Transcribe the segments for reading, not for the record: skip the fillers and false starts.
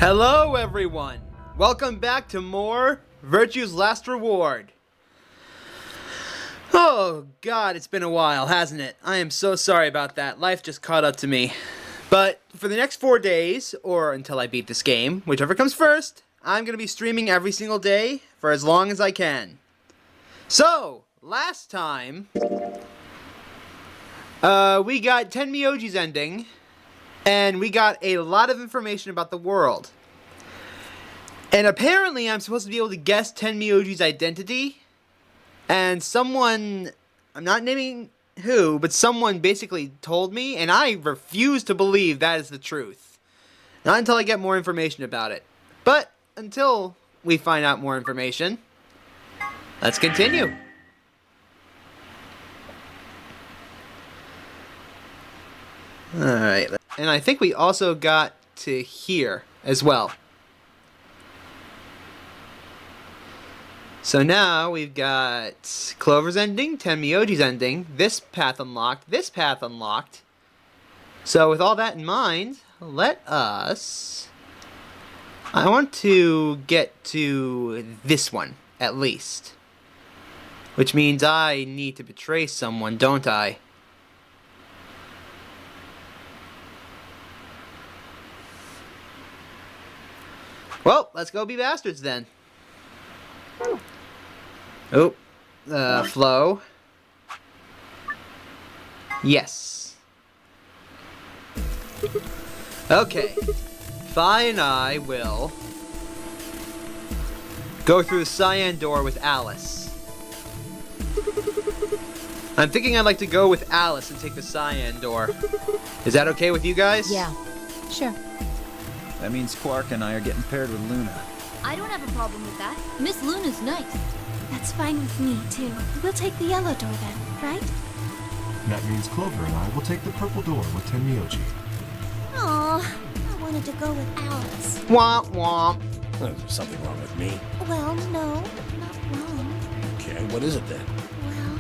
Hello everyone! Welcome back to more Virtue's Last Reward. Oh god, it's been a while, hasn't it? I am so sorry about that. Life just caught up to me. But for the next 4 days, or until I beat this game, whichever comes first, I'm going to be streaming every single day for as long as I can. So, last time, we got 10 Miyojis ending, and we got a lot of information about the world. And apparently I'm supposed to be able to guess 10 Miyoji's identity, and someone, I'm not naming who, but someone basically told me, and I refuse to believe that is the truth. Not until I get more information about it. But until we find out more information, let's continue. Alright, and I think we also got to here as well. So now we've got Clover's ending, 10 Miyoji's ending, this path unlocked, this path unlocked. So with all that in mind, let us... I want to get to this one, at least. Which means I need to betray someone, don't I? Well, let's go be bastards then. Oh, flow. Yes. Okay. Fi and I will go through the cyan door with Alice. I'm thinking I'd like to go with Alice and take the cyan door. Is that okay with you guys? Yeah, sure. That means Quark and I are getting paired with Luna. I don't have a problem with that. Miss Luna's nice. That's fine with me, too. We'll take the yellow door then, right? That means Clover and I will take the purple door with 10 Miyoji. Aw, I wanted to go with Alice. Womp womp. There's something wrong with me. Well, no, not wrong. Okay, what is it then? Well,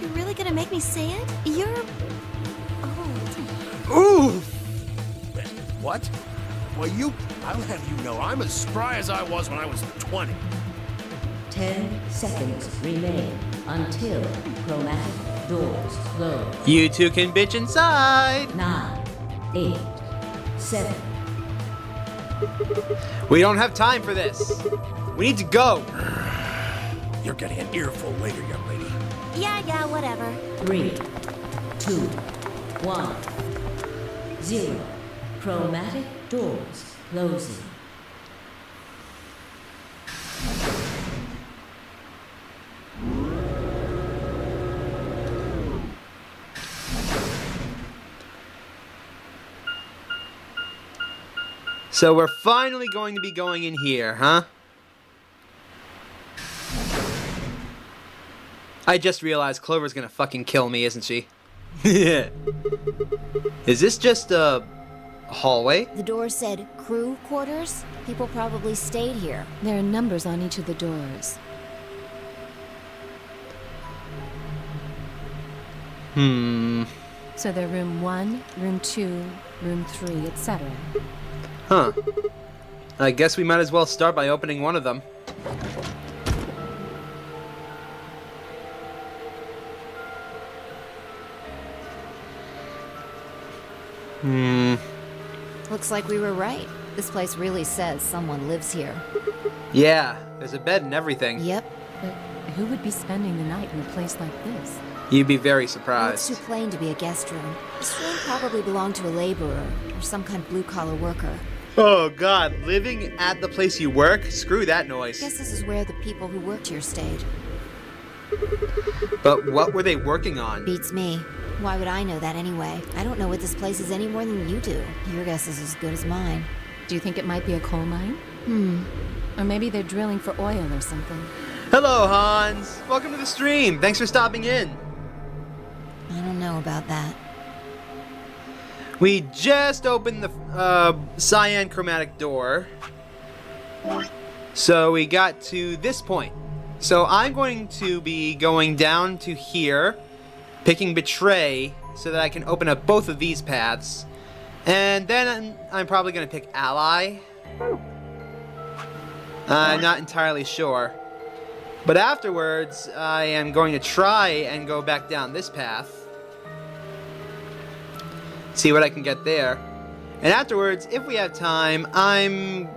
you're really gonna make me say it? You're old. Ooh! What? Well, I'll have you know, I'm as spry as I was when I was 20. 10 seconds remain until chromatic doors close. You two can bitch inside! 9, 8, 7. We don't have time for this. We need to go. You're getting an earful later, young lady. Yeah, whatever. 3, 2, 1, 0. Chromatic doors closing. So we're finally going to be going in here, huh? I just realized Clover's gonna fucking kill me, isn't she? Yeah. Is this just a hallway? The door said crew quarters. People probably stayed here. There are numbers on each of the doors. So they're room 1, room 2, room 3, etc. Huh. I guess we might as well start by opening one of them. Looks like we were right. This place really says someone lives here. Yeah, there's a bed and everything. Yep. But who would be spending the night in a place like this? You'd be very Looks surprised. too plain to be a guest room. This room probably belonged to a laborer or some kind of blue-collar worker. Oh god, living at the place you work? Screw that noise. Guess this is where the people who worked here stayed. But what were they working on? Beats me. Why would I know that anyway? I don't know what this place is any more than you do. Your guess is as good as mine. Do you think it might be a coal mine? Or maybe they're drilling for oil or something. Hello, Hans. Welcome to the stream. Thanks for stopping in. I don't know about that. We just opened the cyan chromatic door. So we got to this point. So I'm going to be going down to here, picking Betray, so that I can open up both of these paths. And then I'm probably going to pick Ally, I'm not entirely sure. But afterwards, I am going to try and go back down this path. See what I can get there. And afterwards, if we have time, I'm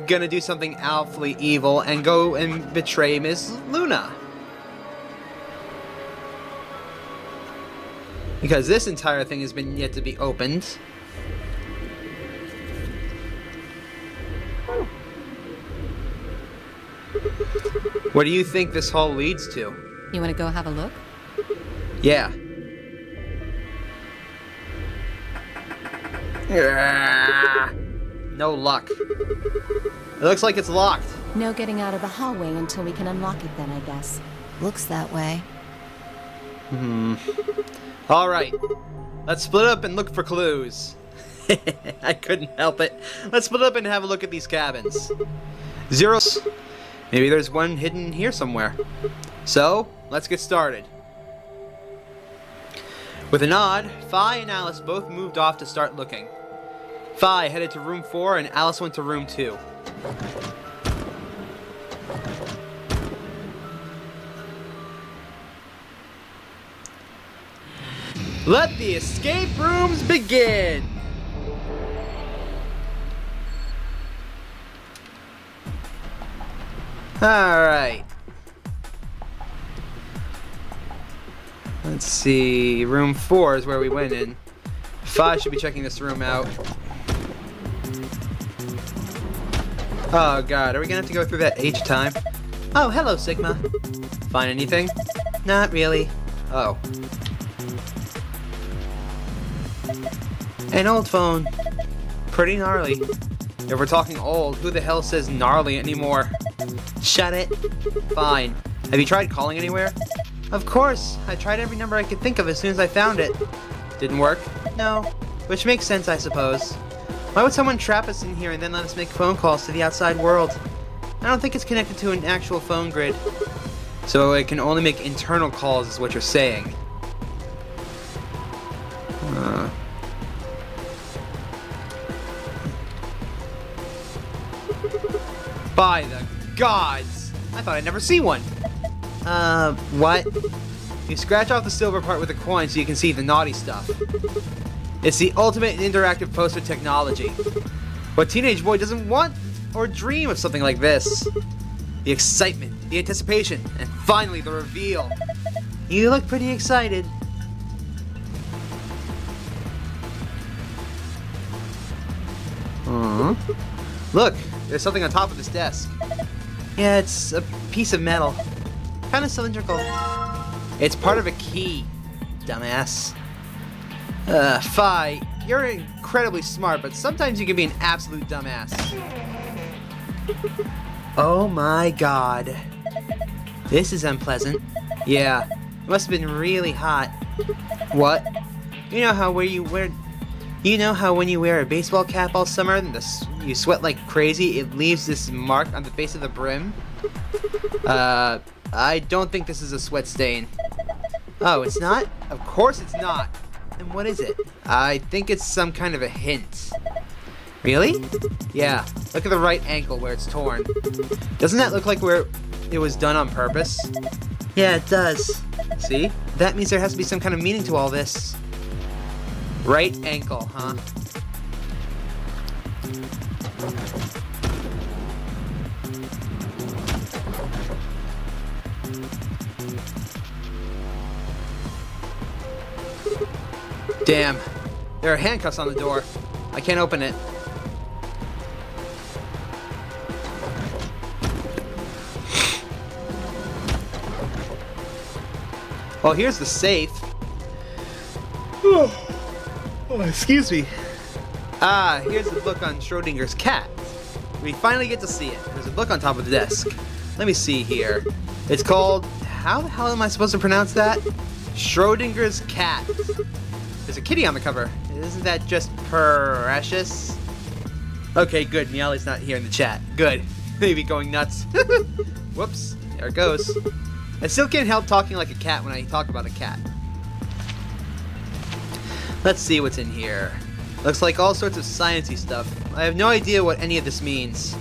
gonna do something awfully evil and go and betray Miss Luna. Because this entire thing has been yet to be opened. What do you think this hall leads to? You want to go have a look? Yeah. No luck. It looks like it's locked. No getting out of the hallway until we can unlock it then, I guess. Looks that way. Alright. Let's split up and look for clues. I couldn't help it. Let's split up and have a look at these cabins. Zeros. Maybe there's one hidden here somewhere. So, let's get started. With a nod, Fi and Alice both moved off to start looking. Fi headed to room 4 and Alice went to room 2. Let the escape rooms begin! Alright. Let's see. Room 4 is where we went in. Fi should be checking this room out. Oh god, are we gonna have to go through that each time? Oh, hello, Sigma. Find anything? Not really. Oh. An old phone. Pretty gnarly. If we're talking old, who the hell says gnarly anymore? Shut it. Fine. Have you tried calling anywhere? Of course. I tried every number I could think of as soon as I found it. Didn't work? No. Which makes sense, I suppose. Why would someone trap us in here and then let us make phone calls to the outside world? I don't think it's connected to an actual phone grid. So it can only make internal calls is what you're saying. By the gods! I thought I'd never see one. What? You scratch off the silver part with a coin so you can see the naughty stuff. It's the ultimate interactive poster technology. What teenage boy doesn't want or dream of something like this? The excitement, the anticipation, and finally the reveal. You look pretty excited. Look, there's something on top of this desk. Yeah, it's a piece of metal. Kind of cylindrical. It's part of a key, dumbass. Fi, you're incredibly smart, but sometimes you can be an absolute dumbass. Oh my god. This is unpleasant. Yeah, it must have been really hot. What? You know how when you wear a baseball cap all summer and you sweat like crazy, it leaves this mark on the base of the brim? I don't think this is a sweat stain. Oh, it's not? Of course it's not. Then what is it? I think it's some kind of a hint. Really? Yeah, look at the right ankle where it's torn. Doesn't that look like where it was done on purpose? Yeah, it does. See? That means there has to be some kind of meaning to all this. Right ankle, huh? Damn. There are handcuffs on the door. I can't open it. Well, here's the safe. Oh, excuse me. Ah, here's the book on Schrodinger's cat. We finally get to see it. There's a book on top of the desk. Let me see here. It's called... How the hell am I supposed to pronounce that? Schrodinger's cat. There's a kitty on the cover. Isn't that just precious? Okay, good. Meowly's not here in the chat. Good. Maybe going nuts. Whoops. There it goes. I still can't help talking like a cat when I talk about a cat. Let's see what's in here. Looks like all sorts of sciencey stuff. I have no idea what any of this means.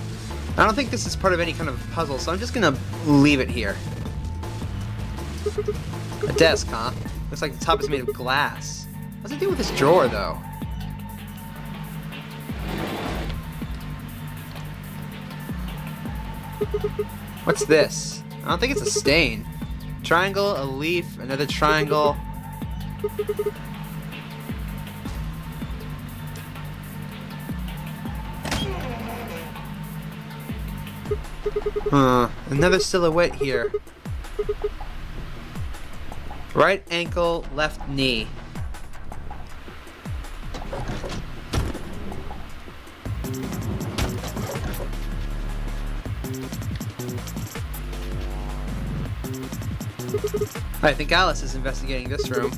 I don't think this is part of any kind of puzzle, so I'm just gonna leave it here. A desk, huh? Looks like the top is made of glass. What's it do with this drawer, though? What's this? I don't think it's a stain. Triangle, a leaf, another triangle. Another silhouette here. Right ankle, left knee. I think Alice is investigating this room.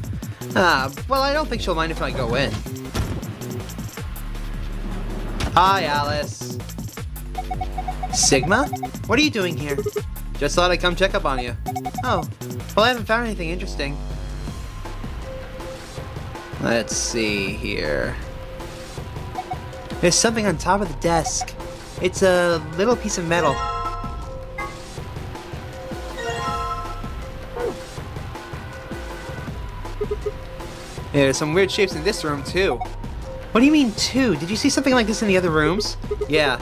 Well, I don't think she'll mind if I go in. Hi, Alice. Sigma? What are you doing here? Just thought I'd come check up on you. Oh, well, I haven't found anything interesting. Let's see here. There's something on top of the desk. It's a little piece of metal. There's some weird shapes in this room, too. What do you mean, too? Did you see something like this in the other rooms? Yeah,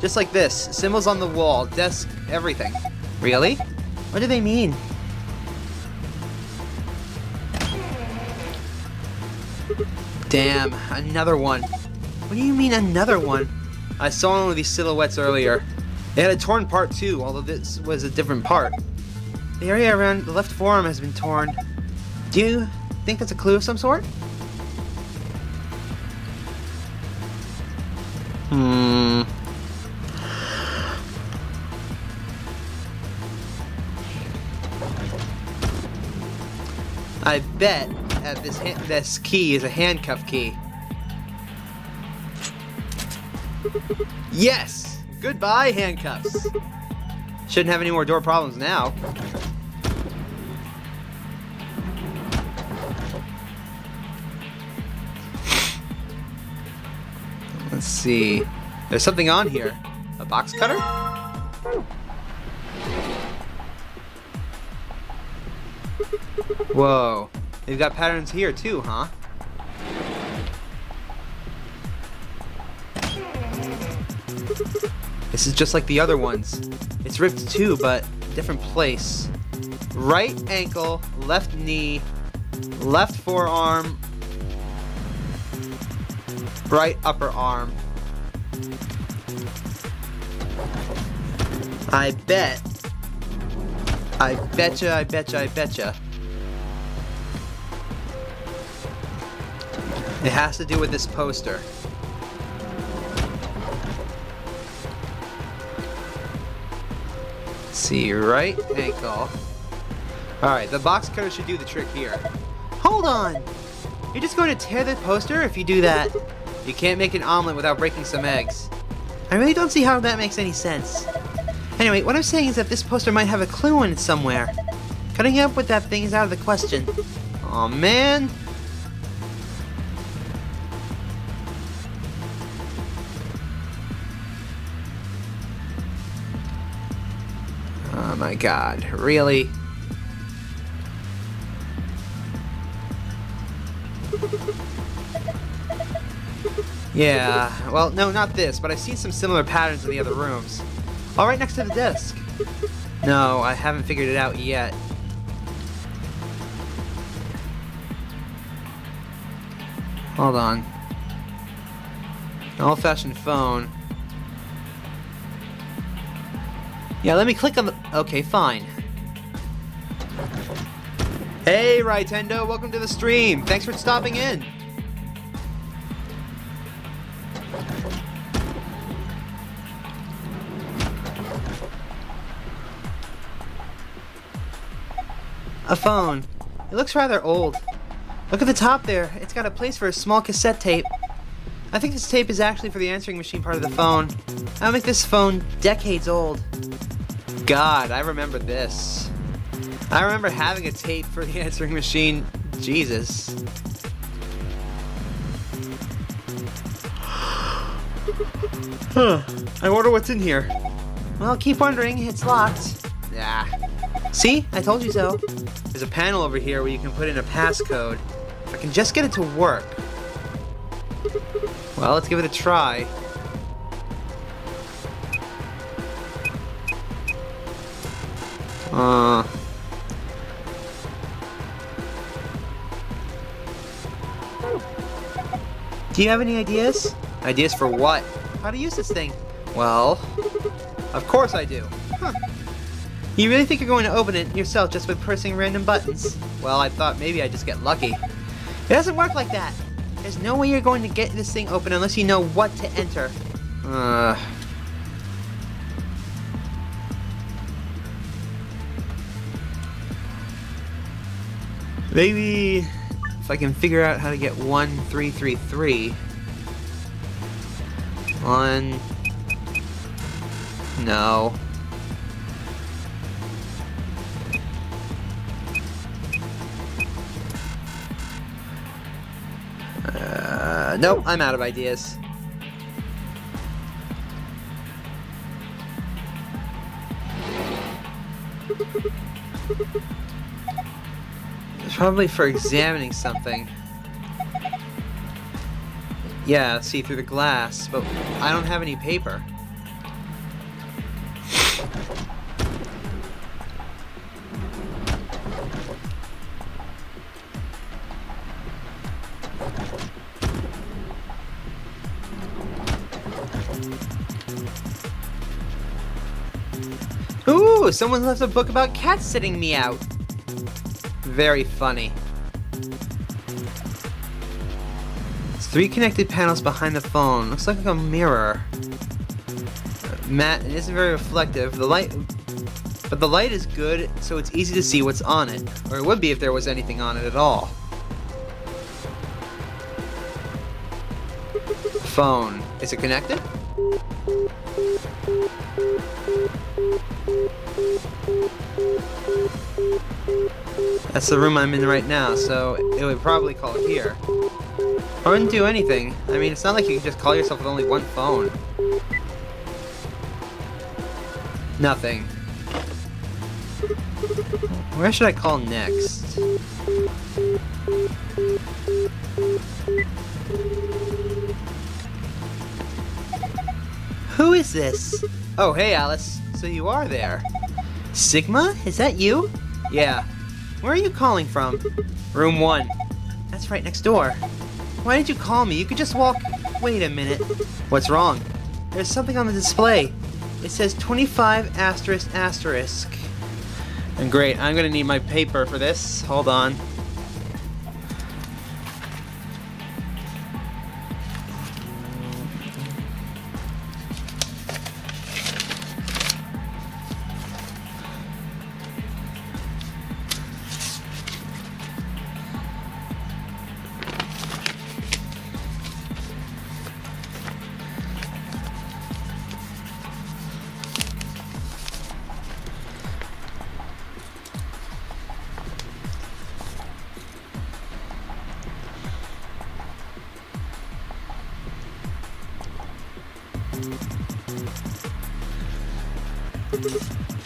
just like this. Symbols on the wall, desk, everything. Really? What do they mean? Damn, another one. What do you mean, another one? I saw one of these silhouettes earlier. They had a torn part, too, although this was a different part. The area around the left forearm has been torn. Do you think that's a clue of some sort? I bet that this key is a handcuff key. Yes! Goodbye, handcuffs. Shouldn't have any more door problems now. Let's see. There's something on here. A box cutter? Whoa. They've got patterns here too, huh? This is just like the other ones. It's ripped too, but different place. Right ankle, left knee, left forearm, right upper arm. I betcha. It has to do with this poster. Let's see, right ankle. Alright, the box cutter should do the trick here. Hold on! You're just going to tear the poster if you do that? You can't make an omelet without breaking some eggs. I really don't see how that makes any sense. Anyway, what I'm saying is that this poster might have a clue in it somewhere. Cutting it up with that thing is out of the question. Aw, man. Oh my god, really? Yeah, well, no, not this, but I've seen some similar patterns in the other rooms. All right next to the desk. No, I haven't figured it out yet. Hold on. An old-fashioned phone. Yeah, let me click on the... Okay, fine. Hey, Rytendo, welcome to the stream. Thanks for stopping in. A phone. It looks rather old. Look at the top there. It's got a place for a small cassette tape. I think this tape is actually for the answering machine part of the phone. That'll make this phone decades old. God, I remember this. I remember having a tape for the answering machine. Jesus. Huh. I wonder what's in here. Well, keep wondering. It's locked. Yeah. See? I told you so. There's a panel over here where you can put in a passcode. If I can just get it to work. Well, let's give it a try. Do you have any ideas? Ideas for what? How to use this thing? Well, of course I do. Huh. You really think you're going to open it yourself just by pressing random buttons? Well, I thought maybe I'd just get lucky. It doesn't work like that. There's no way you're going to get this thing open unless you know what to enter. Maybe if I can figure out how to get 1333. No. Nope, I'm out of ideas. It's probably for examining something. Yeah, see through the glass, but I don't have any paper. Ooh, someone left a book about cats sitting me out. Very funny. It's 3 connected panels behind the phone. Looks like a mirror. Matte, it isn't very reflective. But the light is good, so it's easy to see what's on it. Or it would be if there was anything on it at all. Phone. Is it connected? That's the room I'm in right now, so it would probably call here. I wouldn't do anything. I mean, it's not like you can just call yourself with only one phone. Nothing. Where should I call next? Who is this? Oh, hey Alice. So you are there. Sigma? Is that you? Yeah. Where are you calling from? Room 1. That's right next door. Why did you call me? You could just walk... Wait a minute. What's wrong? There's something on the display. It says 25 asterisk asterisk. And great, I'm gonna need my paper for this. Hold on.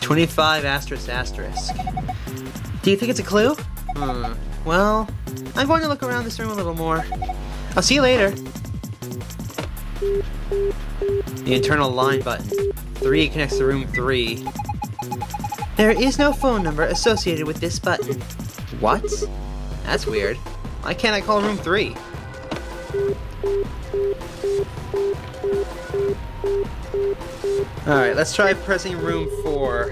"25 asterisk asterisk. Do you think it's a clue? Well, I'm going to look around this room a little more. I'll see you later. The internal line button. 3 connects to room 3. There is no phone number associated with this button. What? That's weird. Why can't I call room 3? Alright, let's try pressing room 4.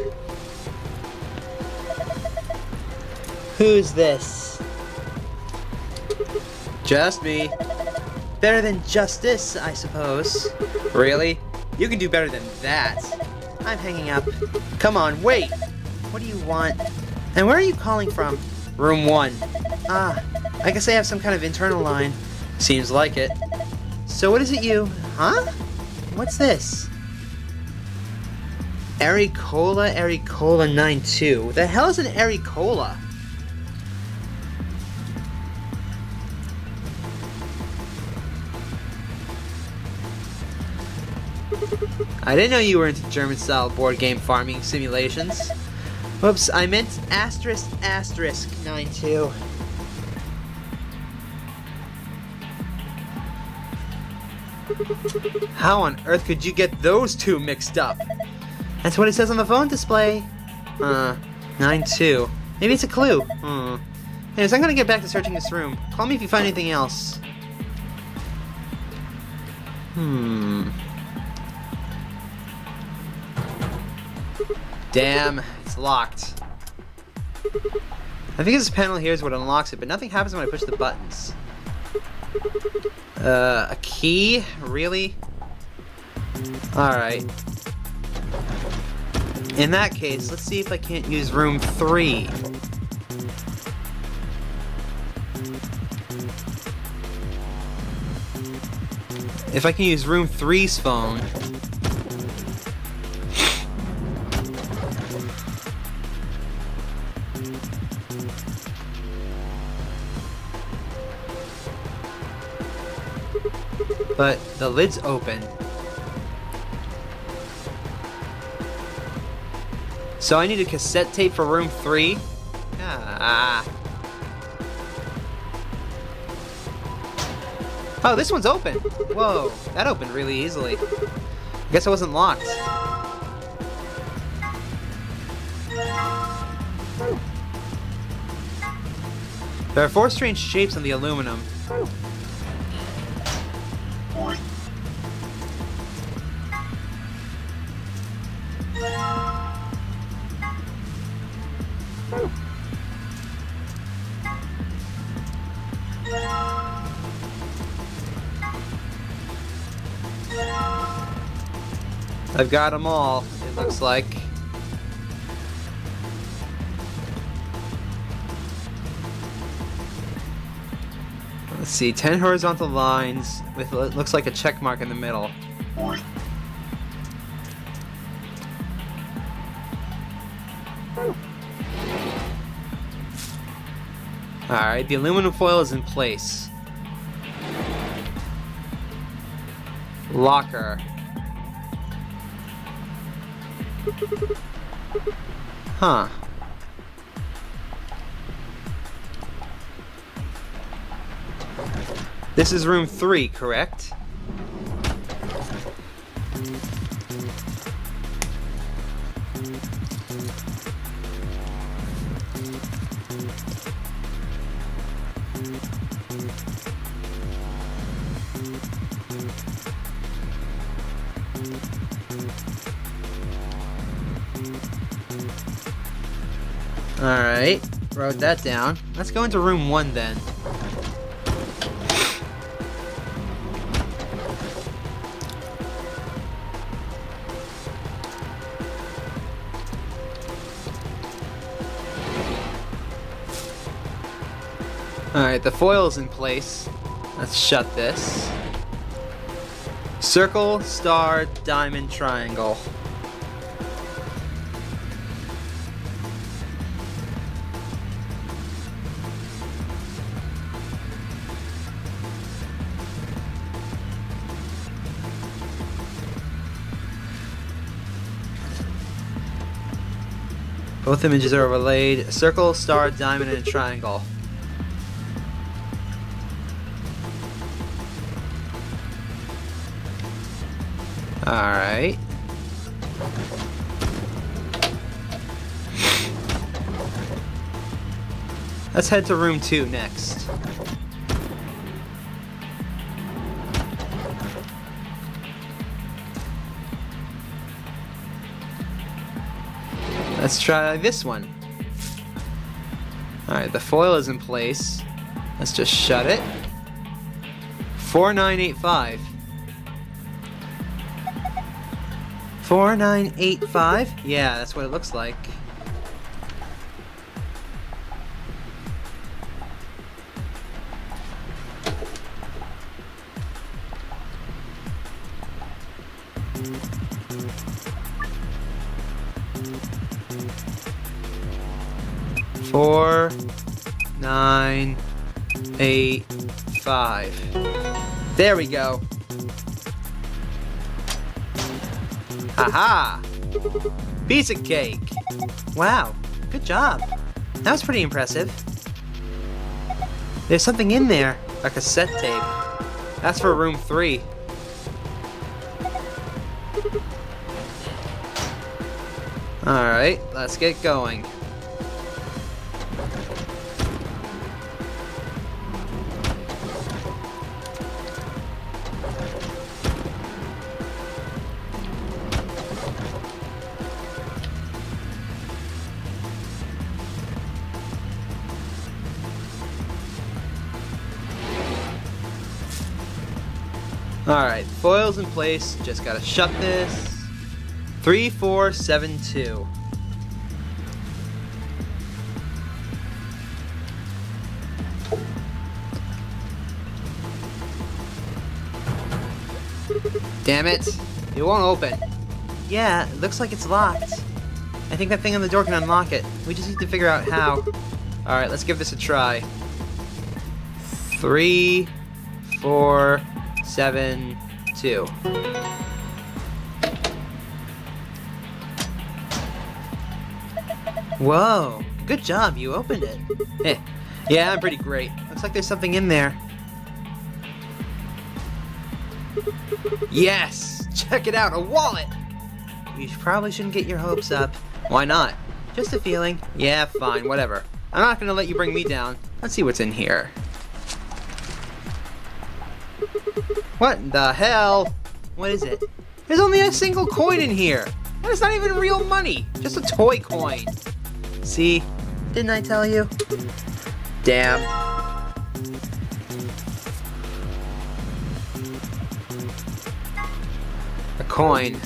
Who's this? Just me. Better than justice, I suppose. Really? You can do better than that. I'm hanging up. Come on, wait! What do you want? And where are you calling from? Room 1. Ah, I guess I have some kind of internal line. Seems like it. So what is it you... Huh? What's this? Ericola 92. What the hell is an Ericola? I didn't know you were into German-style board game farming simulations. Whoops, I meant asterisk 92. How on earth could you get those two mixed up? That's what it says on the phone display. 92. Maybe it's a clue. Anyways, I'm gonna get back to searching this room. Call me if you find anything else. Damn, it's locked. I think this panel here is what unlocks it, but nothing happens when I push the buttons. A key? Really? Alright. In that case, let's see if I can't use room 3. If I can use room 3's phone. But the lid's open. So I need a cassette tape for room 3? Oh, this one's open. Whoa, that opened really easily. I guess it wasn't locked. There are 4 strange shapes on the aluminum. I've got them all, it looks like. Let's see, 10 horizontal lines with what looks like a check mark in the middle. Alright, the aluminum foil is in place. Locker. Huh. This is room 3, correct? Alright, wrote that down. Let's go into room 1 then. Alright, the foil is in place. Let's shut this. Circle, star, diamond, triangle. Both images are overlaid. A circle, star, diamond, and a triangle. Alright. Let's head to room 2 next. Let's try this one. Alright, the foil is in place. Let's just shut it. 4985. 4985? Yeah, that's what it looks like. Four, 9, 8, 5. There we go. Haha! Piece of cake! Wow, good job. That was pretty impressive. There's something in there, a cassette tape. That's for room 3. Alright, let's get going. Alright, foil's in place. Just gotta shut this. 3472. Damn it. It won't open. Yeah, it looks like it's locked. I think that thing on the door can unlock it. We just need to figure out how. Alright, let's give this a try. 3, 4, 7, 2. Whoa, good job, you opened it. Hey, yeah, I'm pretty great. Looks like there's something in there. Yes, check it out, a wallet! You probably shouldn't get your hopes up. Why not? Just a feeling. Yeah, fine, whatever. I'm not gonna let you bring me down. Let's see what's in here. What the hell? What is it? There's only a single coin in here. And it's not even real money. Just a toy coin. See? Didn't I tell you? Damn. A coin.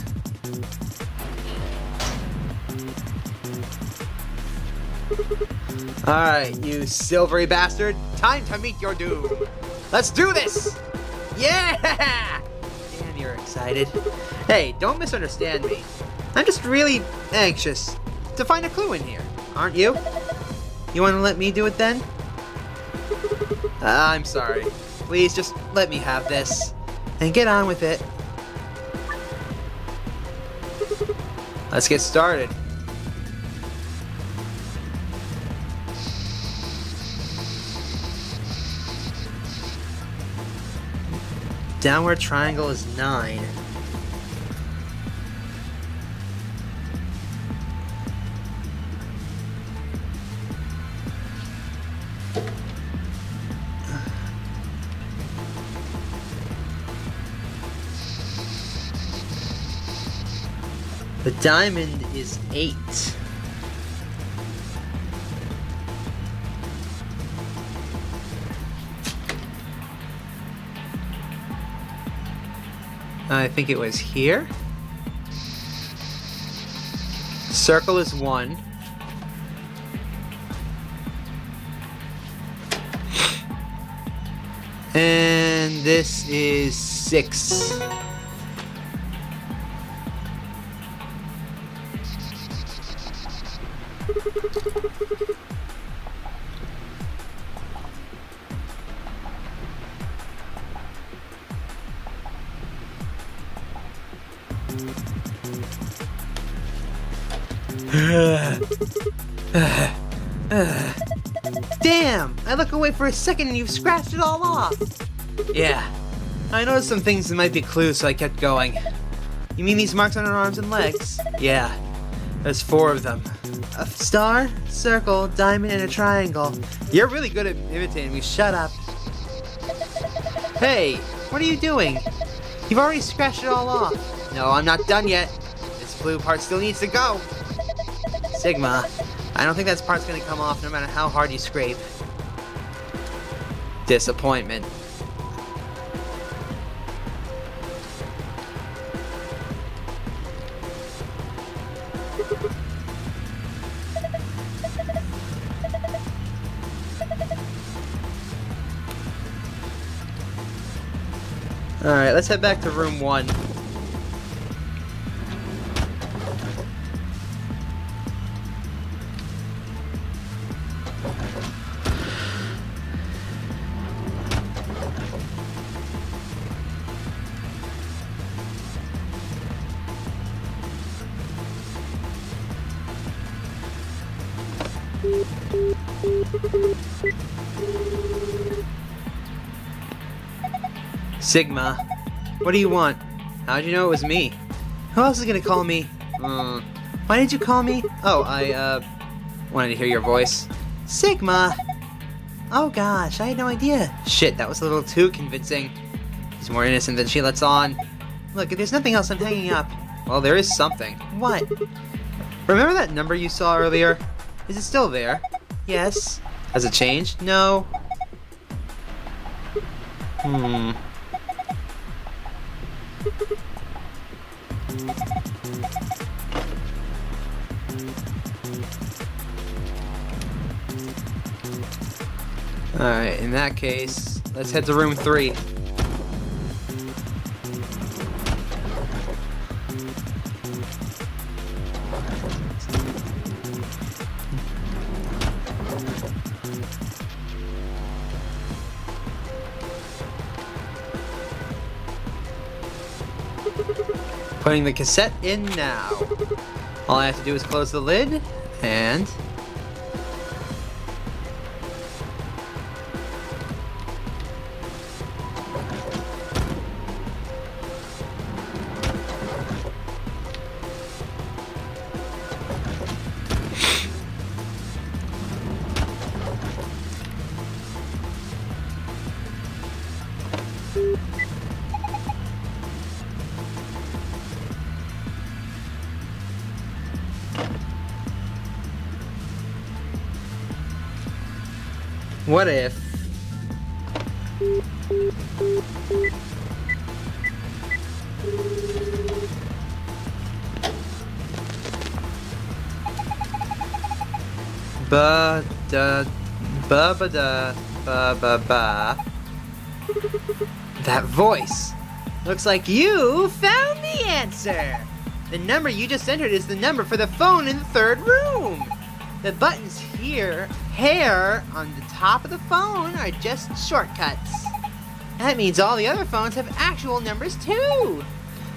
Alright, you silvery bastard. Time to meet your doom. Let's do this! Yeah! Damn, you're excited. Hey, don't misunderstand me. I'm just really anxious to find a clue in here. Aren't you? You want to let me do it then? I'm sorry. Please just let me have this. And get on with it. Let's get started. Downward triangle is 9. The diamond is 8. I think it was here. Circle is 1. And this is 6. Damn! I look away for a second and you've scratched it all off! Yeah. I noticed some things that might be clues, so I kept going. You mean these marks on her arms and legs? Yeah. There's 4 of them. A star, circle, diamond, and a triangle. You're really good at imitating me. Shut up. Hey, what are you doing? You've already scratched it all off. No, I'm not done yet. This blue part still needs to go. Sigma, I don't think that part's gonna come off no matter how hard you scrape. Disappointment. Alright, let's head back to room 1. Sigma, what do you want? How'd you know it was me? Who else is gonna call me? Why did you call me? Oh, I wanted to hear your voice. Sigma! Oh gosh, I had no idea. Shit, that was a little too convincing. He's more innocent than she lets on. Look, if there's nothing else, I'm hanging up. Well, there is something. What? Remember that number you saw earlier? Is it still there? Yes. Has it changed? No. Alright, in that case, let's head to room 3. Putting the cassette in now. All I have to do is close the lid, and... What if... That voice! Looks like you found the answer! The number you just entered is the number for the phone in the 3rd room! The buttons here on the top of the phone are just shortcuts. That means all the other phones have actual numbers too.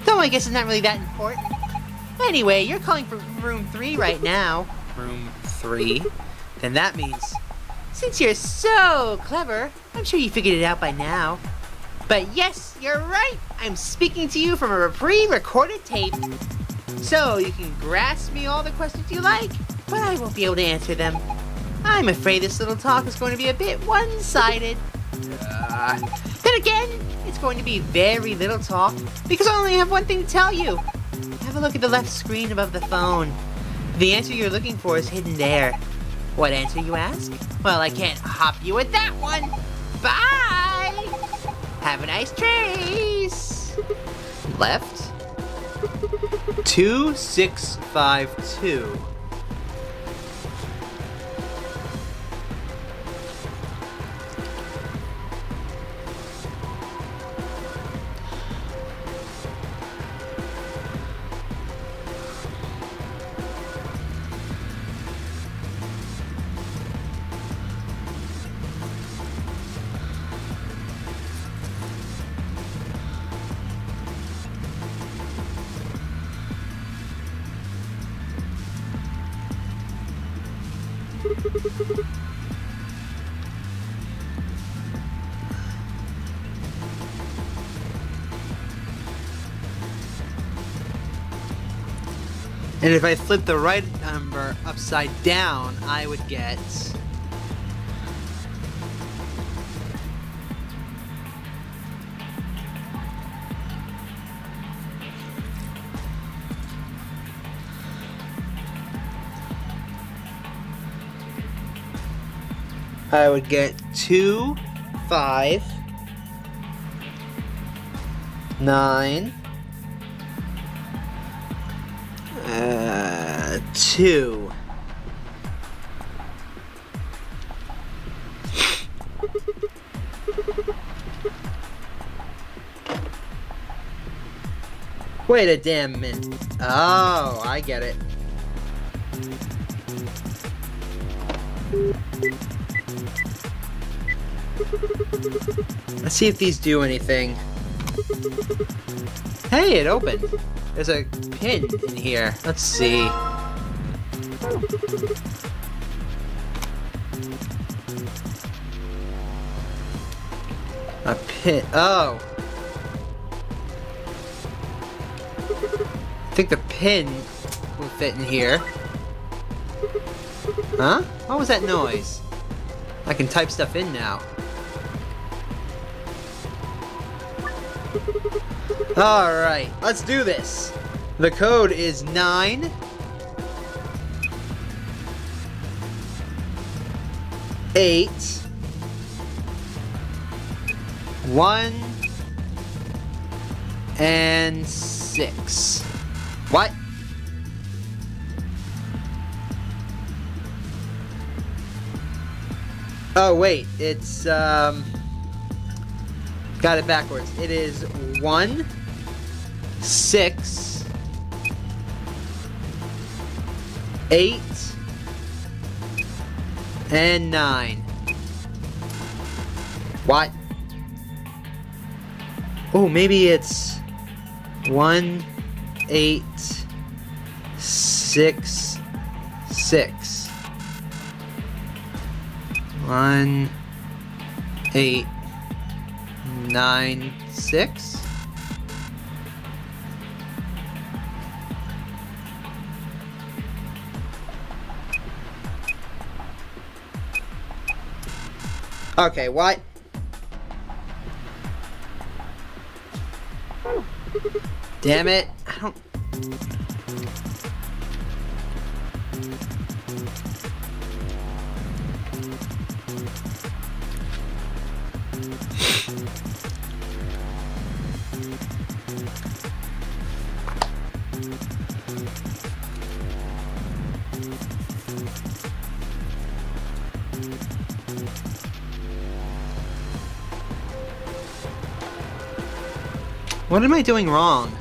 Though I guess it's not really that important. Anyway, you're calling for room 3 right now. Room 3? Then that means, since you're so clever, I'm sure you figured it out by now. But yes, you're right. I'm speaking to you from a pre-recorded tape. So you can grasp me all the questions you like, but I won't be able to answer them. I'm afraid this little talk is going to be a bit one-sided. Then again, it's going to be very little talk, because I only have one thing to tell you. Have a look at the left screen above the phone. The answer you're looking for is hidden there. What answer, you ask? Well, I can't hop you with that one. Bye! Have a nice trace! Left? 2652. And if I flip the right number upside down, I would get... I would get 2, 5, 9, 2. Wait a damn minute. Oh, I get it. Let's see if these do anything. Hey, it opened. There's a pin in here. Let's see. A pin. Oh. I think the pin will fit in here. Huh? What was that noise? I can type stuff in now. Alright, let's do this. The code is 9 8 1 and 6. What? Oh wait, it's got it backwards. It is 1 6 8 and 9. What? Oh, maybe it's 1 8 6 6. 1 8 9 6. Okay, what? Damn it. I don't... What am I doing wrong?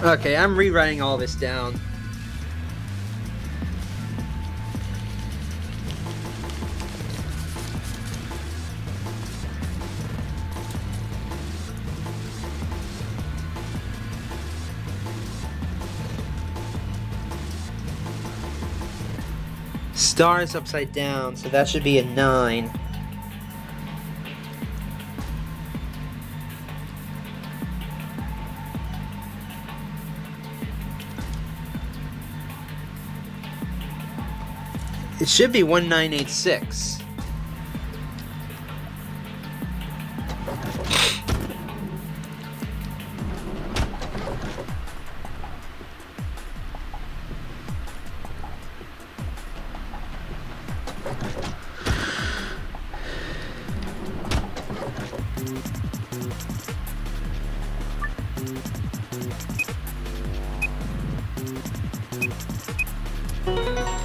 Okay, I'm rewriting all this down. Star is upside down, so that should be a 9. It should be 1986.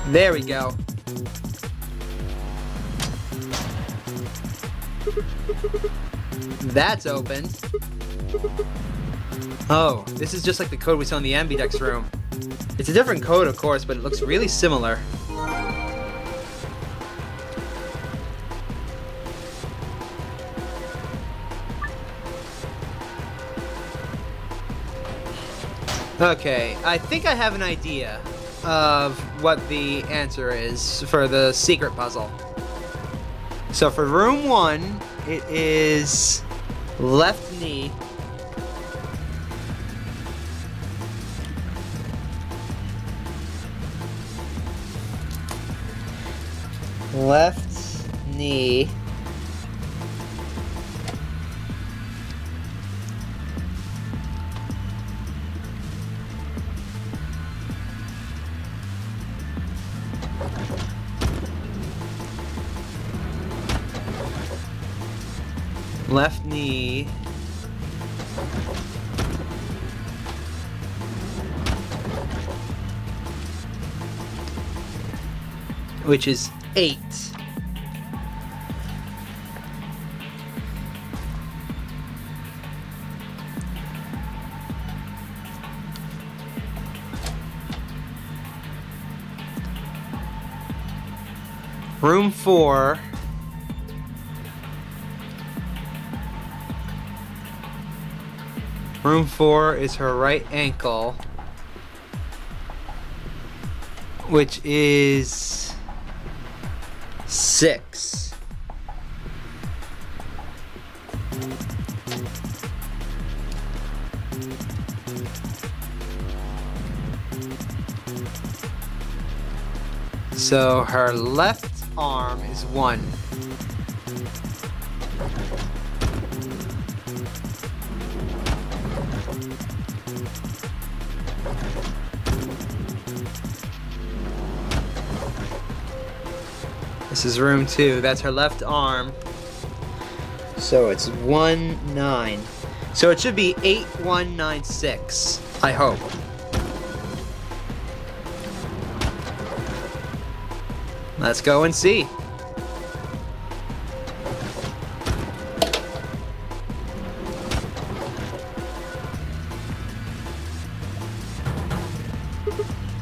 There we go. That's opened. Oh, this is just like the code we saw in the ambidex room. It's a different code, of course, but it looks really similar. Okay, I think I have an idea of what the answer is for the secret puzzle. So for room 1, it is left knee. Left knee. Left knee. which is 8. Room 4. Room 4 is her right ankle, which is 6. So her left arm is 1. This is room 2. That's her left arm. So it's 1, 9. So it should be 8, 1, 9, 6. I hope. Let's go and see.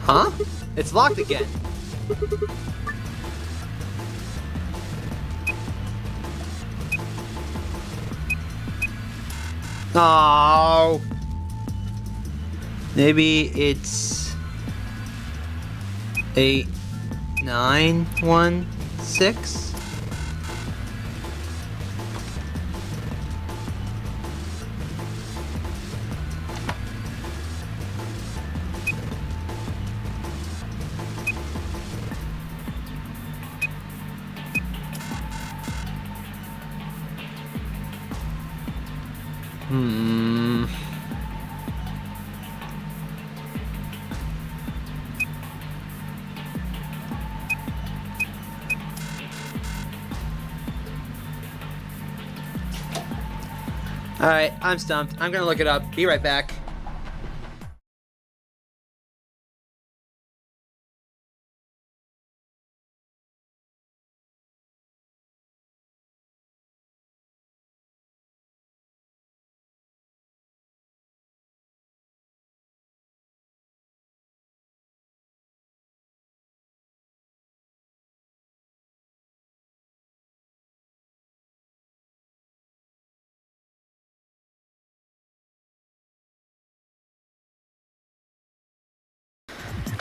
Huh? It's locked again. Oh. Maybe it's 8, 9, 1, 6. Alright, I'm stumped. I'm gonna look it up. Be right back.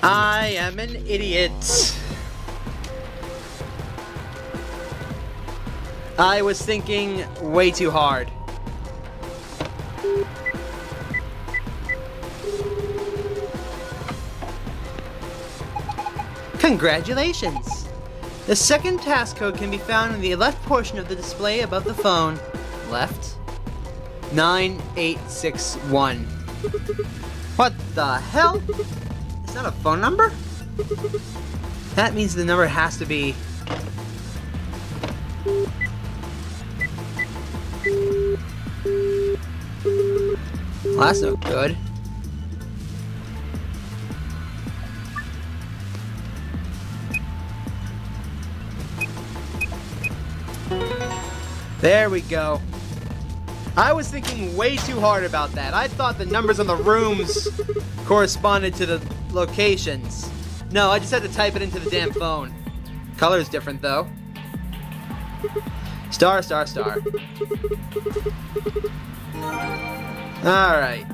I am an idiot. I was thinking way too hard. Congratulations! The second task code can be found in the left portion of the display above the phone. Left? 9861. What the hell? Is that a phone number? That means the number has to be... Well, that's no good. There we go. I was thinking way too hard about that. I thought the numbers on the rooms corresponded to the locations. No, I just had to type it into the damn phone. Color's different though. Star, star, star. Alright.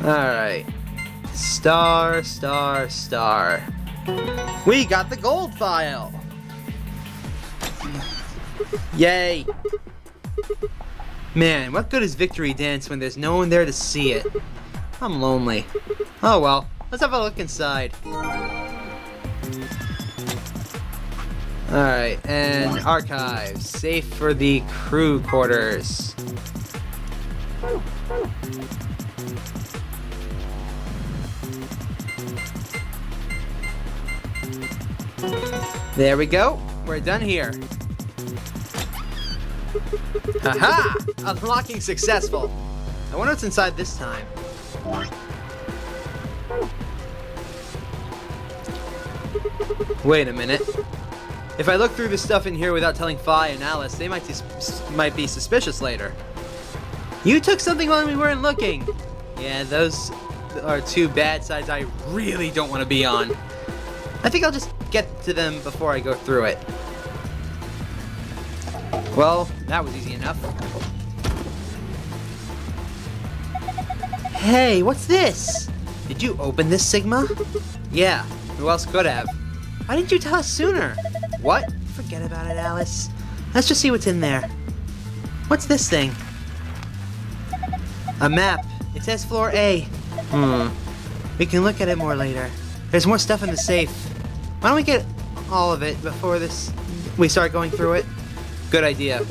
Alright. Star, star, star. We got the gold file! Yay! Man, what good is Victory Dance when there's no one there to see it? I'm lonely. Oh well, let's have a look inside. Alright, and archives. Safe for the crew quarters. There we go. We're done here. Haha! Unlocking successful. I wonder what's inside this time. Wait a minute. If I look through the stuff in here without telling Fi and Alice, they might be suspicious later. You took something while we weren't looking. Yeah, those are two bad sides I really don't want to be on. I think I'll just get to them before I go through it. Well, that was easy enough. Hey, what's this? Did you open this, Sigma? Yeah, who else could have? Why didn't you tell us sooner? What? Forget about it, Alice. Let's just see what's in there. What's this thing? A map. It says floor A. We can look at it more later. There's more stuff in the safe. Why don't we get all of it before we start going through it? Good idea.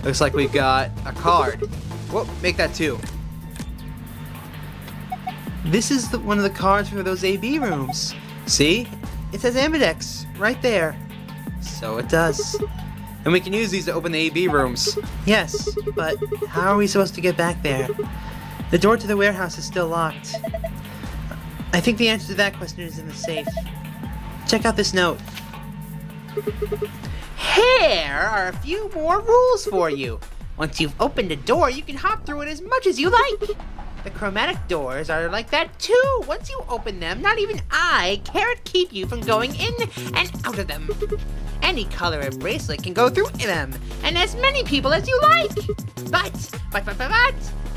Looks like we've got a card. Whoop, make that 2. This is one of the cards for those AB rooms. See? It says Ambidex right there. So it does. And we can use these to open the AB rooms. Yes, but how are we supposed to get back there? The door to the warehouse is still locked. I think the answer to that question is in the safe. Check out this note. Here are a few more rules for you. Once you've opened a door, you can hop through it as much as you like. The chromatic doors are like that too. Once you open them, not even I can't keep you from going in and out of them. Any color and bracelet can go through them, and as many people as you like. But,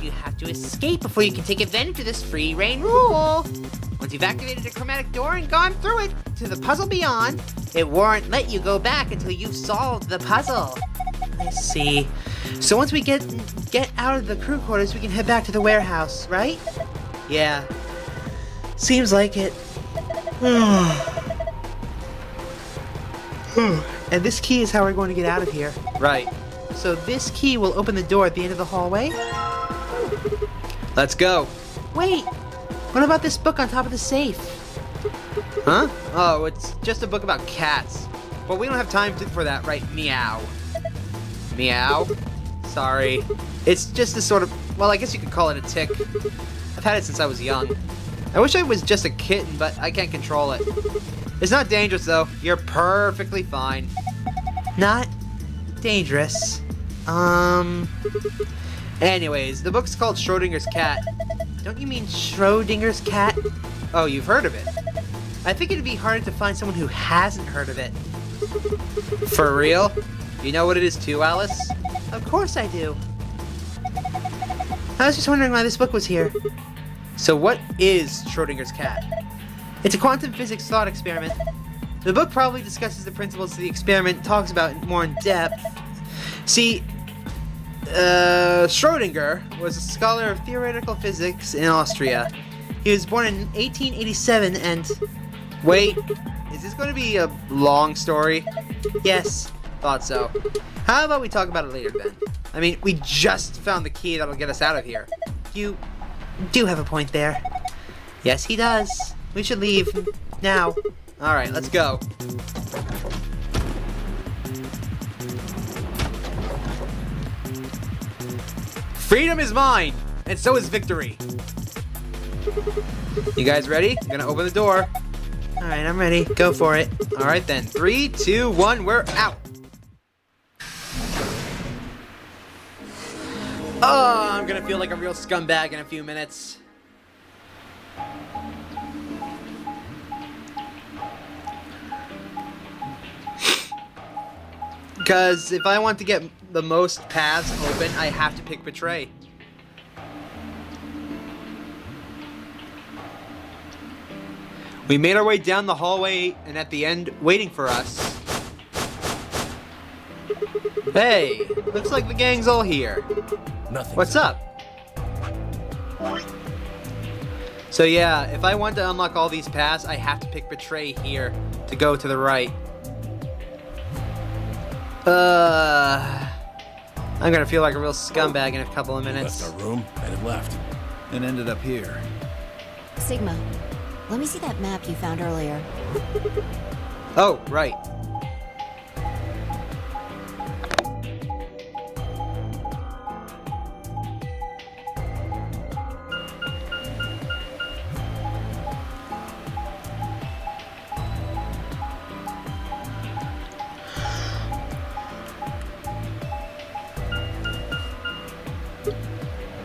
you have to escape before you can take advantage of this free reign rule. Once you've activated a chromatic door and gone through it to the puzzle beyond, it won't let you go back until you've solved the puzzle. I see. So once we get out of the crew quarters, we can head back to the warehouse, right? Yeah. Seems like it. And this key is how we're going to get out of here. Right. So this key will open the door at the end of the hallway. Let's go. Wait. What about this book on top of the safe? Huh? Oh, it's just a book about cats. But we don't have time for that, right? Meow. Meow? Sorry. It's just a sort of, well, I guess you could call it a tick. I've had it since I was young. I wish I was just a kitten, but I can't control it. It's not dangerous, though. You're perfectly fine. Not dangerous. Anyways, the book's called Schrodinger's Cat. Don't you mean Schrodinger's cat? Oh, you've heard of it. I think it'd be harder to find someone who hasn't heard of it. For real? You know what it is too, Alice? Of course I do. I was just wondering why this book was here. So what is Schrodinger's cat? It's a quantum physics thought experiment. The book probably discusses the principles of the experiment, talks about it more in depth. See, Schrödinger was a scholar of theoretical physics in Austria. He was born in 1887 and... Wait, is this going to be a long story? Yes, thought so. How about we talk about it later then? I mean, we just found the key that'll get us out of here. You do have a point there. Yes, he does. We should leave now. Alright, let's go. Freedom is mine, and so is victory. You guys ready? I'm gonna open the door. Alright, I'm ready. Go for it. Alright then. 3, 2, 1, we're out. Oh, I'm gonna feel like a real scumbag in a few minutes. Because if I want to get the most paths open, I have to pick Betray. We made our way down the hallway, and at the end, waiting for us. Hey, looks like the gang's all here. Nothing. What's up? So yeah, if I want to unlock all these paths, I have to pick Betray here to go to the right. I'm gonna feel like a real scumbag in a couple of minutes. Left our room, headed left. And ended up here. Sigma, let me see that map you found earlier. Oh, right.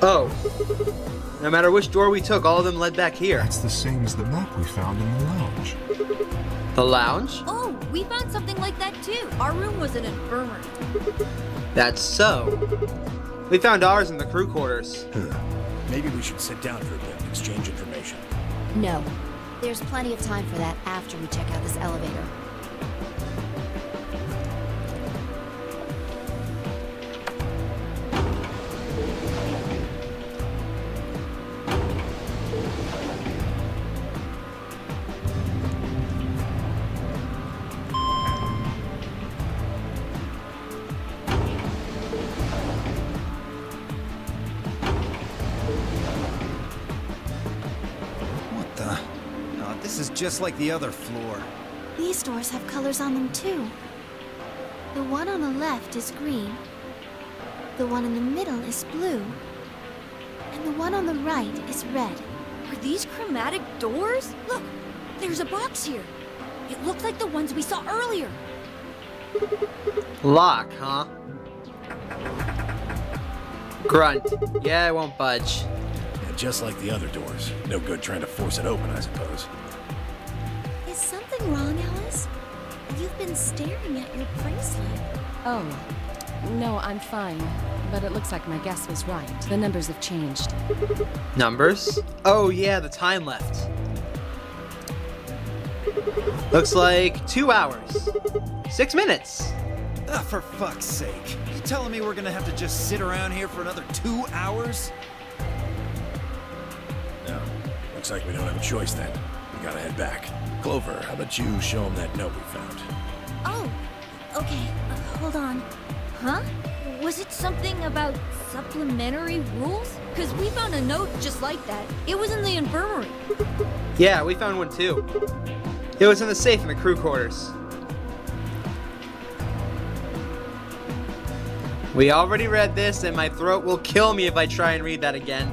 Oh. No matter which door we took, all of them led back here. That's the same as the map we found in the lounge. The lounge? Oh, we found something like that too. Our room was an infirmary. That's so. We found ours in the crew quarters. Maybe we should sit down for a bit and exchange information. No. There's plenty of time for that after we check out this elevator. What the? Oh, this is just like the other floor. These doors have colors on them too. The one on the left is green. The one in the middle is blue. And the one on the right is red. Are these chromatic doors? Look, there's a box here. It looked like the ones we saw earlier. Lock, huh? Grunt. Yeah, I won't budge. Yeah, just like the other doors. No good trying to force it open, I suppose. Is something wrong, Alice? You've been staring at your bracelet. Oh, no, I'm fine. But it looks like my guess was right. The numbers have changed. Numbers? Oh yeah, the time left. Looks like 2 hours. 6 minutes. Ah, for fuck's sake. You telling me we're gonna have to just sit around here for another 2 hours? No. Looks like we don't have a choice then. We gotta head back. Clover, how about you show him that note we found? Oh, okay. Hold on. Huh? Was it something about supplementary rules? Because we found a note just like that. It was in the infirmary. Yeah, we found one too. It was in the safe in the crew quarters. We already read this, and my throat will kill me if I try and read that again.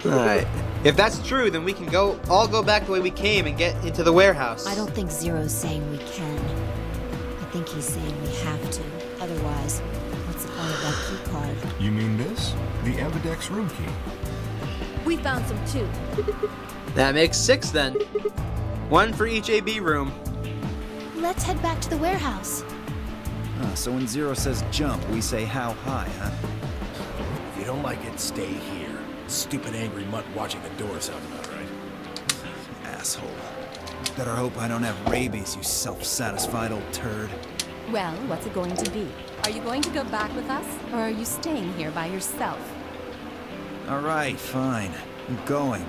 Alright. If that's true, then we can all go back the way we came and get into the warehouse. I don't think Zero's saying we can. I think he's saying we have to. Otherwise, what's the point of that key card? You mean this? The Ambidex room key. We found some too. That makes 6 then. 1 for each AB room. Let's head back to the warehouse. Ah, so when Zero says jump, we say how high, huh? If you don't like it, stay here. Stupid angry mutt watching the door sounds about right. Asshole. Better hope I don't have rabies, you self-satisfied old turd. Well, what's it going to be? Are you going to go back with us? Or are you staying here by yourself? All right, fine. I'm going.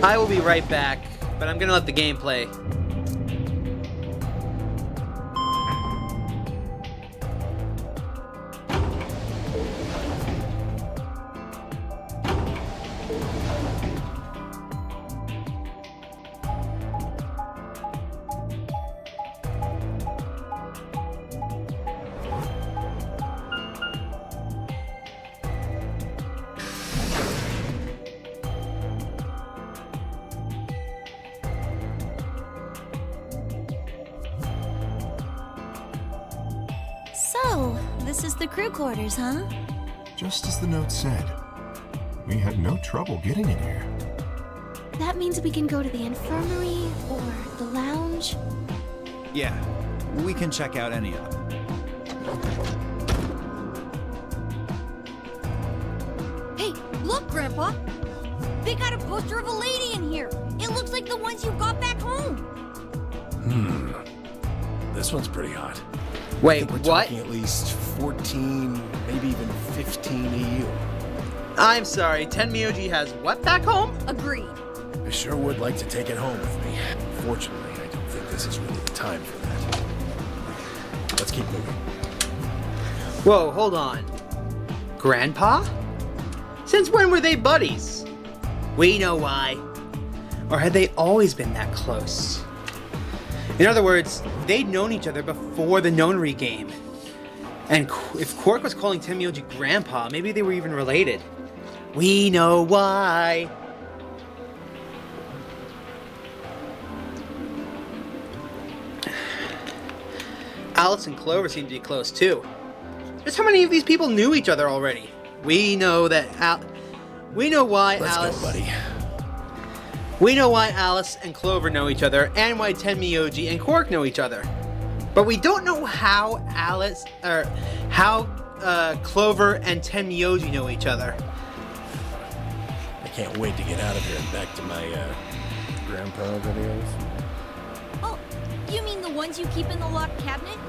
I will be right back, but I'm gonna let the game play. So, this is the crew quarters, huh? Just as the note said. We had no trouble getting in here. That means we can go to the infirmary or the lounge. Yeah, we can check out any of them. Hey, look, Grandpa. They got a poster of a lady in here. It looks like the ones you got back home. This one's pretty hot. Wait, I think we're what? talking at least 14, maybe even 15 EU. I'm sorry, Tenmyoji has what back home? Agreed. I sure would like to take it home with me. Fortunately, I don't think this is really the time for that. Let's keep moving. Whoa, hold on. Grandpa? Since when were they buddies? We know why. Or had they always been that close? In other words, they'd known each other before the Nonary game. And if Quark was calling Tenmyoji Grandpa, maybe they were even related. We know why. Alice and Clover seem to be close too. Just how many of these people knew each other already? We know that we know why Let's Alice. go, buddy. We know why Alice and Clover know each other, and why Tenmyoji and Quark know each other. But we don't know how Clover and Tenmyoji know each other. I can't wait to get out of here and back to my grandpa videos. Oh, you mean the ones you keep in the locked cabinet?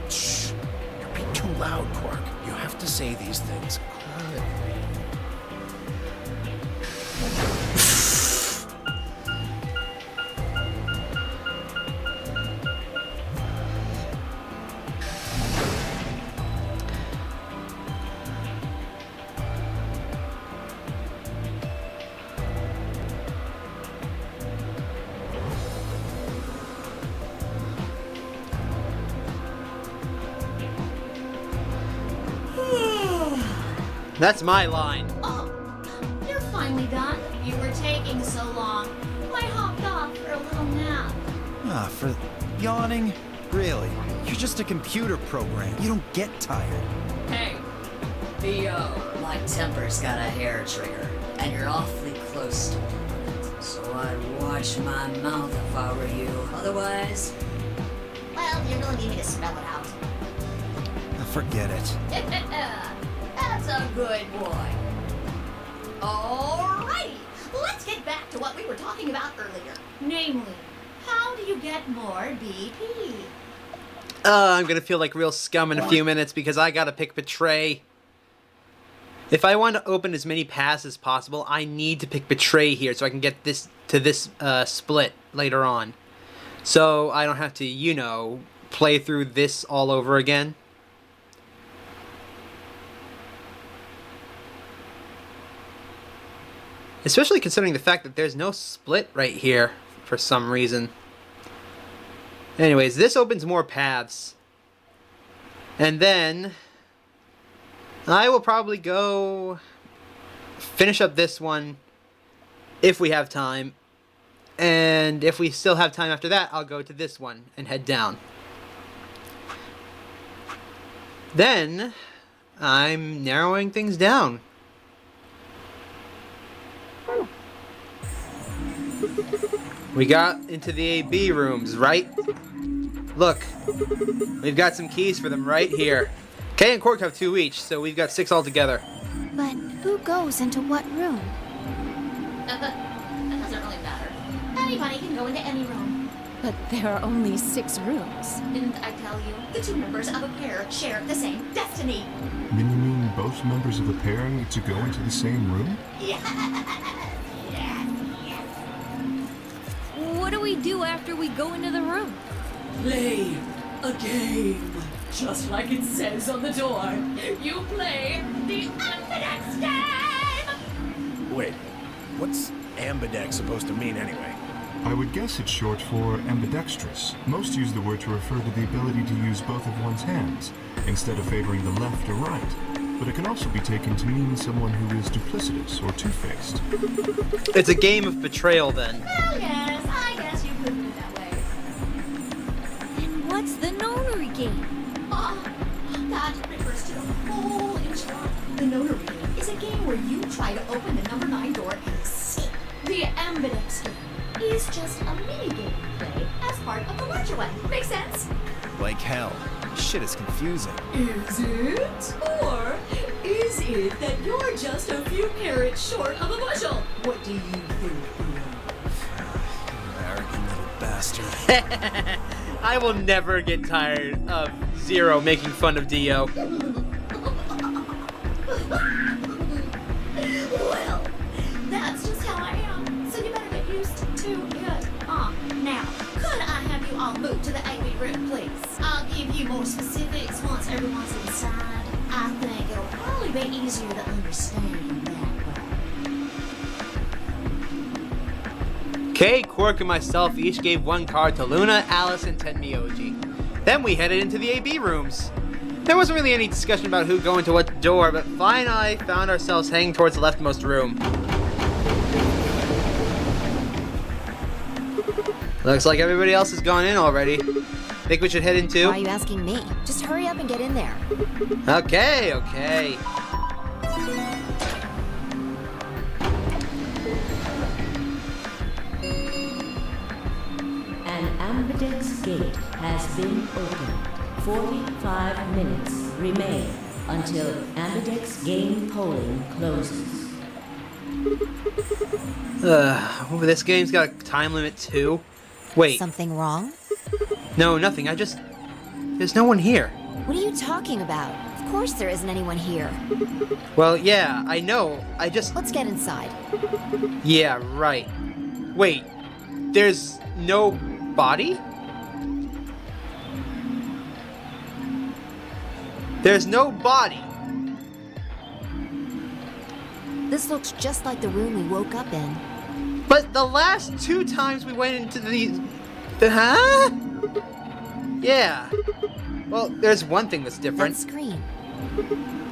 Shh! You're being too loud, Quark. You have to say these things quietly. That's my line. Oh, you're finally done. You were taking so long. I hopped off for a little nap. Ah, for yawning? Really? You're just a computer program. You don't get tired. Hey, my temper's got a hair trigger, and you're awfully close to it. So I'd watch my mouth if I were you. Otherwise, Well, you really need me to spell it out. Forget it. That's a good boy. Alrighty, let's get back to what we were talking about earlier. Namely, how do you get more BP? I'm gonna feel like real scum in a few minutes because I gotta pick Betray. If I want to open as many paths as possible, I need to pick Betray here so I can get this split later on. So I don't have to, you know, play through this all over again. Especially considering the fact that there's no split right here for some reason. Anyways, this opens more paths. And then I will probably go finish up this one if we have time. And if we still have time after that, I'll go to this one and head down. Then I'm narrowing things down. We got into the AB rooms, right? Look, we've got some keys for them right here. Kay and Quark have 2 each, so we've got 6 altogether. But who goes into what room? That doesn't really matter. Anybody can go into any room. But there are only 6 rooms. Didn't I tell you? The 2 members of a pair share the same destiny. Then you mean both members of a pair need to go into the same room? What do we do after we go into the room? play a game. Just like it says on the door. You play the Ambidex game! Wait, what's ambidex supposed to mean anyway? I would guess it's short for ambidextrous. Most use the word to refer to the ability to use both of one's hands, instead of favoring the left or right. But it can also be taken to mean someone who is duplicitous or two-faced. It's a game of betrayal, then. Well, yes, I guess you could put it that way. And what's the Nonary game? That refers to the whole intro. The Nonary game is a game where you try to open the number 9 door and escape. The Ambidex game is just a mini-game played as part of the larger one. Make sense? Like hell. Shit is confusing. Is it? Or is it that you're just a few carrots short of a bushel? What do you think? Arrogant little bastard. I will never get tired of Zero making fun of Dio. Well, that's just how I am. So you better get used to it. Now, could I have you all move to the AV room, please? I'll give you more specifics once everyone's inside. I think it'll probably be easier to understand that way. Kay, Quark, and myself each gave 1 card to Luna, Alice, and Tenmyoji. Then we headed into the AB rooms. There wasn't really any discussion about who go into what door, but Fi and I found ourselves heading towards the leftmost room. Looks like everybody else has gone in already. Think we should head in too? Why are you asking me? Just hurry up and get in there. Okay, okay. An ambidex gate has been opened. 45 minutes remain until ambidex game polling closes. This game's got a time limit too. Wait, Something wrong? no, nothing. There's no one here. What are you talking about? Of course there isn't anyone here. Well, yeah, I know. Let's get inside. Yeah, right. Wait, there's no body? There's no body. This looks just like the room we woke up in. But the last 2 times we went into huh? Yeah. Well, there's one thing that's different. That screen.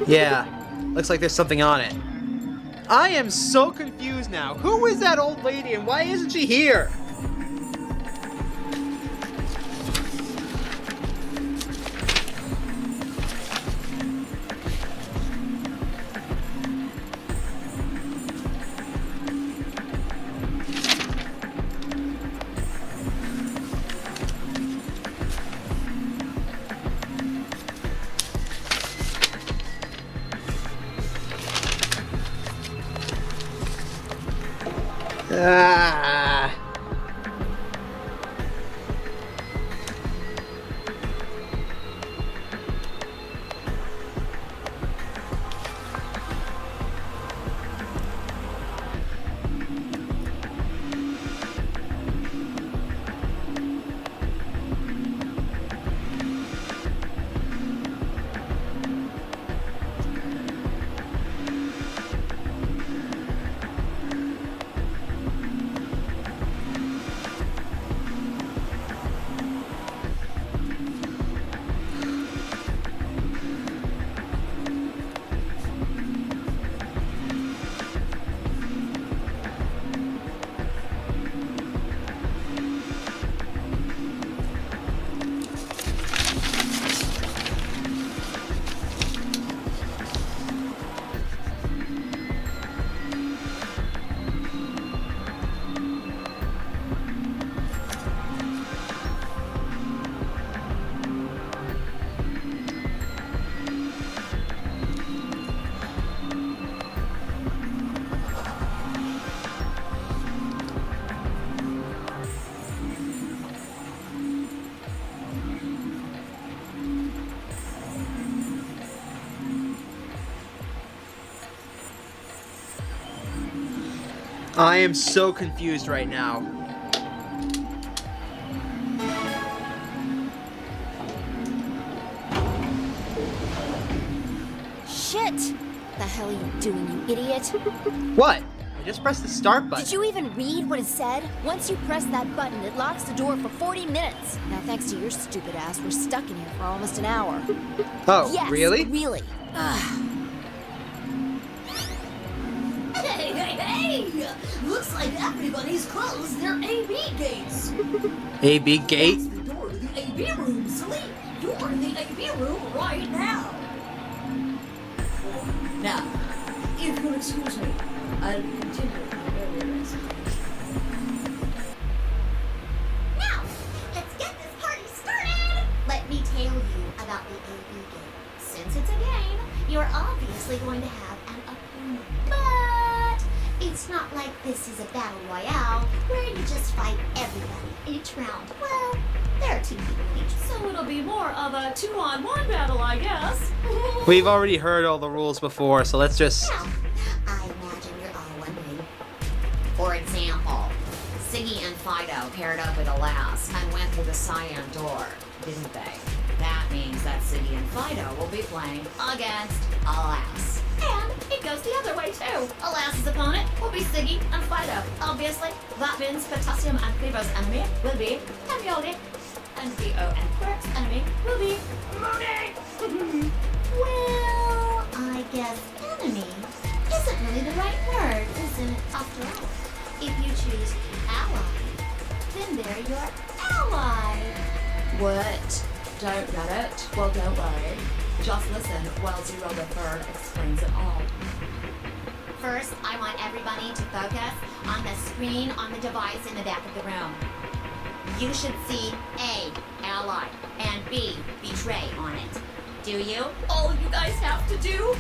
Yeah. Looks like there's something on it. I am so confused now. Who is that old lady and why isn't she here? Ah. I am so confused right now. Shit! The hell are you doing, you idiot? What? I just pressed the start button. Did you even read what it said? Once you press that button, it locks the door for 40 minutes. Now, thanks to your stupid ass, we're stuck in here for almost an hour. Oh, yes, really? Really. Hey! Looks like everybody's closed their AB gates. AB gate? That's the door to the AB room, silly. You're in the AB room right now. Now, if you'll excuse me, I'll continue my earlier explanation. Now, let's get this party started. Let me tell you about the AB game. Since it's a game, you're obviously going to have an opponent. But it's not like this is a battle royale where you just fight everybody each round. Well, there are 2 people each, so it'll be more of a 2-on-1 battle, I guess. We've already heard all the rules before, so let's just... Now, I imagine you're all wondering. For example, Siggy and Fido paired up with Alas and went through the cyan door, didn't they? That means that Siggy and Fido will be playing against Alas. And it goes the other way too. Alas's opponent will be Siggy and Fido. Obviously, that means Potassium and Clevo's enemy will be Hemiodi. And Bo and Quirk's enemy will be Mooney. Well, I guess enemy isn't really the right word, isn't it, after all? If you choose ally, then they're your ally. What? Don't get it? Well, don't worry. Just listen while Zero the Third explains it all. First, I want everybody to focus on the screen on the device in the back of the room. You should see A, ally, and B, betray on it. Do you? All you guys have to do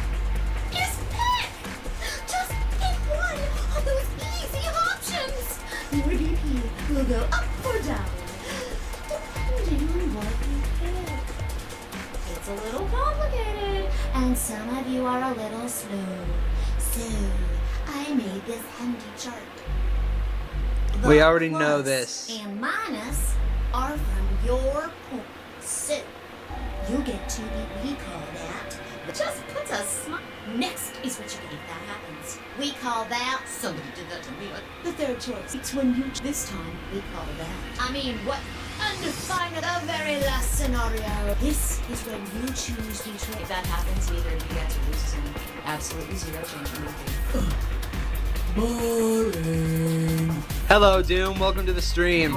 is pick! Just pick one of those easy options! Your BP will go up or down, depending on what you pick. It's a little complicated, and some of you are a little slow. So, I made this handy chart. We already know Plus this. and minus are from your points. So, you'll get to be recall that, but just puts a smile. Next is what you get if that happens. We call that, somebody did that to me, the third choice. It's when you, this time, we call that. I mean, what? Undefine the very last scenario. This is when you choose betray. If that happens, either of you get to lose some absolutely zero change in the game. Boring. Hello, Doom. Welcome to the stream.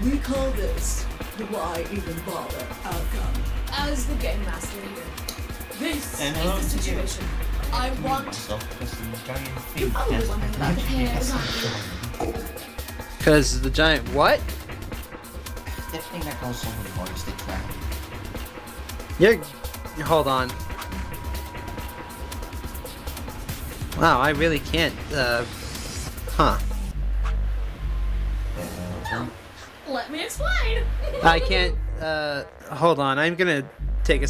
We call this the why even bother outcome. As the game master here, this is the situation. I want. You're probably wondering about the hairs, aren't you? Because the giant what? That thing that goes over the water stick trap. Hold on. Wow, I really can't, huh. Let me explain. I can't, hold on. I'm gonna take a...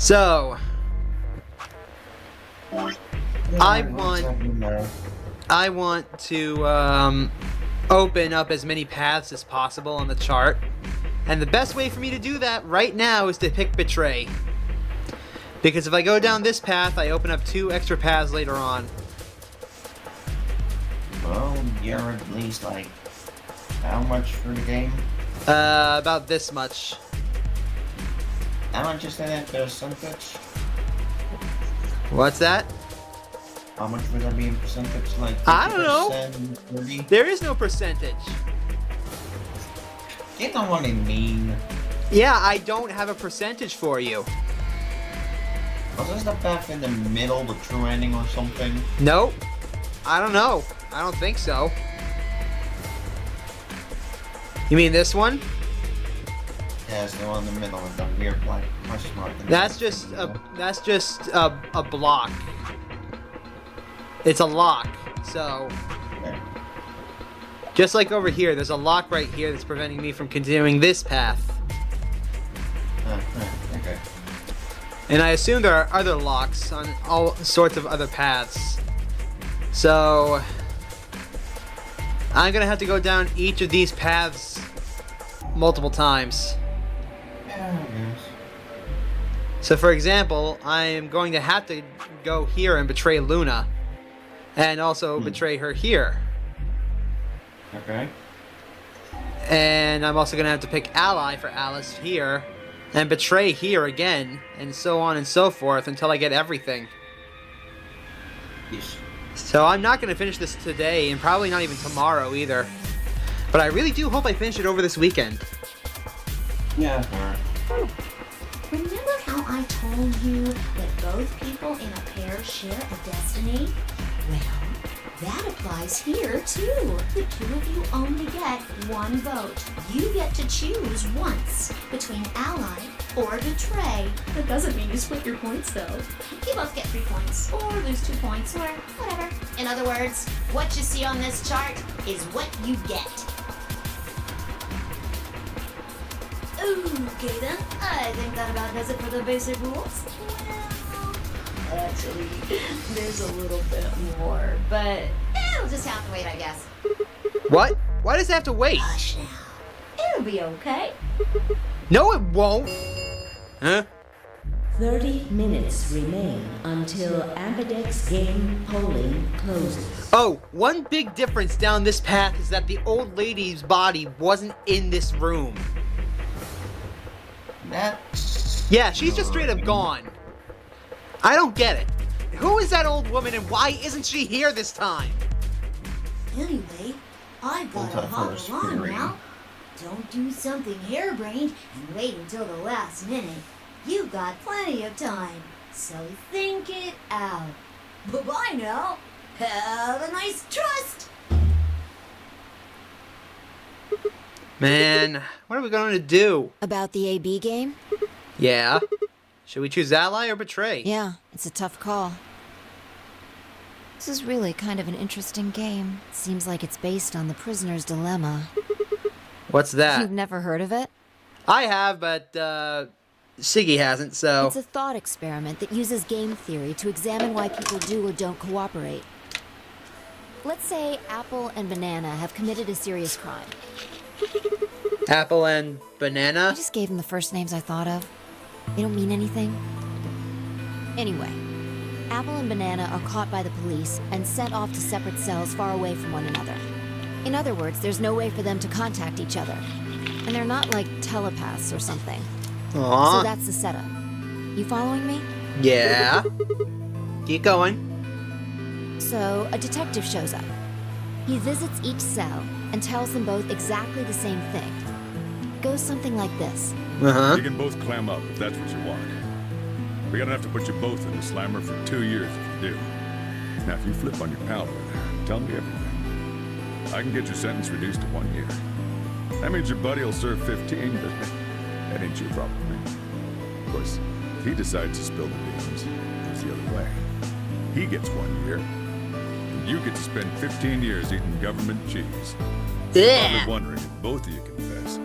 So, I want to open up as many paths as possible on the chart, and the best way for me to do that right now is to pick Betray, because if I go down this path, I open up 2 extra paths later on. Well, you're at least like how much for the game? About this much. How much is that percentage? What's that? How much would that be in percentage? Like 50%, I don't know. 30? There is no percentage. You know what I mean. Yeah, I don't have a percentage for you. Was this the path in the middle, the true ending or something? Nope. I don't know. I don't think so. You mean this one? Yeah, it's the one in the middle with the weird black question mark. That's just a block. It's a lock. So, just like over here, there's a lock right here that's preventing me from continuing this path. Okay. And I assume there are other locks on all sorts of other paths. So, I'm gonna have to go down each of these paths multiple times. So for example, I am going to have to go here and betray Luna. And also betray her here. Okay. And I'm also going to have to pick Ally for Alice here. And betray here again. And so on and so forth until I get everything. Yes. So I'm not going to finish this today and probably not even tomorrow either. But I really do hope I finish it over this weekend. Yeah. Remember how I told you that both people in a pair share a destiny? Well, that applies here too. The 2 of you only get 1 vote. You get to choose once between ally or betray. That doesn't mean you split your points though. You both get 3 points, or lose 2 points, or whatever. In other words, what you see on this chart is what you get. Okay then, I think that about does it for the basic rules. Well, actually, there's a little bit more, but it'll just have to wait, I guess. What? Why does it have to wait? Hush now. It'll be okay. No, it won't. Huh? 30 minutes remain until Ambidex game polling closes. Oh, one big difference down this path is that the old lady's body wasn't in this room. Yeah, she's just straight up gone. I don't get it. Who is that old woman and why isn't she here this time? Anyway, I've got to hop along now. Don't do something harebrained and wait until the last minute. You've got plenty of time, so think it out. Bye-bye now. Have a nice trust. Man, what are we going to do? About the AB game? Yeah. Should we choose ally or betray? Yeah, it's a tough call. This is really kind of an interesting game. Seems like it's based on the prisoner's dilemma. What's that? You've never heard of it? I have, but Siggy hasn't, so... It's a thought experiment that uses game theory to examine why people do or don't cooperate. Let's say Apple and Banana have committed a serious crime. Apple and Banana? I just gave them the first names I thought of. They don't mean anything. Anyway, Apple and Banana are caught by the police and sent off to separate cells far away from one another. In other words, there's no way for them to contact each other. And they're not like telepaths or something. Aww. So that's the setup. You following me? Yeah. Keep going. So, a detective shows up. He visits each cell and tells them both exactly the same thing. Goes something like this. Uh-huh. You can both clam up if that's what you want. We're gonna have to put you both in the slammer for 2 years if you do. Now, if you flip on your pal over there, tell me everything. I can get your sentence reduced to 1 year. That means your buddy will serve 15, but that ain't your problem, man. Of course, if he decides to spill the beans, it's the other way. He gets 1 year, and you get to spend 15 years eating government cheese. Yeah. Probably wondering if both of you confess.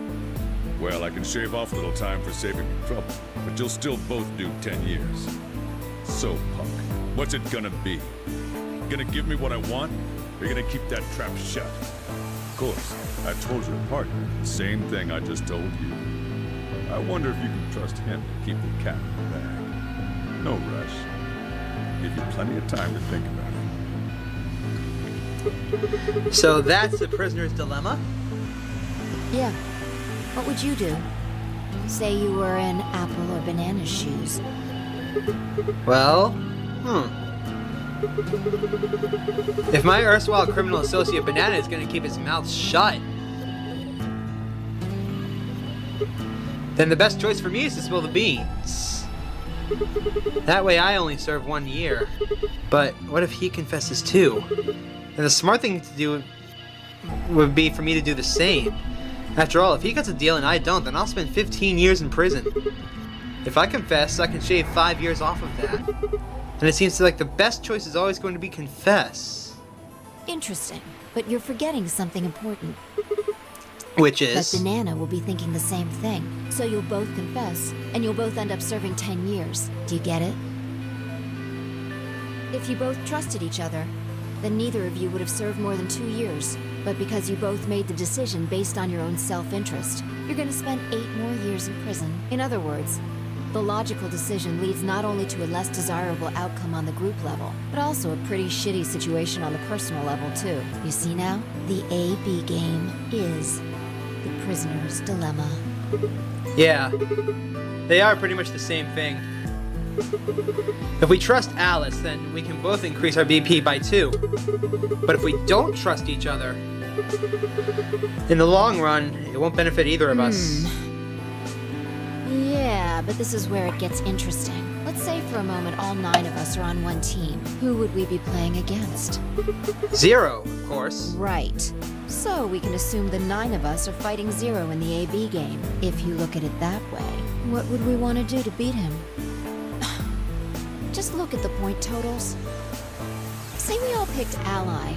Well, I can shave off a little time for saving you trouble, but you'll still both do 10 years. So, punk, what's it gonna be? Gonna give me what I want, or you gonna keep that trap shut? Of course, I told your partner the same thing I just told you. I wonder if you can trust him to keep the cat in the bag. No rush. Give you plenty of time to think about it. So that's the prisoner's dilemma? Yeah. What would you do? Say you were in Apple or Banana's shoes. Well, if my erstwhile criminal associate Banana is going to keep his mouth shut, then the best choice for me is to spill the beans. That way I only serve 1 year. But what if he confesses too? And the smart thing to do would be for me to do the same. After all, if he gets a deal and I don't, then I'll spend 15 years in prison. If I confess, I can shave 5 years off of that. And it seems like the best choice is always going to be confess. Interesting, but you're forgetting something important. Which is? That Banana will be thinking the same thing. So you'll both confess, and you'll both end up serving 10 years. Do you get it? If you both trusted each other, then neither of you would have served more than 2 years. But because you both made the decision based on your own self-interest, you're going to spend 8 more years in prison. In other words, the logical decision leads not only to a less desirable outcome on the group level, but also a pretty shitty situation on the personal level too. You see now? The AB game is the prisoner's dilemma. Yeah, they are pretty much the same thing. If we trust Alice, then we can both increase our BP by 2. But if we don't trust each other, in the long run, it won't benefit either of us. Yeah, but this is where it gets interesting. Let's say for a moment all 9 of us are on one team. Who would we be playing against? 0, of course. Right. So we can assume the 9 of us are fighting 0 in the AB game. If you look at it that way, what would we want to do to beat him? Just look at the point totals. Say we all picked Ally.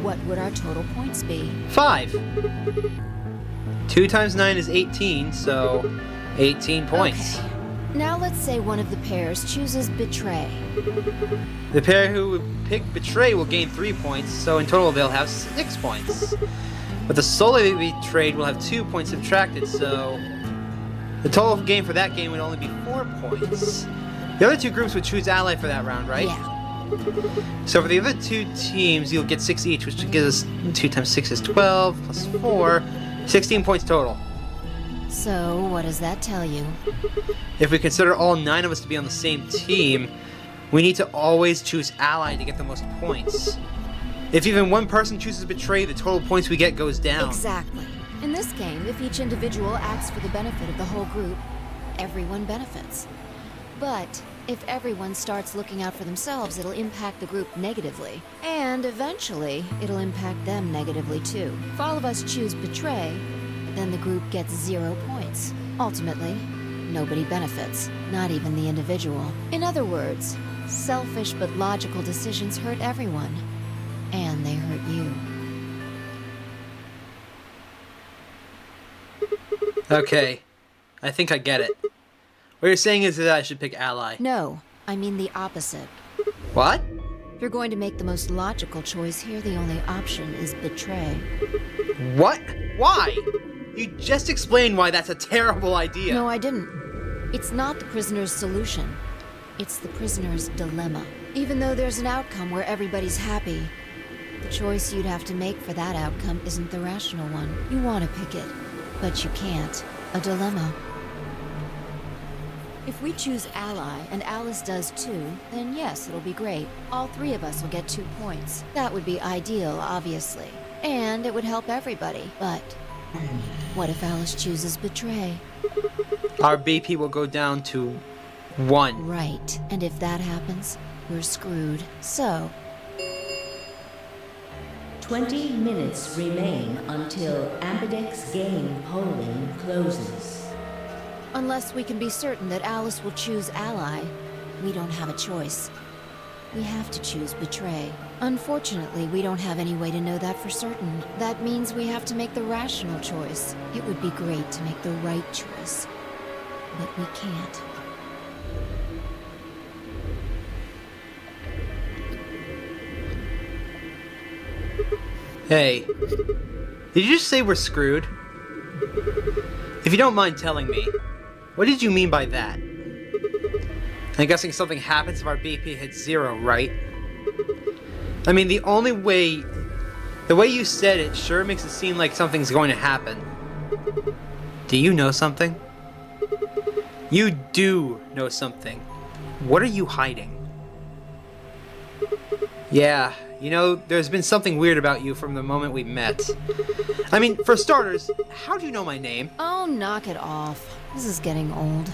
What would our total points be? 5. 2 times 9 is 18, so 18 points. Okay. Now let's say one of the pairs chooses Betray. The pair who would pick Betray will gain 3 points, so in total they'll have 6 points. But the soul they betrayed will have 2 points subtracted, so The total game for that game would only be 4 points. The other two groups would choose ally for that round, right? Yeah. So for the other two teams, you'll get 6 each, which gives us 2 times 6 is 12, plus 4, 16 points total. So, what does that tell you? If we consider all 9 of us to be on the same team, we need to always choose ally to get the most points. If even one person chooses betray, the total points we get goes down. Exactly. In this game, if each individual acts for the benefit of the whole group, everyone benefits. But if everyone starts looking out for themselves, it'll impact the group negatively. And eventually, it'll impact them negatively too. If all of us choose betray, then the group gets 0 points. Ultimately, nobody benefits, not even the individual. In other words, selfish but logical decisions hurt everyone. And they hurt you. Okay, I think I get it. What you're saying is that I should pick ally. No, I mean the opposite. What? If you're going to make the most logical choice here, the only option is betray. What? Why? You just explained why that's a terrible idea. No, I didn't. It's not the prisoner's solution. It's the prisoner's dilemma. Even though there's an outcome where everybody's happy, the choice you'd have to make for that outcome isn't the rational one. You want to pick it, but you can't. A dilemma. If we choose ally, and Alice does too, then yes, it'll be great. All 3 of us will get 2 points. That would be ideal, obviously. And it would help everybody. But what if Alice chooses betray? Our BP will go down to 1. Right. And if that happens, we're screwed. So... 20 minutes remain until Ambidex game polling closes. Unless we can be certain that Alice will choose ally, we don't have a choice. We have to choose betray. Unfortunately, we don't have any way to know that for certain. That means we have to make the rational choice. It would be great to make the right choice, but we can't. Hey, did you just say we're screwed? If you don't mind telling me, what did you mean by that? I'm guessing something happens if our BP hits 0, right? I mean, the way you said it sure makes it seem like something's going to happen. Do you know something? You do know something. What are you hiding? Yeah, you know, there's been something weird about you from the moment we met. I mean, for starters, how do you know my name? Oh, knock it off. This is getting old.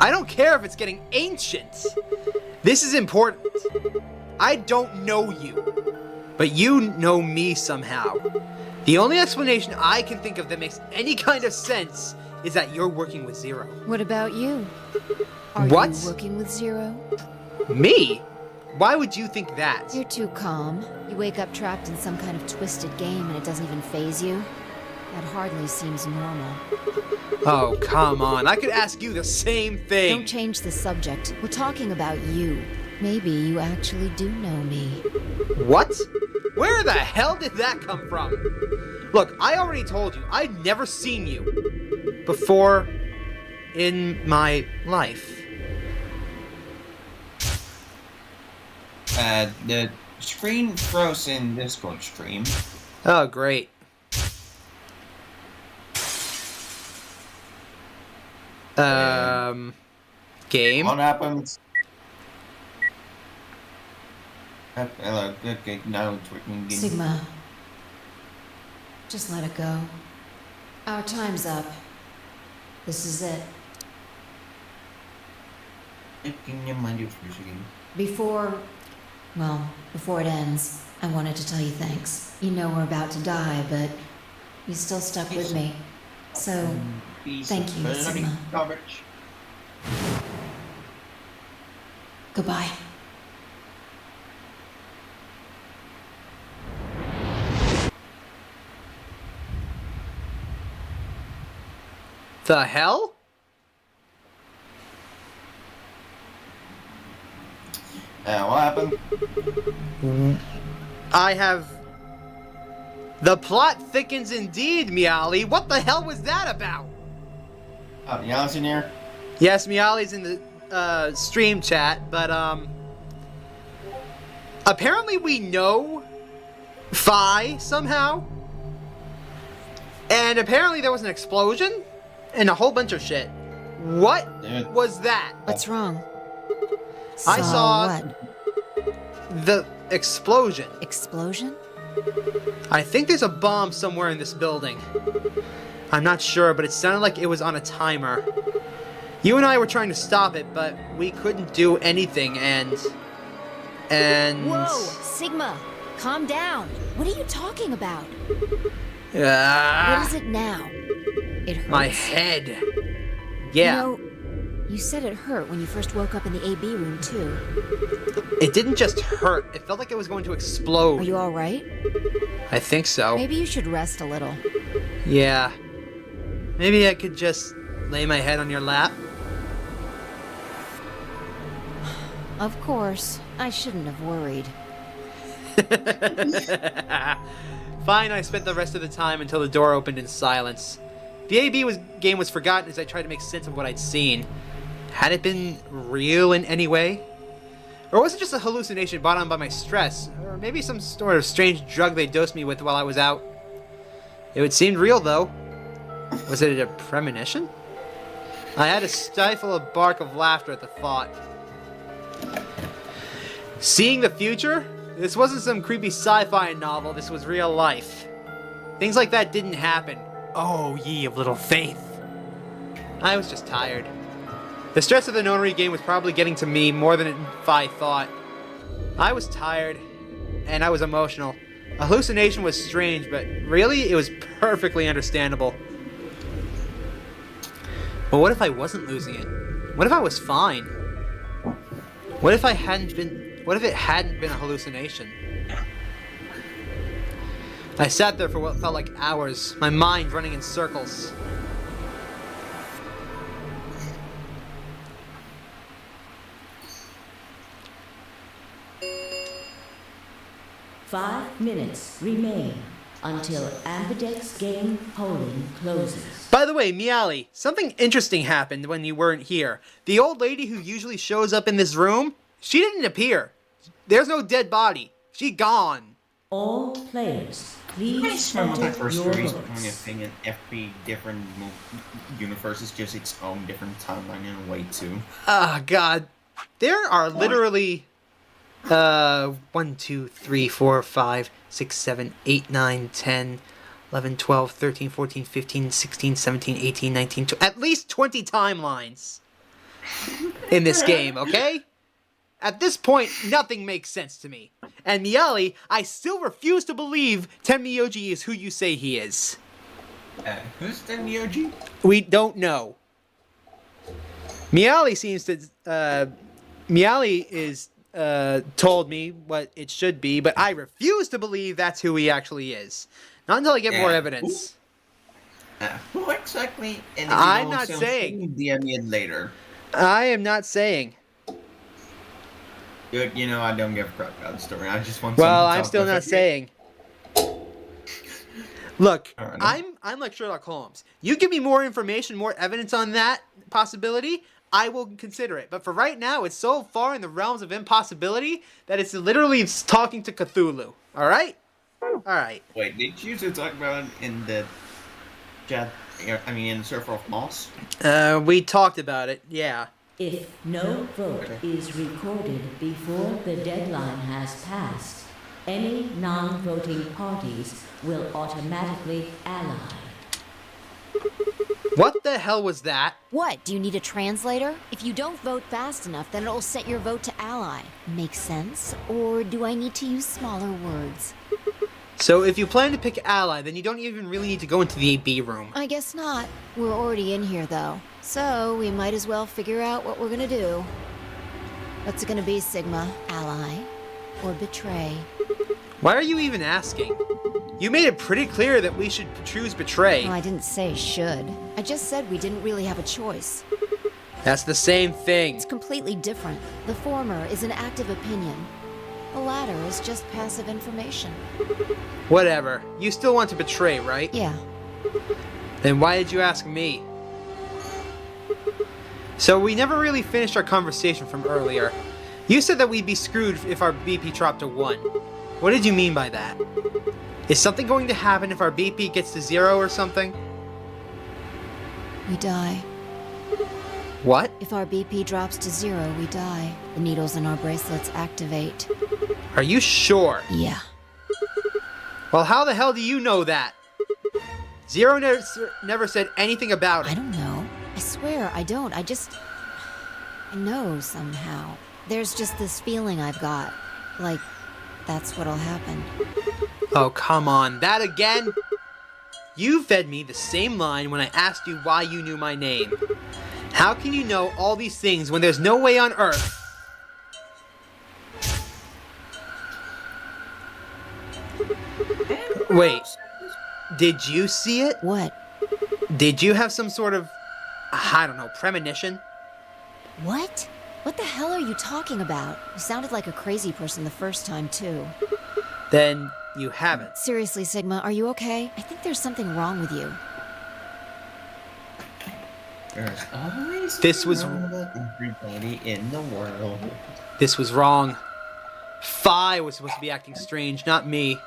I don't care if it's getting ancient. This is important. I don't know you, but you know me somehow. The only explanation I can think of that makes any kind of sense is that you're working with Zero. What about you? Are What? you working with Zero? Me? Why would you think that? You're too calm. You wake up trapped in some kind of twisted game and it doesn't even faze you. That hardly seems normal. Oh, come on. I could ask you the same thing. Don't change the subject. We're talking about you. Maybe you actually do know me. What? Where the hell did that come from? Look, I already told you, I'd never seen you before in my life. The screen frozen Discord stream. Oh, great. Game? What happens? Okay, now it's working again. Sigma. Just let it go. Our time's up. This is it. Can you mind your first again? Before it ends, I wanted to tell you thanks. You know we're about to die, but you still stuck with me. So, thank you, Sigma. Coverage. Goodbye. The hell? What happened? I have... The plot thickens indeed, Miali. What the hell was that about? Oh, Yali's in here? Yes, Miali's in the stream chat, but apparently we know Phi somehow. And apparently there was an explosion and a whole bunch of shit. What was that? What's wrong? I saw what? the explosion. Explosion? I think there's a bomb somewhere in this building. I'm not sure, but it sounded like it was on a timer. You and I were trying to stop it, but we couldn't do anything, and... Whoa! Sigma! Calm down! What are you talking about? What is it now? It hurts. My head. Yeah. You know, you said it hurt when you first woke up in the AB room, too. It didn't just hurt. It felt like it was going to explode. Are you alright? I think so. Maybe you should rest a little. Yeah. Maybe I could just lay my head on your lap. Of course. I shouldn't have worried. Fine, I spent the rest of the time until the door opened in silence. The AB game was forgotten as I tried to make sense of what I'd seen. Had it been real in any way? Or was it just a hallucination brought on by my stress? Or maybe some sort of strange drug they dosed me with while I was out? It seemed real, though. Was it a premonition? I had to stifle a bark of laughter at the thought. Seeing the future? This wasn't some creepy sci-fi novel, this was real life. Things like that didn't happen. Oh, ye of little faith. I was just tired. The stress of the Nonary game was probably getting to me more than I thought. I was tired, and I was emotional. A hallucination was strange, but really, it was perfectly understandable. But what if I wasn't losing it? What if I was fine? What if it hadn't been a hallucination? I sat there for what felt like hours, my mind running in circles. Five minutes remain until Ambidex game polling closes. By the way, Miali, something interesting happened when you weren't here. The old lady who usually shows up in this room, she didn't appear. There's no dead body. She gone. All players, please I remember my enter first your series votes. becoming a thing in every different universe is just its own different timeline in a way too. Ah, God. There are literally 1, 2, 3, 4, 5, 6, 7, 8, 9, 10, 11, 12, 13, 14, 15, 16, 17, 18, 19, at least 20 timelines in this game, okay? At this point, nothing makes sense to me. And Miali, I still refuse to believe Tenmyoji is who you say he is. Who's Tenmyoji? We don't know. Miali seems to... Miali is... told me what it should be, but I refuse to believe that's who he actually is. Not until I get more evidence. Who exactly? And I'm not saying. DM me later. I am not saying. Dude, you know I don't give a crap about the story. I just want. Well, I'm still not saying. Look, Right, I'm like Sherlock Holmes. You give me more information, more evidence on that possibility, I will consider it. But for right now, it's so far in the realms of impossibility that it's literally talking to Cthulhu. All right? All right. Wait, did you two talk about it in the chat? I mean, in the server of Moss? We talked about it. Yeah. If no vote is recorded before the deadline has passed, any non-voting parties will automatically ally. What the hell was that? What? Do you need a translator? If you don't vote fast enough, then it'll set your vote to ally. Makes sense? Or do I need to use smaller words? So if you plan to pick ally, then you don't even really need to go into the AB room. I guess not. We're already in here, though. So we might as well figure out what we're gonna do. What's it gonna be, Sigma? Ally? Or betray? Why are you even asking? You made it pretty clear that we should choose betray. Well, I didn't say should. I just said we didn't really have a choice. That's the same thing. It's completely different. The former is an active opinion. The latter is just passive information. Whatever. You still want to betray, right? Yeah. Then why did you ask me? So we never really finished our conversation from earlier. You said that we'd be screwed if our BP dropped to 1. What did you mean by that? Is something going to happen if our BP gets to 0 or something? We die. What? If our BP drops to 0, we die. The needles in our bracelets activate. Are you sure? Yeah. Well, how the hell do you know that? Zero never said anything about it. I don't know. I swear, I don't. I know somehow. There's just this feeling I've got. Like, that's what'll happen. Oh, come on. That again? You fed me the same line when I asked you why you knew my name. How can you know all these things when there's no way on Earth? Wait. Did you see it? What? Did you have some sort of, I don't know, premonition? What? What the hell are you talking about? You sounded like a crazy person the first time, too. Then you haven't. Seriously, Sigma, are you okay? I think there's something wrong with you. There's always This was wrong with everybody in the world. This was wrong. Fi was supposed to be acting strange, not me.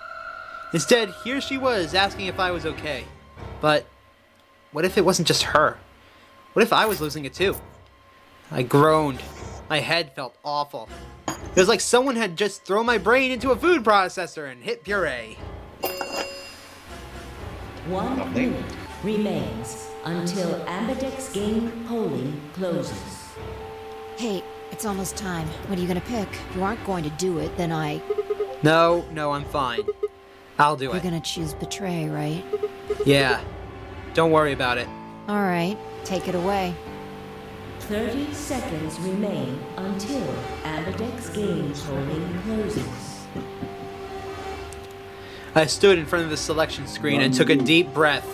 Instead, here she was asking if I was okay. But what if it wasn't just her? What if I was losing it too? I groaned. My head felt awful. It was like someone had just thrown my brain into a food processor and hit puree. 1 minute remains until Ambidex game polling closes. Hey, it's almost time. What are you gonna pick? If you aren't going to do it, then No, I'm fine. I'll do You're it. gonna choose Betray, right? Yeah. Don't worry about it. Alright, take it away. 30 seconds remain until Ambidex game polling closes. I stood in front of the selection screen and took a deep breath.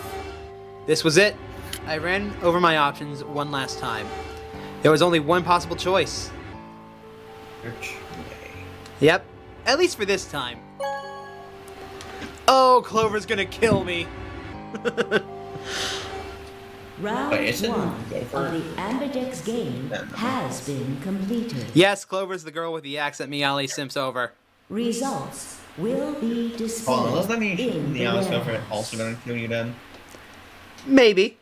This was it. I ran over my options one last time. There was only one possible choice. Yep, at least for this time. Oh, Clover's gonna kill me. Round 1 of the Ambidex game has been completed. Yes, Clover's the girl with the axe that Miali simps over. Results will be displayed. Oh, does that mean in the the Alice warehouse. girlfriend also gonna kill you then? Maybe.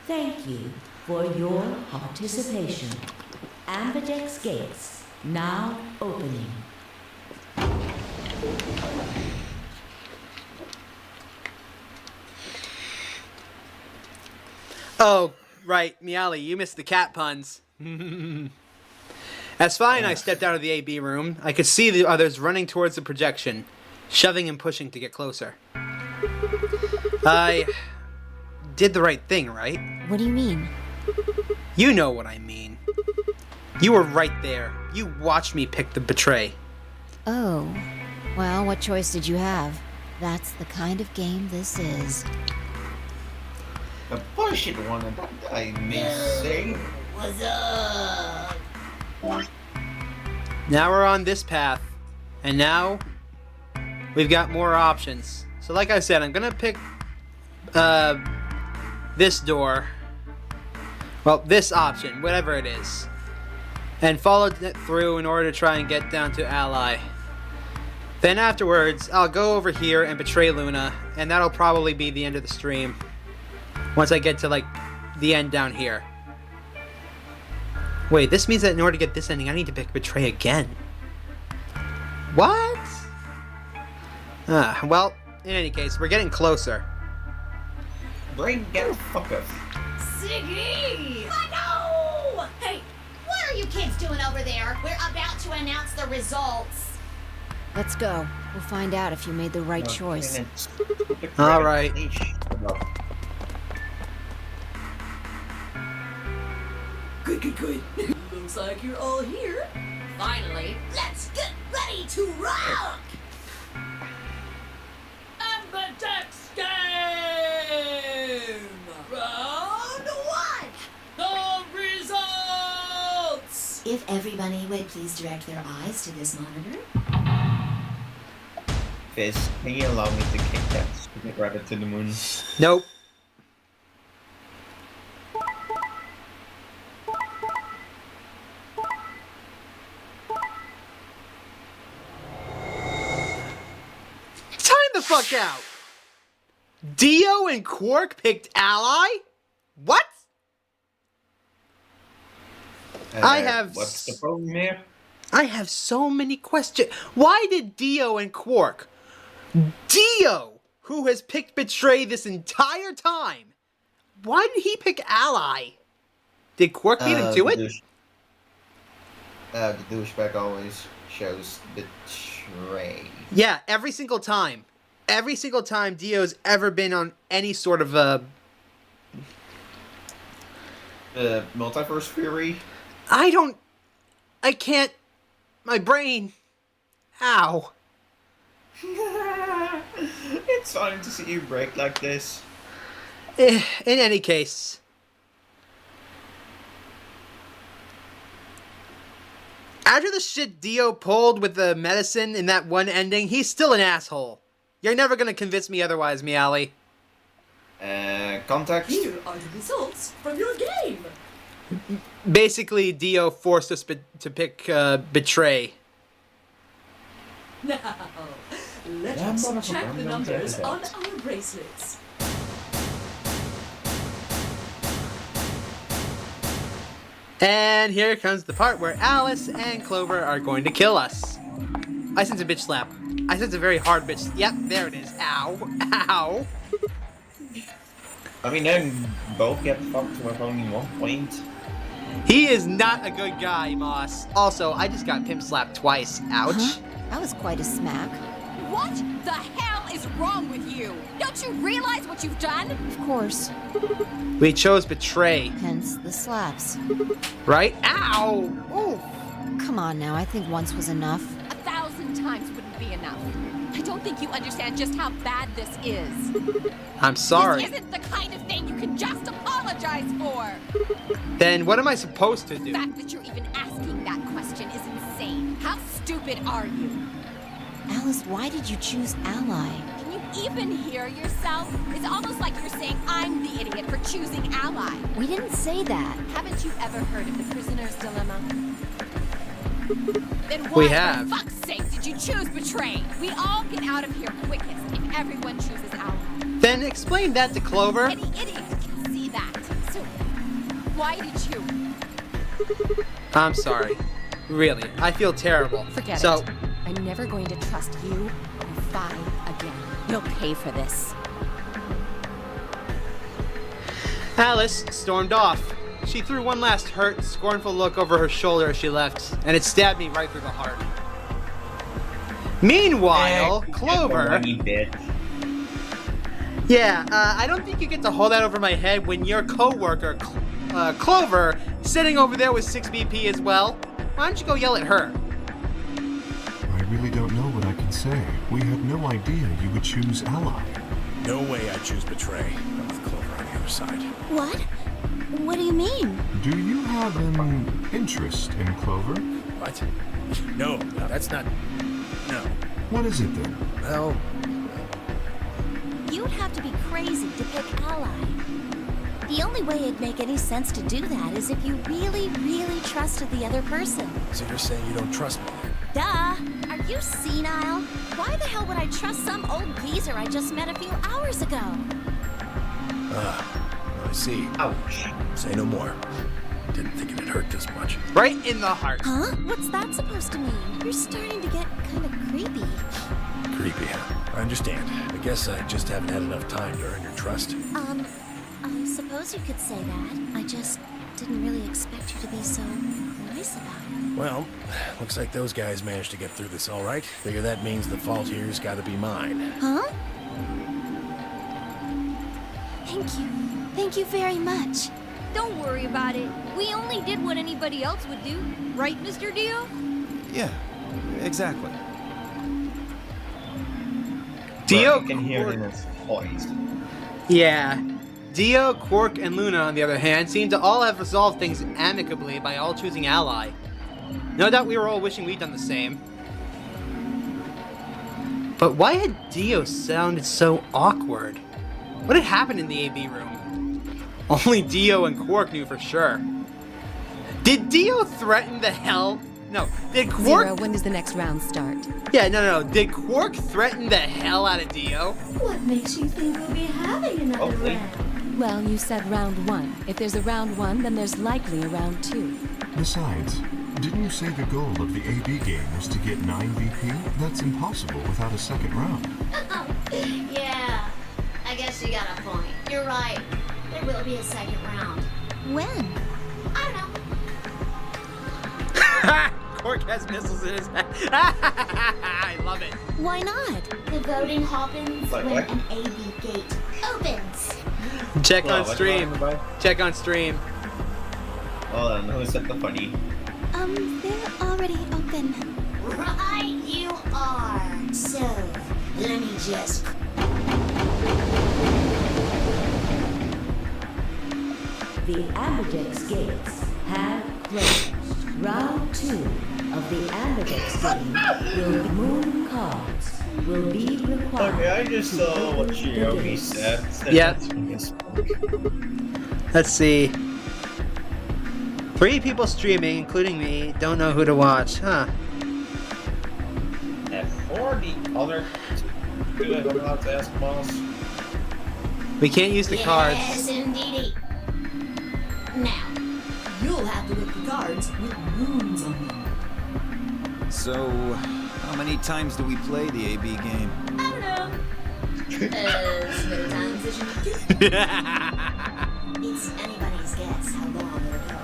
Thank you for your participation. Ambidex gates now opening. Oh, right, Miali, you missed the cat puns. As Fi and I stepped out of the AB room, I could see the others running towards the projection, shoving and pushing to get closer. I did the right thing, right? What do you mean? You know what I mean. You were right there. You watched me pick the Betray. Oh. Well, what choice did you have? That's the kind of game this is. The bullshit one, I may say. What's up? Now we're on this path. And now, we've got more options. So like I said, I'm gonna pick, this door. Well, this option, whatever it is. And follow it through in order to try and get down to Ally. Then afterwards, I'll go over here and betray Luna, and that'll probably be the end of the stream. Once I get to, like, the end down here. Wait, this means that in order to get this ending, I need to pick Betray again. What? Well, in any case, we're getting closer. Brain, get the fuck up. Siggy! No! Hey, what are you kids doing over there? We're about to announce the results. Let's go. We'll find out if you made the right choice. Alright. Good. Looks like you're all here. Finally, let's get ready to rock! Ambidex game! Round 1! The results! If everybody would please direct their eyes to this monitor. Fizz, can you allow me to kick that stupid rabbit to the moon? Nope. Time the fuck out! Dio and Quark picked Ally? What? I have... What's the problem here? I have so many questions. Why did Dio and Quark, Dio, who has picked Betray this entire time, why did he pick Ally? Did Quark beat him to it? The douchebag always shows Betray. Yeah, every single time. Every single time Dio's ever been on any sort of a... multiverse theory? I can't... My brain... Ow. It's fine to see you break like this. In any case... After the shit Dio pulled with the medicine in that one ending, he's still an asshole. You're never gonna convince me otherwise, Meowly. Context? Here are the results from your game. Basically, Dio forced us to pick Betray. Now, let us check the numbers on our bracelets. And here comes the part where Alice and Clover are going to kill us. I sense a bitch slap. I sense a very hard bitch. Yep, there it is. Ow. Ow. I mean, they both get fucked with only 1 point. He is not a good guy, Moss. Also, I just got pimp slapped twice. Ouch. Huh? That was quite a smack. What the hell is wrong with you? Don't you realize what you've done? Of course. We chose Betray. Hence the slaps. Right? Ow! Oof. Come on now, I think once was enough. 1,000 times wouldn't be enough. I don't think you understand just how bad this is. I'm sorry. This isn't the kind of thing you can just apologize for. Then what am I supposed to do? The fact that you're even asking that question is insane. How stupid are you? Alice, why did you choose Ally? Can you even hear yourself? It's almost like you're saying I'm the idiot for choosing Ally. We didn't say that. Haven't you ever heard of the prisoner's dilemma? Then why, We have. for fuck's sake, did you choose Betray? We all get out of here quickest if everyone chooses Ally. Then explain that to Clover. Any idiot can see that. So, why did you? I'm sorry. Really, I feel terrible. Forget so, it. I'm never going to trust you or Fi again. You'll pay for this. Alice stormed off. She threw one last hurt, scornful look over her shoulder as she left, and it stabbed me right through the heart. Meanwhile, Clover... Yeah, I don't think you get to hold that over my head when your co-worker, Clover, sitting over there with 6 BP as well. Why don't you go yell at her? I really don't know what I can say. We had no idea you would choose Ally. No way I'd choose Betray. Not with Clover on the other side. What? What do you mean? Do you have an interest in Clover? What? No, that's not... No. What is it then? Well... You'd have to be crazy to pick Ally. The only way it'd make any sense to do that is if you really, really trusted the other person. So you're saying you don't trust me? Duh! Are you senile? Why the hell would I trust some old geezer I just met a few hours ago? I see. Ouch. Say no more. Didn't think it'd hurt this much. Right in the heart. Huh? What's that supposed to mean? You're starting to get kind of creepy. Creepy, huh? I understand. I guess I just haven't had enough time to earn your trust. I suppose you could say that. I just didn't really expect you to be so nice about it. Well, looks like those guys managed to get through this all right. Figure that means the fault here's gotta be mine. Huh? Thank you. Thank you very much. Don't worry about it. We only did what anybody else would do. Right, Mr. Dio? Yeah, exactly. Dio, can hear it in his voice. Yeah. Dio, Quark, and Luna, on the other hand, seem to all have resolved things amicably by all choosing Ally. No doubt we were all wishing we'd done the same. But why had Dio sounded so awkward? What had happened in the AB room? Only Dio and Quark knew for sure. Did Dio threaten the hell? No, did Quark... Zero, when does the next round start? Yeah, no. Did Quark threaten the hell out of Dio? What makes you think we'll be having another round? Well, you said round 1. If there's a round 1, then there's likely a round 2. Besides, didn't you say the goal of the AB game was to get 9 VP? That's impossible without a second round. Yeah, I guess you got a point. You're right. There will be a second round. When? I don't know. Quark has missiles in his head. I love it. Why not? The voting happens when an AB gate opens. Check on stream. Check on stream. Hold on, who said the funny? They're already open. Right, you are. So, let me just... The Ambidex gates have closed. Round 2 of the Ambidex game will be moon cards will be required. Okay, I just saw what Shiobi said. Yep. Let's see. 3 people streaming, including me, don't know who to watch, huh? And for the other two, I don't know how to ask Moss. We can't use the cards. Yes, indeedy. Now, you'll have to look the cards with moons on them. So, how many times do we play the AB game? I don't know. As many times as you need to. It's anybody's guess how long it'll go.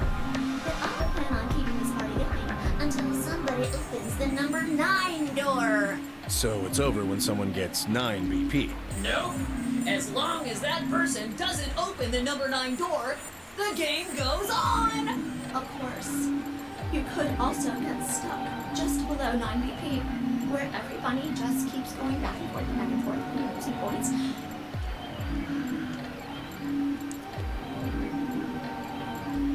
But I plan on keeping this party going until somebody opens the number 9 door. So it's over when someone gets 9 BP. Nope. As long as that person doesn't open the number 9 door, the game goes on! Of course. You could also get stuck just below 9 BP, where everybody just keeps going back and forth and back and forth and losing points.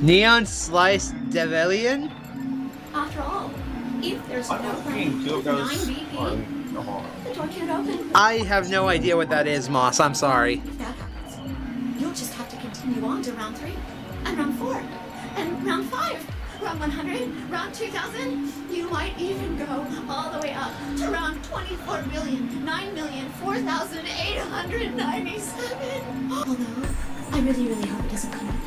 Neon Slice Develian? After all, if there's no think two of 9 those BP, are... the door can't open. I have no idea what that is, Moss. I'm sorry. If that happens, you'll just have to continue on to round 3, and round 4, and round 5, round 100, round 2000. You might even go all the way up to round 24,9,004,897. Although, I really, really hope it doesn't come to that.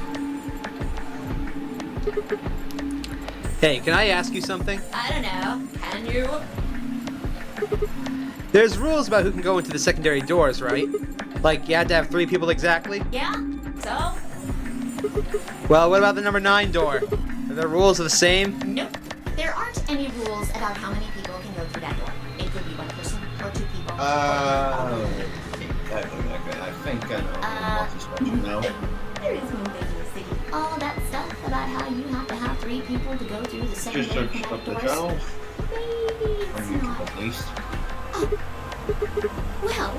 Hey, can I ask you something? I don't know. Can you? There's rules about who can go into the secondary doors, right? Like, you have to have 3 people exactly? Yeah? So? Well, what about the number 9 door? Are the rules the same? Nope. There aren't any rules about how many people can go through that door. It could be 1 person or 2 people. I think I know. Moss is watching now. There is no big city. All that stuff about how you have to have 3 people to go through the Just secondary search up the doors. channel. Maybe Or it's YouTube not. at least. Well,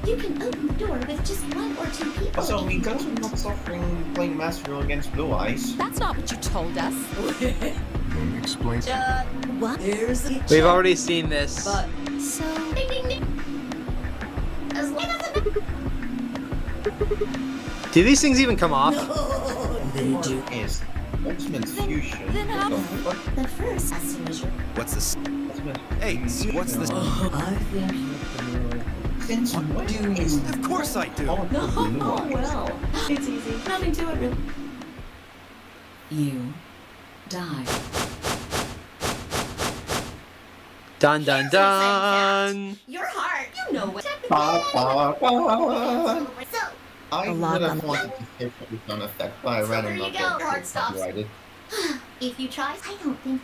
you can open the door with just 1 or 2 people. Also, we guys are not suffering playing Master against Blue Eyes. That's not what you told us. Then explain. What? Here's the We've already seen this. But So, Ding, ding, ding. As long as Do these things even come off? they do. Is Ultimate Fusion. then how- What the first, as soon as you're What's this? Ultimate Hey, what's this? I think you Since when is Of course I do. all No, of the Blue oh Eyes? well. It's easy. Nothing to it, really. You die. Dun dun dun! Your heart, you know what. Ba, ba, ba. So, I A would lot have on wanted to take the sound effect by So random there you number go, heart stops. copyrighted. if you try, I don't think.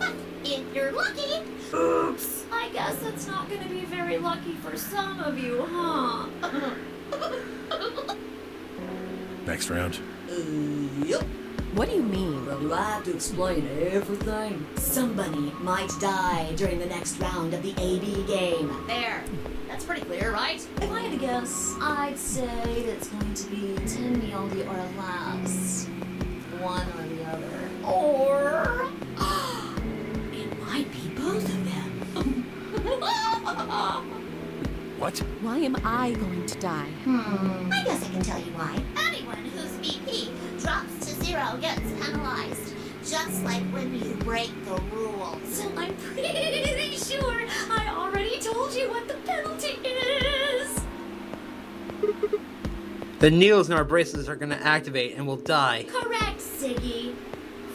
But if you're lucky, oops. I guess it's not gonna be very lucky for some of you, huh? Next round. Yep. What do you mean? Well, do I have to explain everything? Somebody might die during the next round of the AB game. There. That's pretty clear, right? If I had to guess, I'd say it's going to be 10 Mjolnir or less. One or the other. Or... it might be both of them. What? Why am I going to die? I guess I can tell you why. Anyone whose BP drops to 0 gets penalized. Just like when you break the rules. I'm pretty sure I already told you what the penalty is. The needles in our bracelets are gonna activate and we'll die. Correct, Siggy.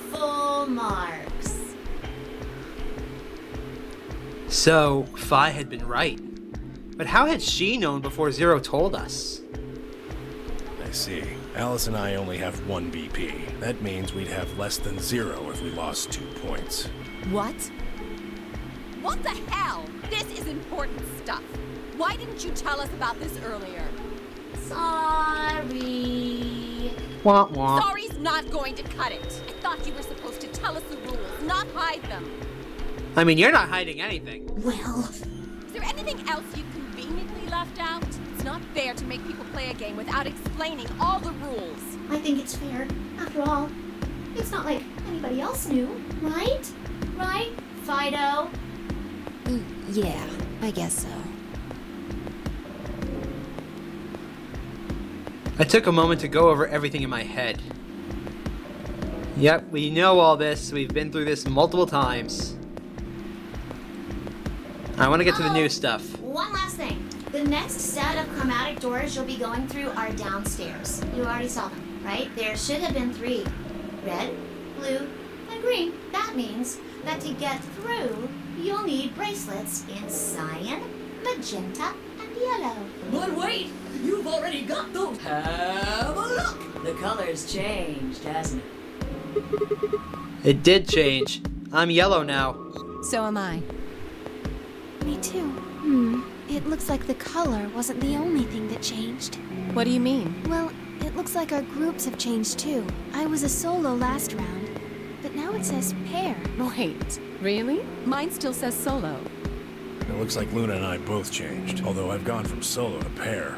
Full marks. So, Fi had been right. But how had she known before Zero told us? I see. Alice and I only have 1 BP. That means we'd have less than 0 if we lost 2 points. What? What the hell? This is important stuff. Why didn't you tell us about this earlier? Sorry. Wah wah. Sorry's not going to cut it. I thought you were supposed to tell us the rules, not hide them. I mean, you're not hiding anything. Well, Is there anything else you conveniently left out? It's not fair to make people play a game without explaining all the rules. I think it's fair. After all, it's not like anybody else knew, right? Right, Fido? Yeah, I guess so. I took a moment to go over everything in my head. Yep, we know all this. We've been through this multiple times. I want to get to the new stuff. One last thing. The next set of chromatic doors you'll be going through are downstairs. You already saw them, right? There should have been 3. Red, blue, and green. That means that to get through, you'll need bracelets in cyan, magenta, and yellow. But wait! You've already got those! Have a look! The color's changed, hasn't it? It did change. I'm yellow now. So am I. Me too. It looks like the color wasn't the only thing that changed. What do you mean? Well, it looks like our groups have changed too. I was a solo last round, but now it says pair. Wait, really? Mine still says solo. It looks like Luna and I both changed, although I've gone from solo to pair.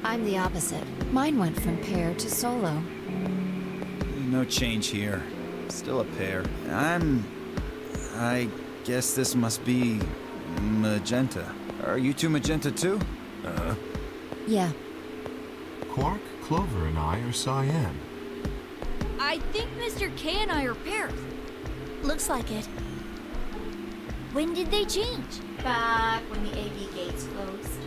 I'm the opposite. Mine went from pair to solo. No change here. Still a pair. I guess this must be magenta. Are you 2 magenta too? Uh-huh. Yeah. Quark, Clover, and I are cyan. I think Mr. K and I are pairs. Looks like it. When did they change? Back when the AV gates closed.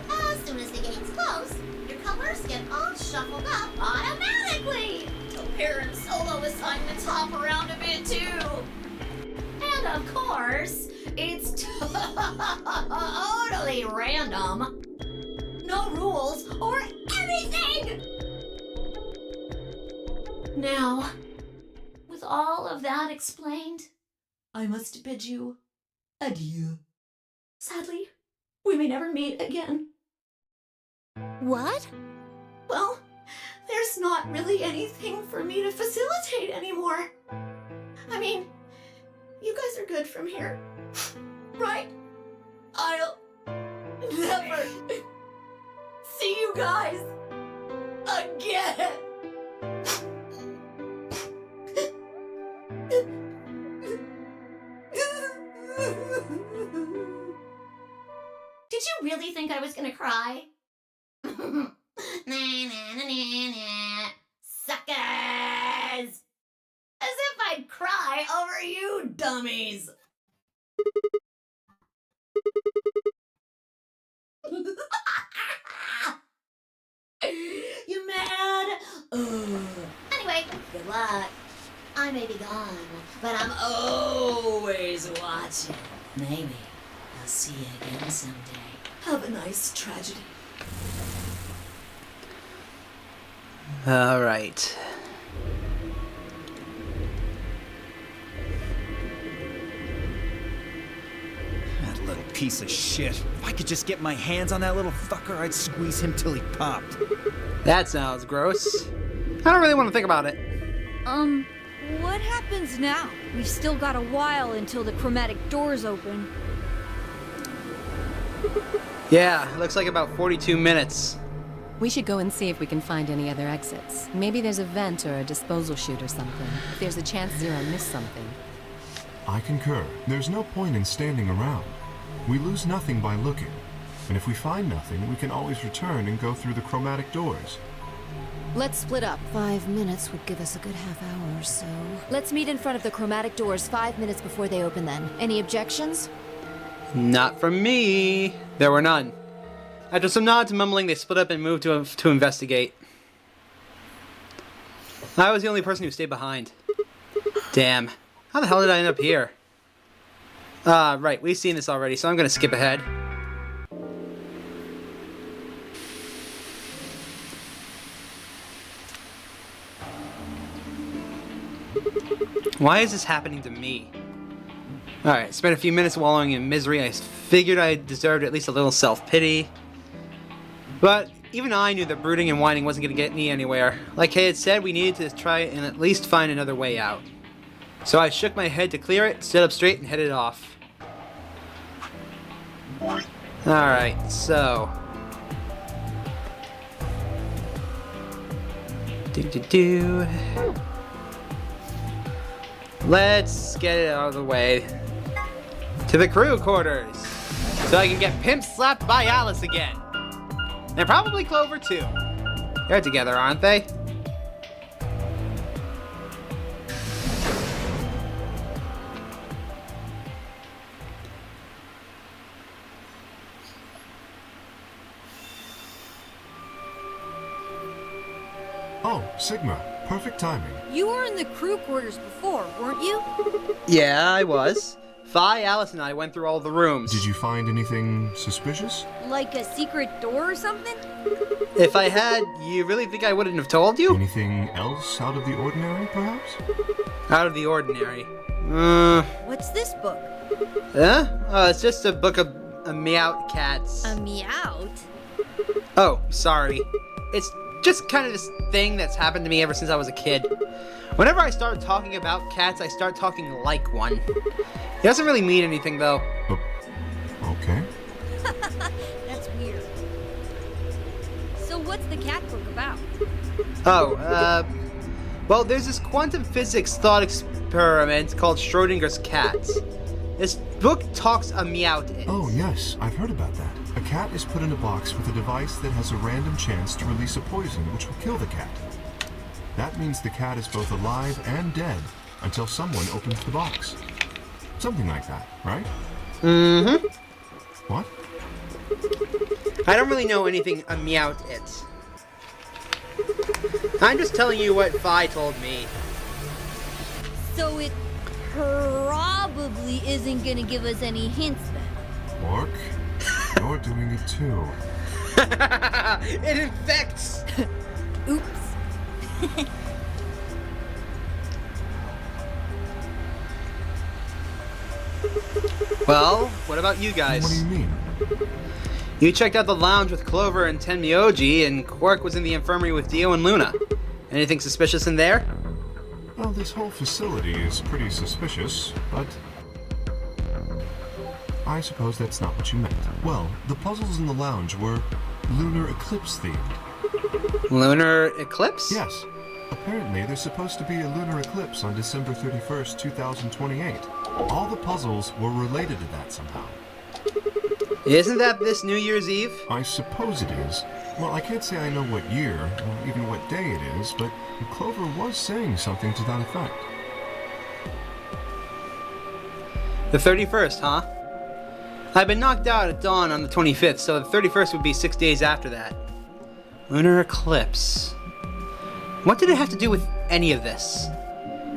As soon as the gates close, your colors get all shuffled up automatically. So pair and solo assignments hop around a bit too. And of course, it's totally random. No rules or anything! Now, with all of that explained, I must bid you adieu. Sadly, we may never meet again. What? Well, there's not really anything for me to facilitate anymore. I mean, you guys are good from here, right? I'll never see you guys again. Did you really think I was gonna cry? Nah, nah, nah, nah, nah. Suckers! As if I'd cry over you dummies! You mad? Anyway, good luck. I may be gone, but I'm always watching. Maybe I'll see you again someday. Have a nice tragedy. All right. That little piece of shit. If I could just get my hands on that little fucker, I'd squeeze him till he popped. That sounds gross. I don't really want to think about it. What happens now? We've still got a while until the chromatic doors open. Yeah, it looks like about 42 minutes. We should go and see if we can find any other exits. Maybe there's a vent or a disposal chute or something. If there's a chance Zero missed something. I concur. There's no point in standing around. We lose nothing by looking. And if we find nothing, we can always return and go through the chromatic doors. Let's split up. 5 minutes would give us a good half hour or so. Let's meet in front of the chromatic doors 5 minutes before they open then. Any objections? Not from me. There were none. After some nods and mumbling, they split up and moved to investigate. I was the only person who stayed behind. Damn. How the hell did I end up here? Right, we've seen this already, so I'm gonna skip ahead. Why is this happening to me? Alright, spent a few minutes wallowing in misery. I figured I deserved at least a little self-pity. But even I knew that brooding and whining wasn't going to get me anywhere. Like Kay had said, we needed to try and at least find another way out. So I shook my head to clear it, stood up straight, and headed off. Alright, so... Let's get it out of the way. To the crew quarters! So I can get pimp slapped by Alice again. And probably Clover too. They're together, aren't they? Oh, Sigma. Perfect timing. You were in the crew quarters before, weren't you? Yeah, I was. Phi, Alice, and I went through all the rooms. Did you find anything suspicious? Like a secret door or something? If I had, you really think I wouldn't have told you? Anything else out of the ordinary, perhaps? Out of the ordinary. What's this book? Huh? Oh, it's just a book of meowt cats. A meowt? Oh, sorry. It's just kind of this thing that's happened to me ever since I was a kid. Whenever I start talking about cats, I start talking like one. It doesn't really mean anything, though. Okay. That's weird. So what's the cat book about? Oh, well, there's this quantum physics thought experiment called Schrodinger's cat. This book talks a meowt. Oh, yes, I've heard about that. A cat is put in a box with a device that has a random chance to release a poison which will kill the cat. That means the cat is both alive and dead until someone opens the box. Something like that, right? Mm-hmm. What? I don't really know anything about it. I'm just telling you what Phi told me. So it probably isn't gonna give us any hints then. Mork, you're doing it too. It infects! Oops. Well, what about you guys? What do you mean? You checked out the lounge with Clover and Tenmyoji, and Quark was in the infirmary with Dio and Luna. Anything suspicious in there? Well, this whole facility is pretty suspicious, but... I suppose that's not what you meant. Well, the puzzles in the lounge were lunar eclipse themed. Lunar eclipse? Yes. Apparently, there's supposed to be a lunar eclipse on December 31st, 2028. All the puzzles were related to that somehow. Isn't that this New Year's Eve? I suppose it is. Well, I can't say I know what year, or even what day it is, but Clover was saying something to that effect. The 31st, huh? I've been knocked out at dawn on the 25th, so the 31st would be 6 days after that. Lunar eclipse. What did it have to do with any of this?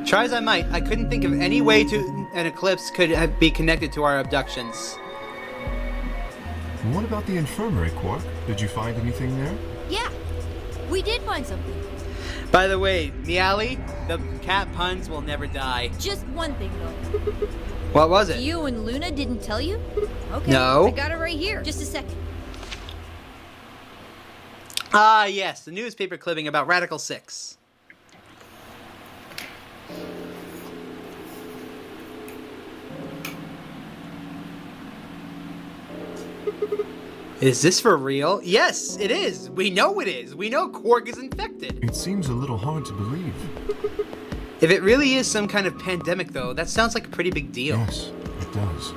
Try as I might, I couldn't think of any way an eclipse could be connected to our abductions. What about the infirmary, Quark? Did you find anything there? Yeah, we did find something. By the way, Meowly, the cat puns will never die. Just one thing though. What was it? You and Luna didn't tell you? Okay, No. I got it right here. Just a second. Ah, yes, the newspaper clipping about Radical 6. Is this for real? Yes, it is. We know it is. We know Quark is infected. It seems a little hard to believe. If it really is some kind of pandemic, though, that sounds like a pretty big deal. Yes, it does.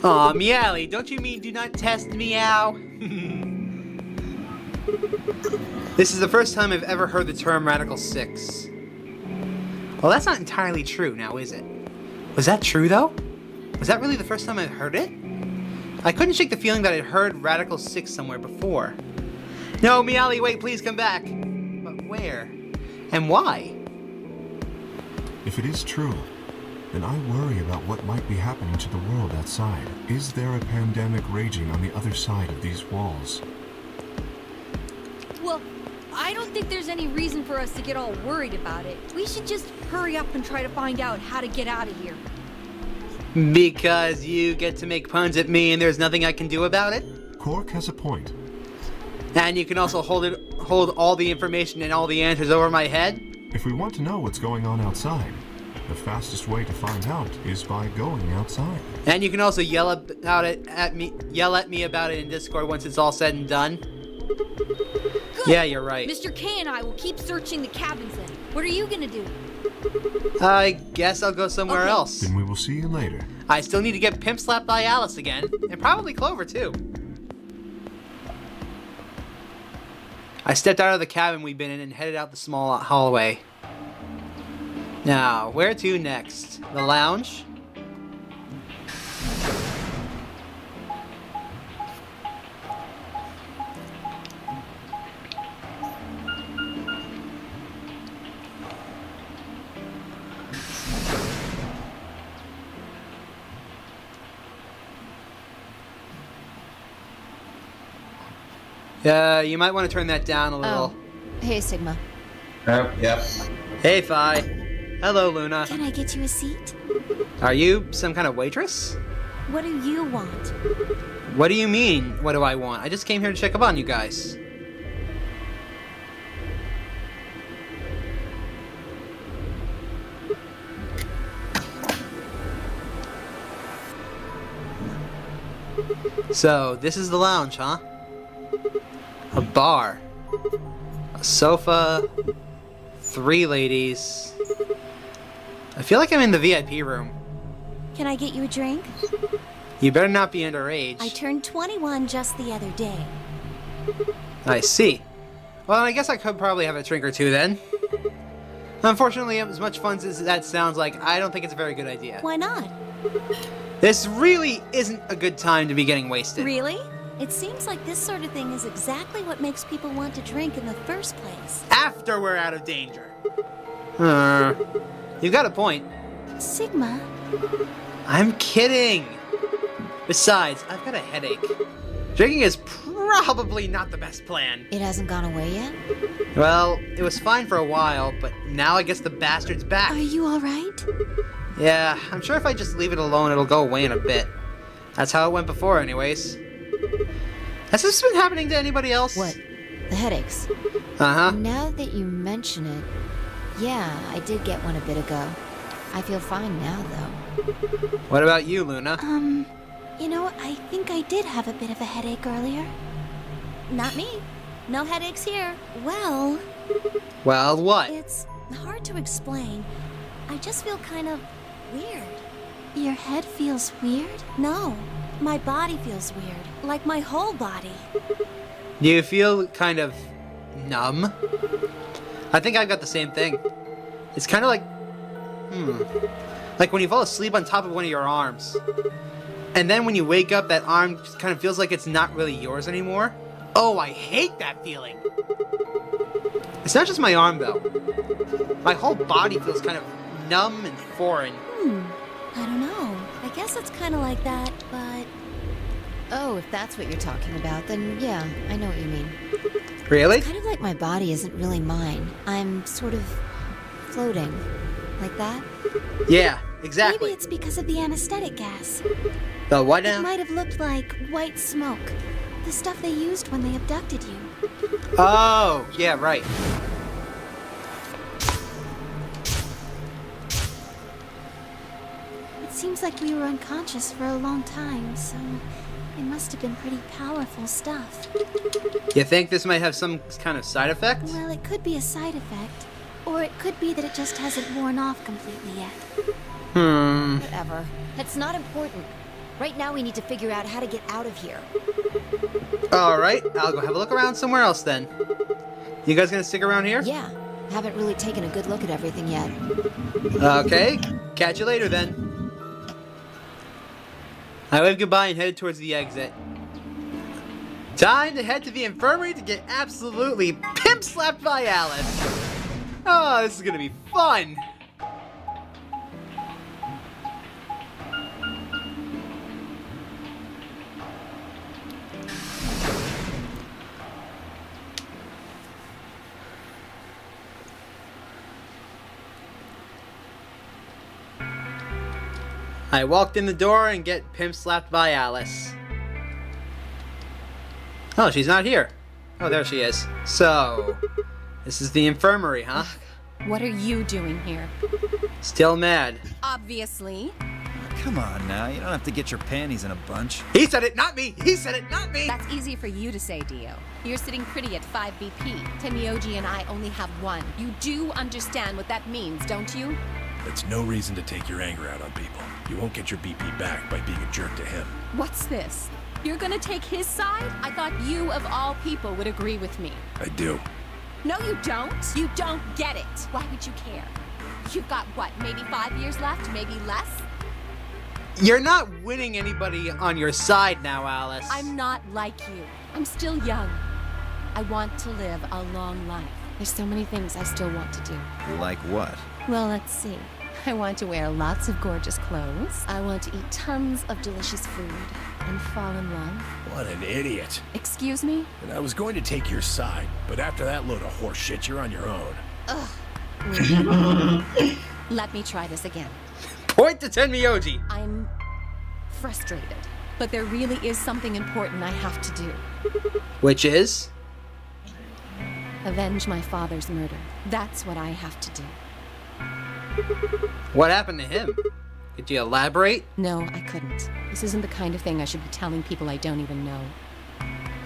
Aw, Meowly, don't you mean do not test meow? This is the first time I've ever heard the term Radical 6. Well, that's not entirely true now, is it? Was that true, though? Was that really the first time I heard it? I couldn't shake the feeling that I'd heard Radical 6 somewhere before. No, Meowly, wait, please come back. But where? And why? If it is true, then I worry about what might be happening to the world outside. Is there a pandemic raging on the other side of these walls? Well, I don't think there's any reason for us to get all worried about it. We should just hurry up and try to find out how to get out of here. Because you get to make puns at me and there's nothing I can do about it? Cork has a point. And you can also hold all the information and all the answers over my head? If we want to know what's going on outside, the fastest way to find out is by going outside. And you can also yell at me about it in Discord once it's all said and done. Good. Yeah, you're right. Mr. K and I will keep searching the cabins then. What are you gonna do? I guess I'll go somewhere else. Then we will see you later. I still need to get pimp slapped by Alice again. And probably Clover, too. I stepped out of the cabin we've been in and headed out the small hallway. Now, where to next? The lounge? You might want to turn that down a little. Oh. Hey, Sigma. Yep. Hey, Phi. Hello, Luna. Can I get you a seat? Are you some kind of waitress? What do you want? What do you mean, what do I want? I just came here to check up on you guys. So, this is the lounge, huh? A bar. A sofa. 3 ladies. I feel like I'm in the VIP room. Can I get you a drink? You better not be underage. I turned 21 just the other day. I see. Well, I guess I could probably have a drink or two then. Unfortunately, as much fun as that sounds like, I don't think it's a very good idea. Why not? This really isn't a good time to be getting wasted. Really? It seems like this sort of thing is exactly what makes people want to drink in the first place. After we're out of danger. You've got a point. Sigma. I'm kidding. Besides, I've got a headache. Drinking is probably not the best plan. It hasn't gone away yet? Well, it was fine for a while, but now I guess the bastard's back. Are you alright? Yeah, I'm sure if I just leave it alone, it'll go away in a bit. That's how it went before, anyways. Has this been happening to anybody else? What? The headaches? Uh-huh. Now that you mention it, yeah, I did get one a bit ago. I feel fine now, though. What about you, Luna? You know, I think I did have a bit of a headache earlier. Not me. No headaches here. Well, what? It's hard to explain. I just feel kind of weird. Your head feels weird? No, my body feels weird. Like my whole body. Do you feel kind of numb? I think I've got the same thing. It's kind of like, like when you fall asleep on top of one of your arms. And then when you wake up, that arm just kind of feels like it's not really yours anymore. Oh, I hate that feeling. It's not just my arm, though. My whole body feels kind of numb and foreign. I don't know. I guess it's kind of like that, but... Oh, if that's what you're talking about, then yeah, I know what you mean. Really? It's kind of like my body isn't really mine. I'm sort of floating. Like that? Yeah, exactly. Maybe it's because of the anesthetic gas. The what now? It might have looked like white smoke. The stuff they used when they abducted you. Oh, yeah, right. It seems like we were unconscious for a long time, so it must have been pretty powerful stuff. You think this might have some kind of side effect? Well, it could be a side effect. Or it could be that it just hasn't worn off completely yet. Whatever. It's not important. Right now we need to figure out how to get out of here. Alright, I'll go have a look around somewhere else then. You guys gonna stick around here? Yeah, haven't really taken a good look at everything yet. Okay, catch you later then. I waved goodbye and headed towards the exit. Time to head to the infirmary to get absolutely pimp-slapped by Alice. Oh, this is gonna be fun. I walked in the door and get pimp-slapped by Alice. Oh, she's not here. Oh, there she is. So, this is the infirmary, huh? What are you doing here? Still mad. Obviously. Come on now, you don't have to get your panties in a bunch. He said it, not me! He said it, not me! That's easy for you to say, Dio. You're sitting pretty at 5 BP. Tenmyoji and I only have 1. You do understand what that means, don't you? That's no reason to take your anger out on people. You won't get your BP back by being a jerk to him. What's this? You're gonna take his side? I thought you, of all people, would agree with me. I do. No, you don't. You don't get it. Why would you care? You've got, what, maybe 5 years left? Maybe less? You're not winning anybody on your side now, Alice. I'm not like you. I'm still young. I want to live a long life. There's so many things I still want to do. Like what? Well, let's see. I want to wear lots of gorgeous clothes. I want to eat tons of delicious food and fall in love. What an idiot. Excuse me? And I was going to take your side, but after that load of horse shit, you're on your own. Ugh. Let me try this again. Point to Tenmyoji. I'm frustrated, but there really is something important I have to do. Which is? Avenge my father's murder. That's what I have to do. What happened to him? Could you elaborate? No, I couldn't. This isn't the kind of thing I should be telling people I don't even know.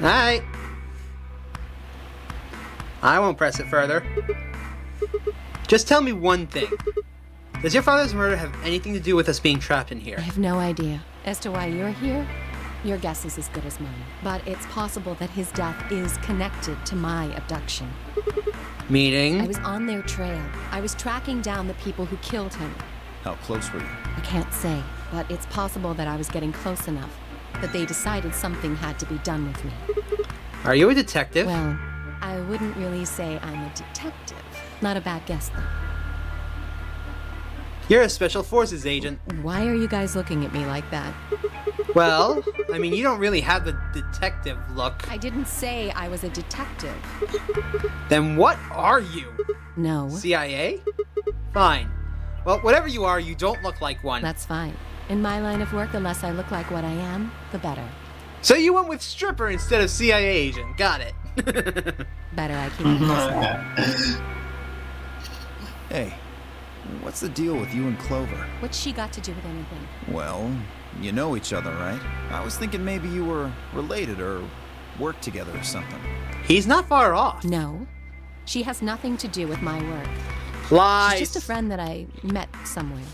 Alright. I won't press it further. Just tell me one thing. Does your father's murder have anything to do with us being trapped in here? I have no idea. As to why you're here, your guess is as good as mine. But it's possible that his death is connected to my abduction. Meaning? I was on their trail. I was tracking down the people who killed him. How close were you? I can't say, but it's possible that I was getting close enough that they decided something had to be done with me. Are you a detective? Well, I wouldn't really say I'm a detective. Not a bad guess, though. You're a special forces agent. Why are you guys looking at me like that? Well, I mean, you don't really have the detective look. I didn't say I was a detective. Then what are you? No. CIA? Fine. Well, whatever you are, you don't look like one. That's fine. In my line of work, the less I look like what I am, the better. So you went with stripper instead of CIA agent. Got it. Better I keep it close. Hey, what's the deal with you and Clover? What's she got to do with anything? Well, you know each other, right? I was thinking maybe you were related or worked together or something. He's not far off. No. She has nothing to do with my work. Lies. She's just a friend that I met somewhere.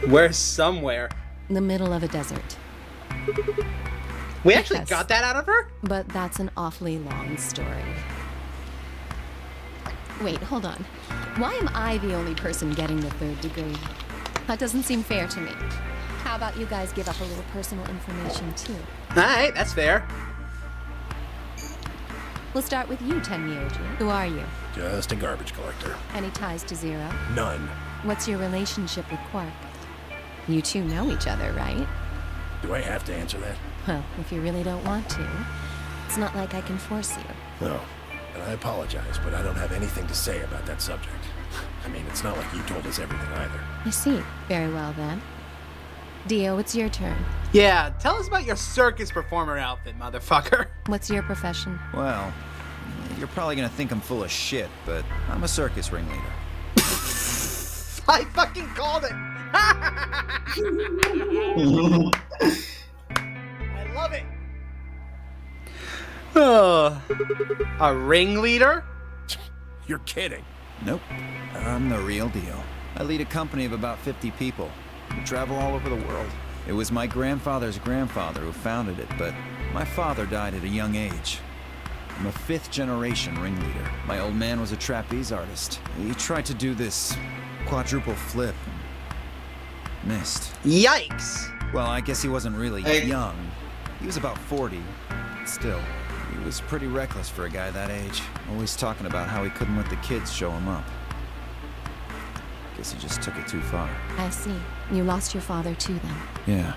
Where somewhere? In the middle of a desert. We actually Yes. got that out of her? But that's an awfully long story. Wait, hold on. Why am I the only person getting the 3rd degree? That doesn't seem fair to me. How about you guys give up a little personal information, too? Alright, that's fair. We'll start with you, Tenmyoji. Who are you? Just a garbage collector. Any ties to Zero? None. What's your relationship with Quark? You two know each other, right? Do I have to answer that? Well, if you really don't want to, it's not like I can force you. No. And I apologize, but I don't have anything to say about that subject. I mean, it's not like you told us everything either. I see. Very well, then. Dio, it's your turn. Yeah, tell us about your circus performer outfit, motherfucker. What's your profession? Well, you're probably gonna think I'm full of shit, but I'm a circus ringleader. I fucking called it! I love it! Oh, a ringleader? You're kidding. Nope. I'm the real deal. I lead a company of about 50 people. We travel all over the world. It was my grandfather's grandfather who founded it, but my father died at a young age. I'm a 5th-generation ringleader. My old man was a trapeze artist. He tried to do this quadruple flip and missed. Yikes! Well, I guess he wasn't really young. He was about 40. Still, he was pretty reckless for a guy that age. Always talking about how he couldn't let the kids show him up. Guess he just took it too far. I see. You lost your father too, then. Yeah.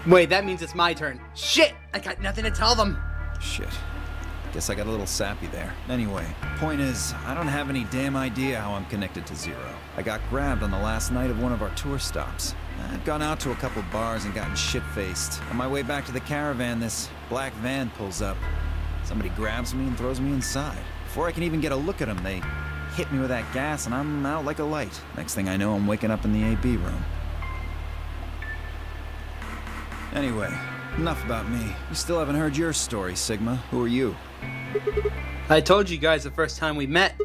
Wait, that means it's my turn. Shit! I got nothing to tell them. Shit. Guess I got a little sappy there. Anyway, point is, I don't have any damn idea how I'm connected to Zero. I got grabbed on the last night of one of our tour stops. I'd gone out to a couple bars and gotten shit-faced. On my way back to the caravan, this black van pulls up. Somebody grabs me and throws me inside. Before I can even get a look at them, they hit me with that gas and I'm out like a light. Next thing I know, I'm waking up in the AB room. Anyway, enough about me. You still haven't heard your story, Sigma. Who are you? I told you guys the first time we met.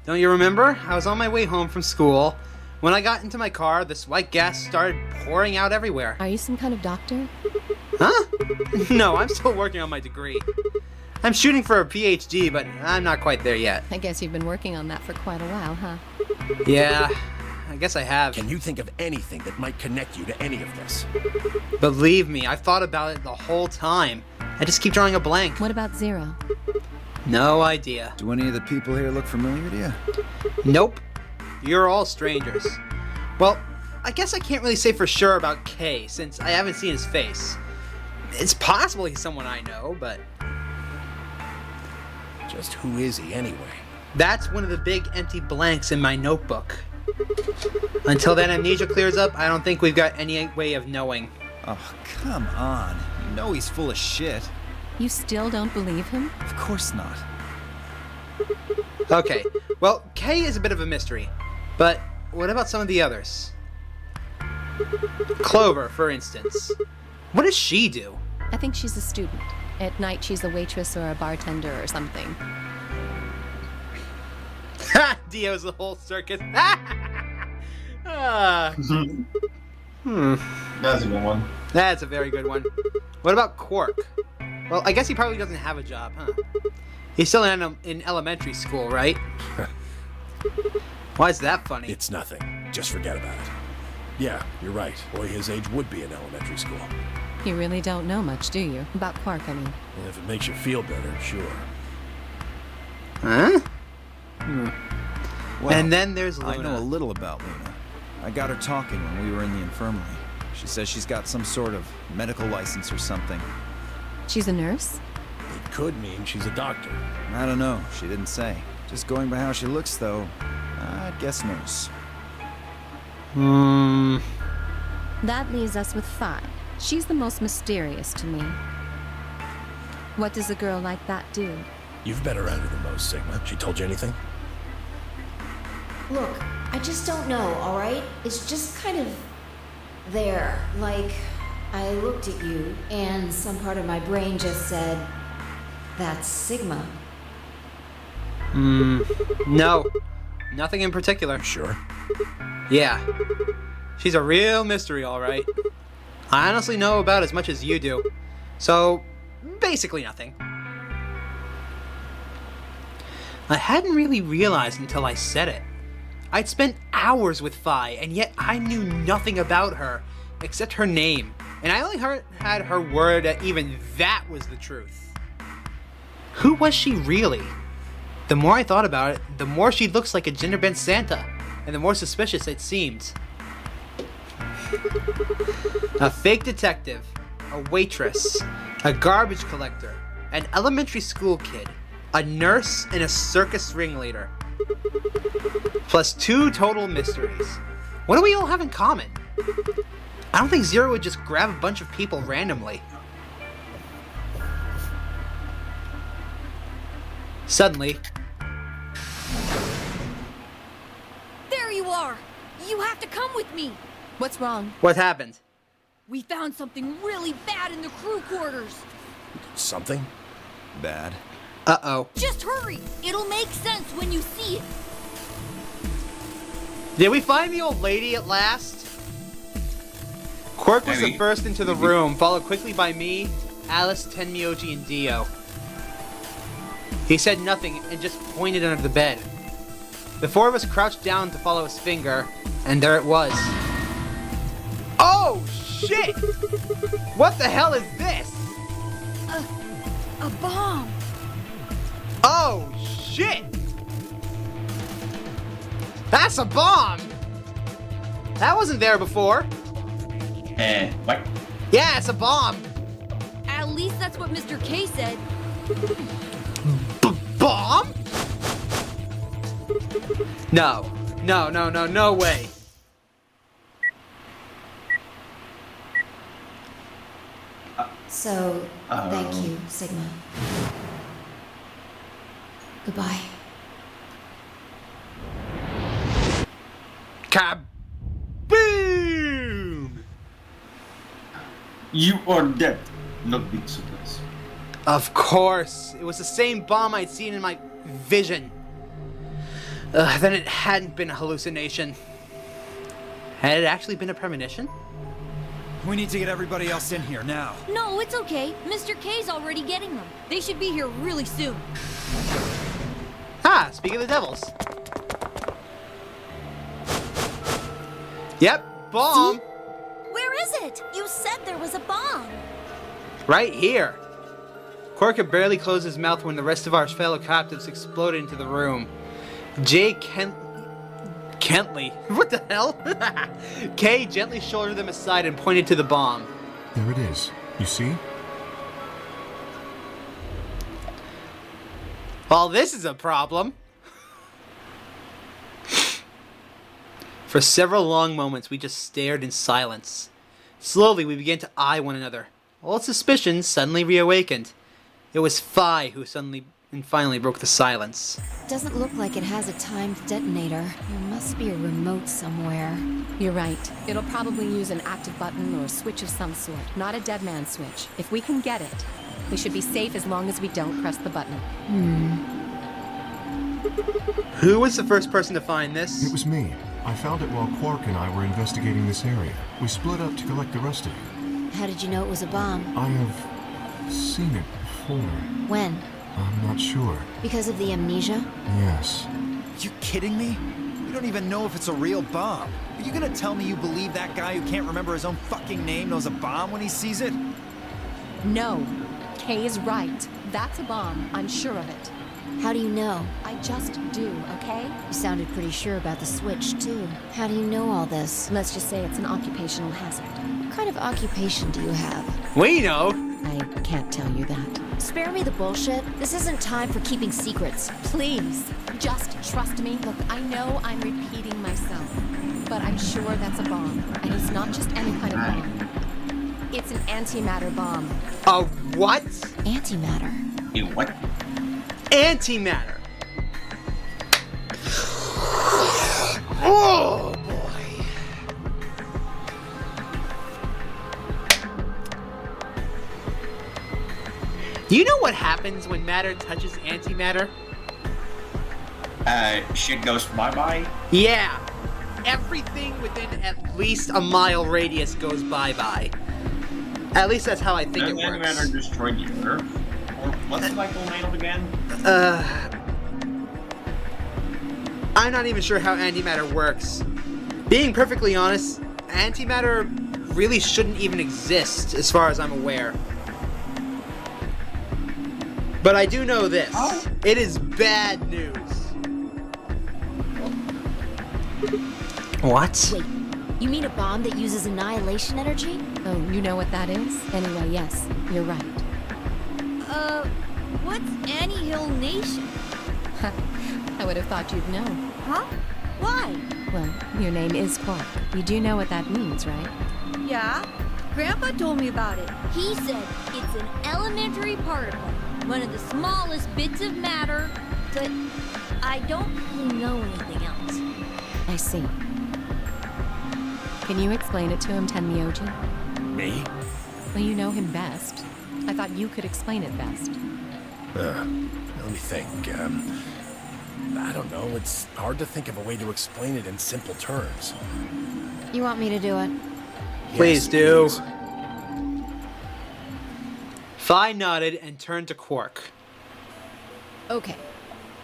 Don't you remember? I was on my way home from school. When I got into my car, this white gas started pouring out everywhere. Are you some kind of doctor? Huh? No, I'm still working on my degree. I'm shooting for a PhD, but I'm not quite there yet. I guess you've been working on that for quite a while, huh? Yeah, I guess I have. Can you think of anything that might connect you to any of this? Believe me, I've thought about it the whole time. I just keep drawing a blank. What about Zero? No idea. Do any of the people here look familiar to you? Nope. You're all strangers. Well, I guess I can't really say for sure about Kay, since I haven't seen his face. It's possible he's someone I know, but... Just who is he anyway? That's one of the big empty blanks in my notebook. Until that amnesia clears up, I don't think we've got any way of knowing. Oh, come on. You know he's full of shit. You still don't believe him? Of course not. Okay, well, Kay is a bit of a mystery. But what about some of the others? Clover, for instance. What does she do? I think she's a student. At night, she's a waitress or a bartender or something. Ha! Dio's the whole circus. That's a good one. That's a very good one. What about Quark? Well, I guess he probably doesn't have a job, huh? He's still in elementary school, right? Why is that funny? It's nothing. Just forget about it. Yeah, you're right. Boy his age would be in elementary school. You really don't know much, do you? About Quark, I mean. Well, if it makes you feel better, sure. Huh? Well, and then there's Luna. I know a little about Luna. I got her talking when we were in the infirmary. She says she's got some sort of medical license or something. She's a nurse? It could mean she's a doctor. I don't know. She didn't say. Just going by how she looks, though, I'd guess nurse. That leaves us with 5. She's the most mysterious to me. What does a girl like that do? You've been around her the most, Sigma. She told you anything? Look, I just don't know, alright? It's just kind of there. Like, I looked at you, and some part of my brain just said, that's Sigma. No. Nothing in particular. Sure. Yeah. She's a real mystery, alright. I honestly know about as much as you do. So, basically nothing. I hadn't really realized until I said it. I'd spent hours with Phi, and yet I knew nothing about her, except her name. And I only had her word that even that was the truth. Who was she really? The more I thought about it, the more she looks like a gender-bent Santa, and the more suspicious it seemed. A fake detective, a waitress, a garbage collector, an elementary school kid, a nurse, and a circus ringleader. Plus 2 total mysteries. What do we all have in common? I don't think Zero would just grab a bunch of people randomly. Suddenly... There you are! You have to come with me! What's wrong? What happened? We found something really bad in the crew quarters! Something? Bad. Uh-oh. Just hurry! It'll make sense when you see it! Did we find the old lady at last? Quark was the first into the room, followed quickly by me, Alice, Tenmyoji, and Dio. He said nothing and just pointed under the bed. The four of us crouched down to follow his finger, and there it was. Oh, shit! What the hell is this? A bomb! Oh, shit! That's a bomb! That wasn't there before. What? Yeah, it's a bomb. At least that's what Mr. K said. Bomb? No way. So, thank you, Sigma. Goodbye. Kaboom! You are dead. Not big surprise. Of course. It was the same bomb I'd seen in my vision. Then it hadn't been a hallucination. Had it actually been a premonition? We need to get everybody else in here now. No, it's okay. Mr. K's already getting them. They should be here really soon. Ah, speak of the devils. Yep, bomb. See? Where is it? You said there was a bomb. Right here. Quark could barely close his mouth when the rest of our fellow captives exploded into the room. Kentley? What the hell? Kay gently shouldered them aside and pointed to the bomb. There it is. You see? Well, this is a problem. For several long moments, we just stared in silence. Slowly, we began to eye one another. All suspicions suddenly reawakened. It was Phi who finally broke the silence. Doesn't look like it has a timed detonator. There must be a remote somewhere. You're right. It'll probably use an active button or a switch of some sort, not a dead man switch. If we can get it, we should be safe as long as we don't press the button. Who was the first person to find this? It was me. I found it while Quark and I were investigating this area. We split up to collect the rest of it. How did you know it was a bomb? I have seen it before. When? I'm not sure. Because of the amnesia? Yes. Are you kidding me? You don't even know if it's a real bomb. Are you gonna tell me you believe that guy who can't remember his own fucking name knows a bomb when he sees it? No. Kay is right. That's a bomb. I'm sure of it. How do you know? I just do, okay? You sounded pretty sure about the switch, too. How do you know all this? Let's just say it's an occupational hazard. What kind of occupation do you have? We know. I can't tell you that. Spare me the bullshit. This isn't time for keeping secrets. Please, just trust me. Look, I know I'm repeating myself, but I'm sure that's a bomb. And it's not just any kind of bomb. It's an antimatter bomb. A what? Antimatter. You what? Antimatter. Oh, boy. You know what happens when matter touches antimatter? Shit goes bye-bye? Yeah. Everything within at least a mile radius goes bye-bye. At least that's how I think it works. Antimatter destroyed the Earth? Or what's the cycle made of again? I'm not even sure how antimatter works. Being perfectly honest, antimatter really shouldn't even exist, as far as I'm aware. But I do know this. Oh. It is bad news. What? Wait, you mean a bomb that uses annihilation energy? Oh, you know what that is? Anyway, yes, you're right. What's Anyhill Nation? I would have thought you'd know. Huh? Why? Well, your name is Quark. You do know what that means, right? Yeah, Grandpa told me about it. He said it's an elementary particle, one of the smallest bits of matter, but I don't really know anything else. I see. Can you explain it to him, Tenmyoji? Me? Well, you know him best. I thought you could explain it best. Let me think. I don't know. It's hard to think of a way to explain it in simple terms. You want me to do it? Please do. Phi nodded and turned to Quark. Okay.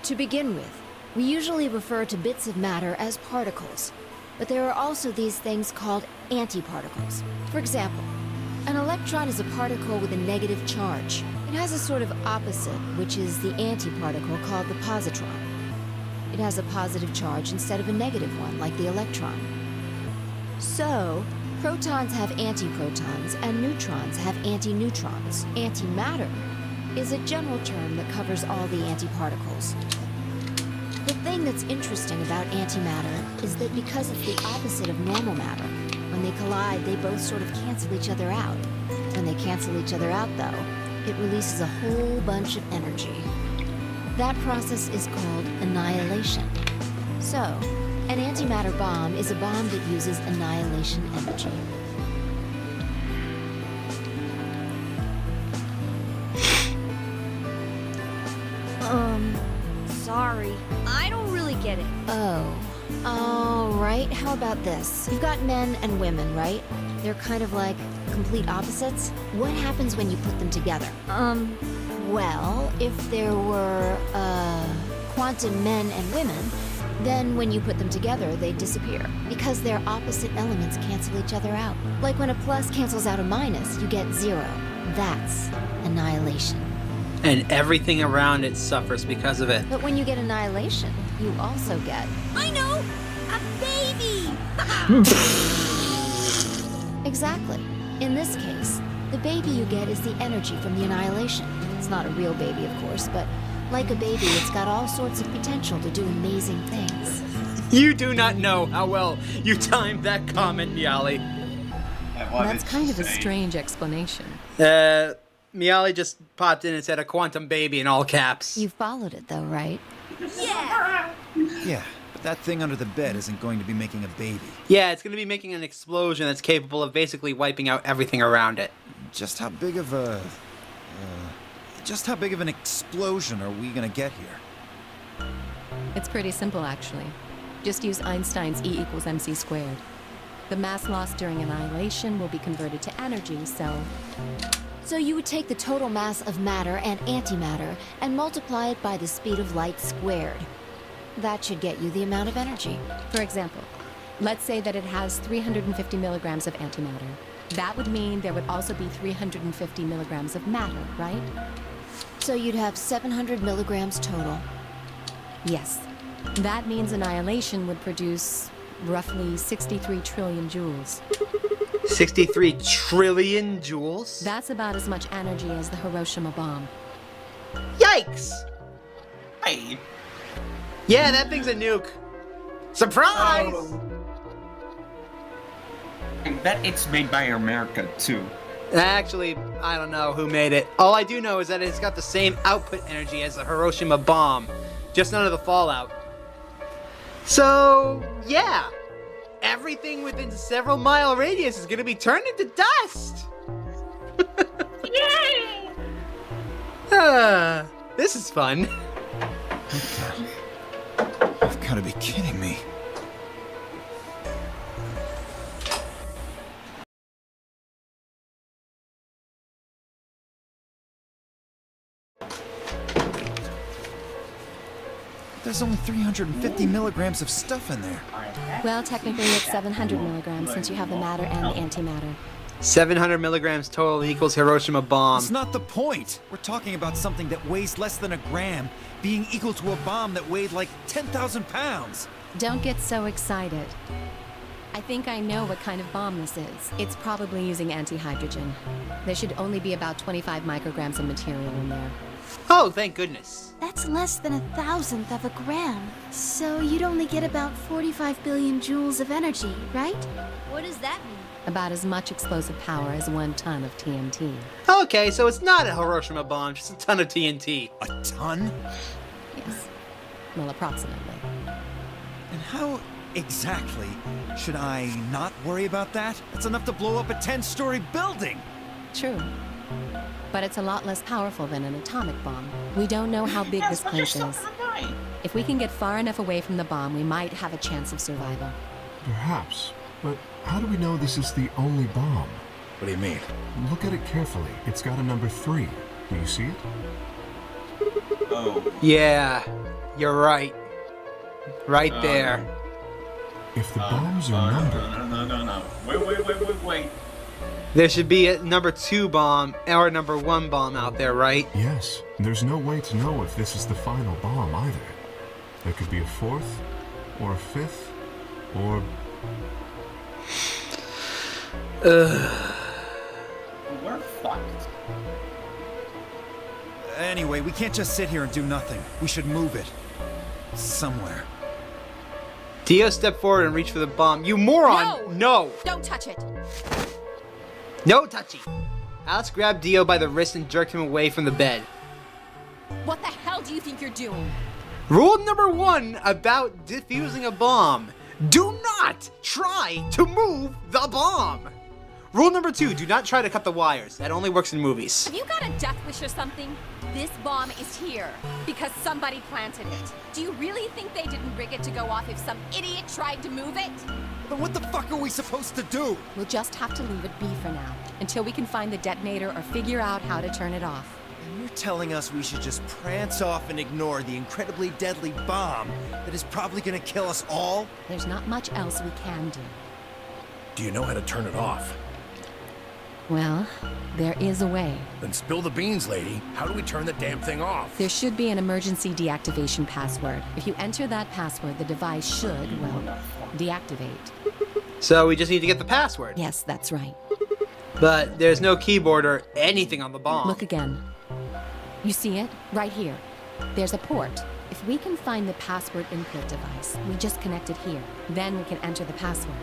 To begin with, we usually refer to bits of matter as particles, but there are also these things called antiparticles. For example, an electron is a particle with a negative charge. It has a sort of opposite, which is the antiparticle called the positron. It has a positive charge instead of a negative one, like the electron. So, protons have antiprotons, and neutrons have antineutrons. Antimatter is a general term that covers all the antiparticles. The thing that's interesting about antimatter is that because it's the opposite of normal matter, when they collide, they both sort of cancel each other out. When they cancel each other out, though, it releases a whole bunch of energy. That process is called annihilation. So, an antimatter bomb is a bomb that uses annihilation energy. Sorry. I don't really get it. Oh. Alright, how about this? You've got men and women, right? They're kind of like complete opposites. What happens when you put them together? Well, if there were, quantum men and women, then when you put them together, they disappear. Because their opposite elements cancel each other out. Like when a plus cancels out a minus, you get 0. That's annihilation. And everything around it suffers because of it. But when you get annihilation, you also get... I know! A baby! Exactly. In this case, the baby you get is the energy from the annihilation. It's not a real baby, of course, but like a baby, it's got all sorts of potential to do amazing things. You do not know how well you timed that comment, Miali. That's kind of a strange explanation. Miali just popped in and said a quantum baby in all caps. You followed it though, right? Yeah! Yeah, but that thing under the bed isn't going to be making a baby. Yeah, it's going to be making an explosion that's capable of basically wiping out everything around it. Just how big of a... just how big of an explosion are we gonna get here? It's pretty simple, actually. Just use Einstein's E equals mc squared. The mass lost during annihilation will be converted to energy, So you would take the total mass of matter and antimatter and multiply it by the speed of light squared. That should get you the amount of energy. For example, let's say that it has 350 milligrams of antimatter. That would mean there would also be 350 milligrams of matter, right? So you'd have 700 milligrams total. Yes. That means annihilation would produce roughly 63 trillion joules. 63 trillion joules? That's about as much energy as the Hiroshima bomb. Yikes! Hey. Yeah, that thing's a nuke. Surprise! I bet it's made by America, too. Actually, I don't know who made it. All I do know is that it's got the same output energy as the Hiroshima bomb, just none of the fallout. So, yeah. Everything within several mile radius is gonna be turned into dust! Yay! This is fun. You've gotta be kidding me. There's only 350 milligrams of stuff in there. Well, technically it's 700 milligrams since you have the matter and the antimatter. 700 milligrams total equals Hiroshima bomb. That's not the point. We're talking about something that weighs less than a gram being equal to a bomb that weighed like 10,000 pounds. Don't get so excited. I think I know what kind of bomb this is. It's probably using antihydrogen. There should only be about 25 micrograms of material in there. Oh, thank goodness. That's less than 1,000th of a gram. So you'd only get about 45 billion joules of energy, right? What does that mean? About as much explosive power as 1 ton of TNT. Okay, so it's not a Hiroshima bomb, just a ton of TNT. A ton? Yes. Well, approximately. And how exactly should I not worry about that? That's enough to blow up a 10-story building! True. But it's a lot less powerful than an atomic bomb. We don't know how big this place is. Die. If we can get far enough away from the bomb, we might have a chance of survival. Perhaps. But how do we know this is the only bomb? What do you mean? Look at it carefully. It's got a number 3. Do you see it? Oh. Yeah, you're right. Right there. If the bombs are numbered... No. Wait. There should be a number 2 bomb or a number 1 bomb out there, right? Yes. There's no way to know if this is the final bomb either. There could be a 4th, or a 5th, or... We're fucked. Anyway, we can't just sit here and do nothing. We should move it. Somewhere. Dio, step forward and reach for the bomb. You moron! No! Don't touch it. No touchy! Alex grabbed Dio by the wrist and jerked him away from the bed. What the hell do you think you're doing? Rule number 1 about defusing a bomb. Do not try to move the bomb! Rule number 2, do not try to cut the wires. That only works in movies. Have you got a death wish or something? This bomb is here because somebody planted it. Do you really think they didn't rig it to go off if some idiot tried to move it? But what the fuck are we supposed to do? We'll just have to leave it be for now, until we can find the detonator or figure out how to turn it off. You're telling us we should just prance off and ignore the incredibly deadly bomb that is probably gonna kill us all? There's not much else we can do. Do you know how to turn it off? Well, there is a way. Then spill the beans, lady. How do we turn the damn thing off? There should be an emergency deactivation password. If you enter that password, the device should, well, deactivate. So we just need to get the password. Yes, that's right. But there's no keyboard or anything on the bomb. Look again. You see it? Right here. There's a port. If we can find the password input device, we just connect it here. Then we can enter the password.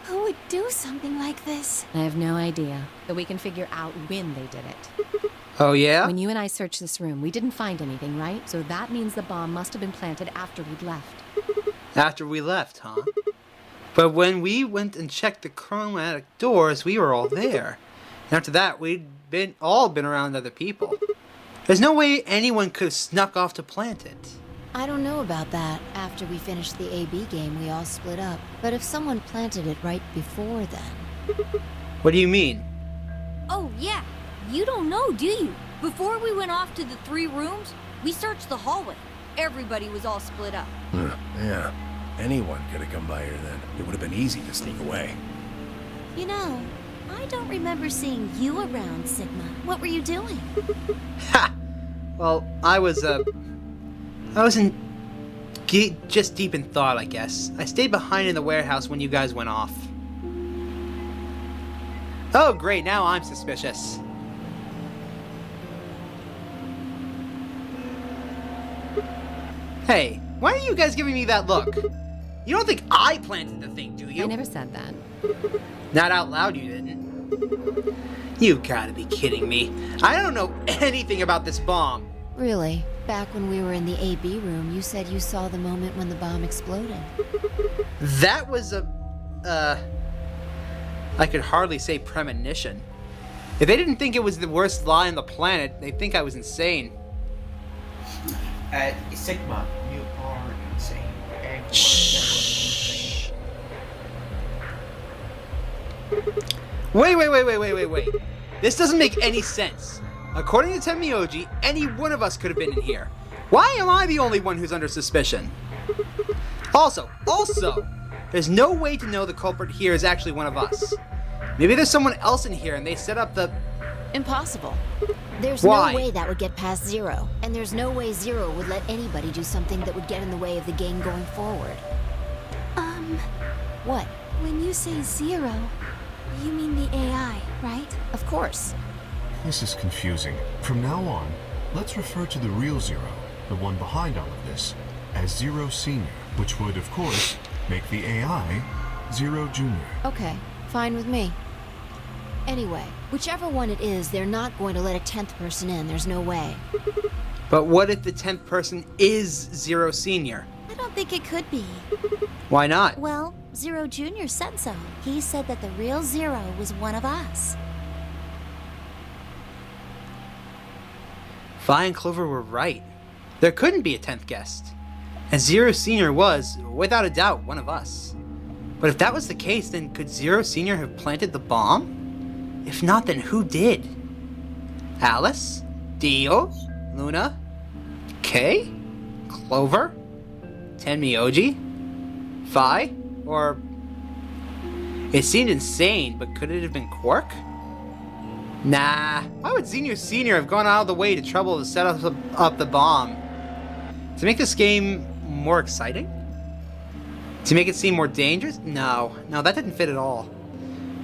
Who would do something like this? I have no idea, but we can figure out when they did it. Oh, yeah? When you and I searched this room, we didn't find anything, right? So that means the bomb must have been planted after we'd left. After we left, huh? But when we went and checked the chromatic doors, we were all there. And after that, we'd all been around other people. There's no way anyone could have snuck off to plant it. I don't know about that. After we finished the AB game, we all split up. But if someone planted it right before then... What do you mean? Oh, yeah. You don't know, do you? Before we went off to the 3 rooms, we searched the hallway. Everybody was all split up. Yeah. Anyone could have come by here then. It would have been easy to sneak away. You know, I don't remember seeing you around, Sigma. What were you doing? Ha! Well, I was just deep in thought, I guess. I stayed behind in the warehouse when you guys went off. Oh, great, now I'm suspicious. Hey, why are you guys giving me that look? You don't think I planted the thing, do you? I never said that. Not out loud, you didn't. You've gotta be kidding me. I don't know anything about this bomb. Really? Back when we were in the AB room, you said you saw the moment when the bomb exploded. That was I could hardly say premonition. If they didn't think it was the worst lie on the planet, they'd think I was insane. Sigma, you are insane. Shh. Wait. This doesn't make any sense. According to Tenmyoji, any one of us could have been in here. Why am I the only one who's under suspicion? Also, there's no way to know the culprit here is actually one of us. Maybe there's someone else in here and they set up the... Impossible. There's Why? no way that would get past Zero. And there's no way Zero would let anybody do something that would get in the way of the game going forward. What? When you say Zero, you mean the AI, right? Of course. This is confusing. From now on, let's refer to the real Zero, the one behind all of this, as Zero Senior, which would, of course, make the AI Zero Junior. Okay, fine with me. Anyway, whichever one it is, they're not going to let a 10th person in. There's no way. But what if the 10th person is Zero Senior? I don't think it could be. Why not? Well, Zero Jr. said so. He said that the real Zero was one of us. Vi and Clover were right. There couldn't be a 10th guest. And Zero Senior was, without a doubt, one of us. But if that was the case, then could Zero Senior have planted the bomb? If not, then who did? Alice? Dio? Luna? Kay? Clover? Tenmyoji? Vi? Or... It seemed insane, but could it have been Quark? Nah, why would Zero Senior have gone out of the way to trouble to set up the bomb? To make this game more exciting? To make it seem more dangerous? No, that didn't fit at all.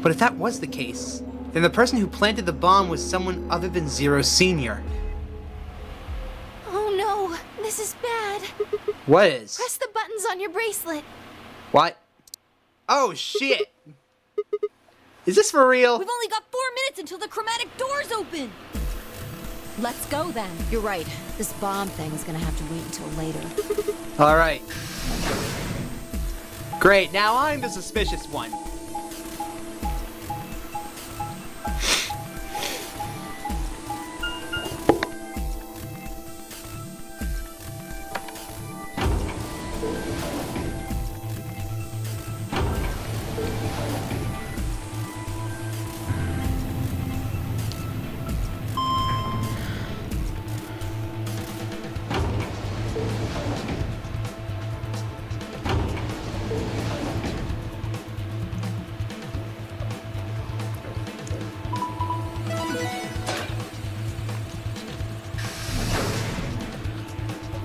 But if that was the case, then the person who planted the bomb was someone other than Zero Senior. Oh no, this is bad. What is? Press the buttons on your bracelet. What? Oh shit! Is this for real? We've only got 4 minutes until the chromatic doors open. Let's go then. You're right. This bomb thing's gonna have to wait until later. Alright. Great, now I'm the suspicious one.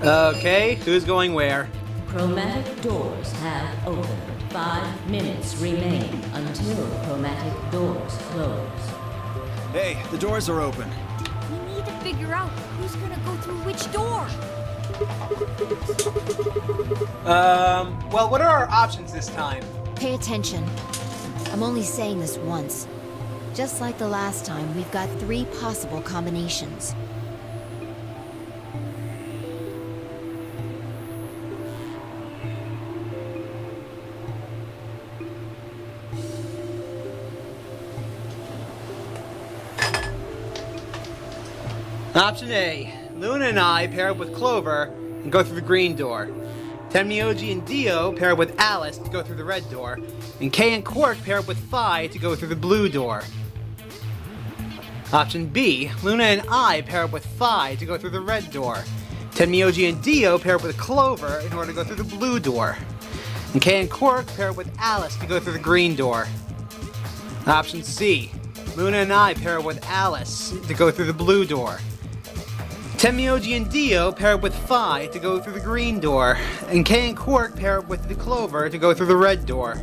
Okay, who's going where? Chromatic doors have opened. 5 minutes remain until chromatic doors close. Hey, the doors are open. We need to figure out who's gonna go through which door. Well, what are our options this time? Pay attention. I'm only saying this once. Just like the last time, we've got 3 possible combinations. Option A. Luna and I pair up with Clover and go through the green door. Tenmyoji and Dio pair up with Alice to go through the red door. And Kay and Quark pair up with Vi to go through the blue door. Option B. Luna and I pair up with Vi to go through the red door. Tenmyoji and Dio pair up with Clover in order to go through the blue door. And Kay and Quark pair up with Alice to go through the green door. Option C. Luna and I pair up with Alice to go through the blue door. Tenmyoji and Dio pair up with Vi to go through the green door, and Kay and Quark pair up with the Clover to go through the red door.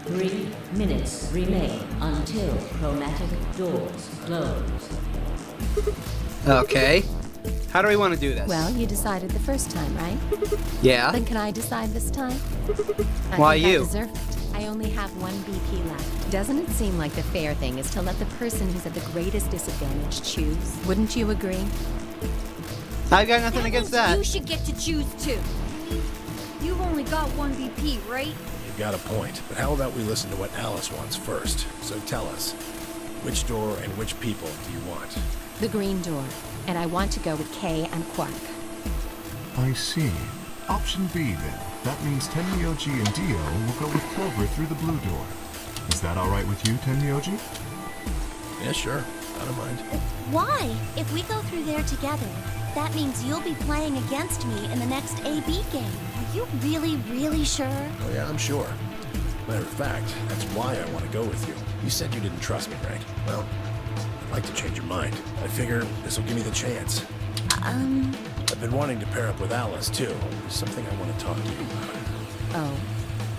3 minutes remain until chromatic doors close. Okay. How do we want to do this? Well, you decided the first time, right? Yeah? Then can I decide this time? Why I you? deserve it. I only have 1 BP left. Doesn't it seem like the fair thing is to let the person who's at the greatest disadvantage choose? Wouldn't you agree? I've got nothing against that. You should get to choose too. You've only got 1 BP, right? You've got a point, but how about we listen to what Alice wants first? So tell us, which door and which people do you want? The green door. And I want to go with Kay and Quark. I see. Option B, then. That means Tenmyoji and Dio will go with Clover through the blue door. Is that alright with you, Tenmyoji? Yeah, sure. I don't mind. Why? If we go through there together, that means you'll be playing against me in the next AB game. Are you really, really sure? Oh yeah, I'm sure. Matter of fact, that's why I want to go with you. You said you didn't trust me, right? Well, I'd like to change your mind. I figure this will give me the chance. I've been wanting to pair up with Alice, too. There's something I want to talk to you about. Oh.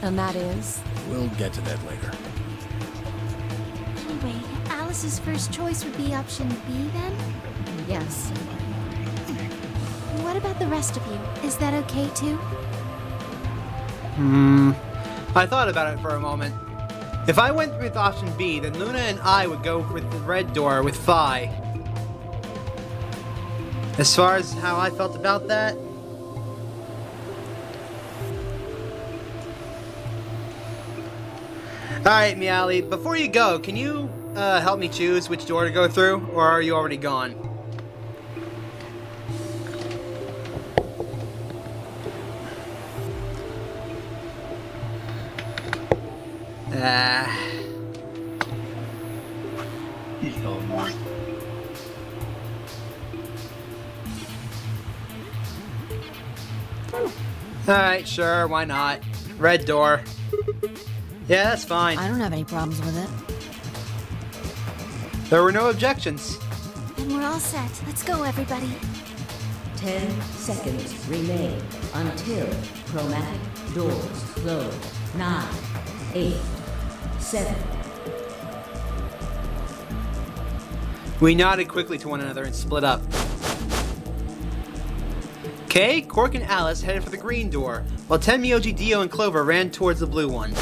And that is? We'll get to that later. Anyway, Alice's first choice would be option B, then? Yes. What about the rest of you? Is that okay, too? I thought about it for a moment. If I went with option B, then Luna and I would go with the red door with Vi. As far as how I felt about that, alright, Meowly, before you go, can you help me choose which door to go through, or are you already gone? He's gone. Alright, sure, why not? Red door. Yeah, that's fine. I don't have any problems with it. There were no objections. And we're all set. Let's go, everybody. 10 seconds remain until chromatic doors close. 9, 8, 7. We nodded quickly to one another and split up. Kay, Cork, and Alice headed for the green door, while Tenmyoji, Dio, and Clover ran towards the blue one.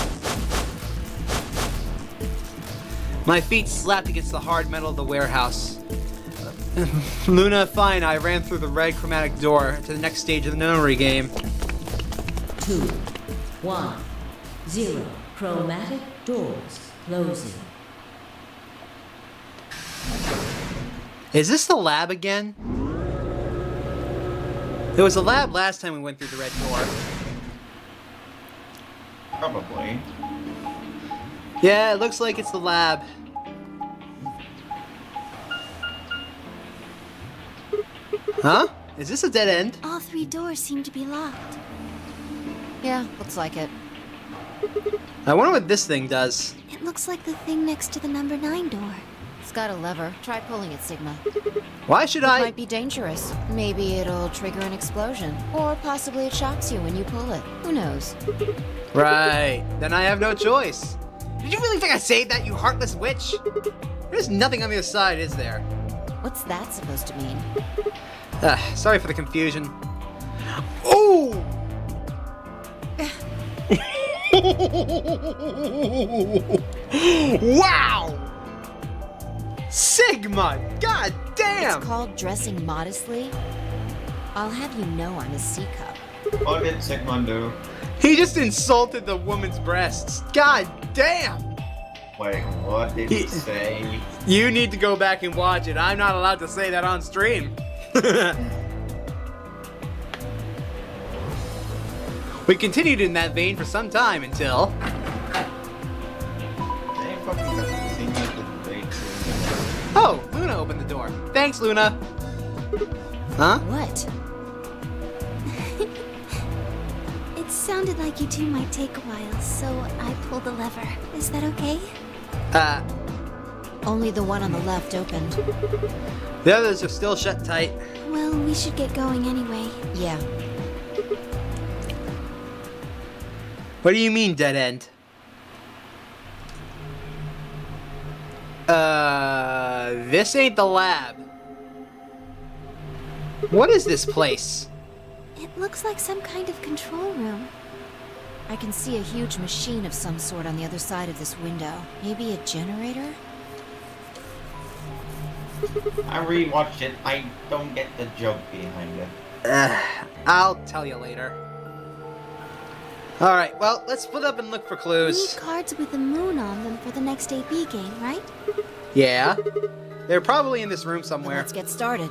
My feet slapped against the hard metal of the warehouse. Luna, Fi, and I ran through the red chromatic door to the next stage of the Nonary game. 2, 1, 0. Chromatic doors closing. Is this the lab again? There was a lab last time we went through the red door. Probably. Yeah, it looks like it's the lab. Huh? Is this a dead end? All 3 doors seem to be locked. Yeah, looks like it. I wonder what this thing does. It looks like the thing next to the number 9 door. It's got a lever. Try pulling it, Sigma. Why should It I? might be dangerous. Maybe it'll trigger an explosion. Or possibly it shocks you when you pull it. Who knows? Right. Then I have no choice. Did you really think I saved that, you heartless witch? There's nothing on the other side, is there? What's that supposed to mean? Sorry for the confusion. Oh! Wow! Sigma! God damn! It's called dressing modestly. I'll have you know I'm a C-cup. What did Sigmund do? He just insulted the woman's breasts. God damn! Wait, what did he say? You need to go back and watch it. I'm not allowed to say that on stream. We continued in that vein for some time until... They fucking continued the debate. Oh, Luna opened the door. Thanks, Luna. Huh? What? It sounded like you two might take a while, so I pulled the lever. Is that okay? Only the one on the left opened. The others are still shut tight. Well, we should get going anyway. Yeah. What do you mean, dead end? This ain't the lab. What is this place? It looks like some kind of control room. I can see a huge machine of some sort on the other side of this window. Maybe a generator? I rewatched it. I don't get the joke behind it. I'll tell you later. Alright, well, let's split up and look for We clues. need cards with the moon on them for the next AB game, right? Yeah. They're probably in this room Then somewhere. let's get started.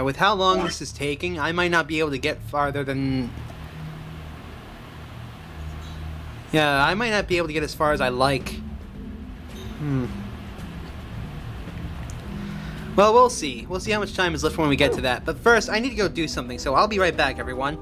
With how long this is taking, I might not be able to get farther than... Yeah, I might not be able to get as far as I like. Well, we'll see. We'll see how much time is left when we get to that. But first, I need to go do something, so I'll be right back, everyone.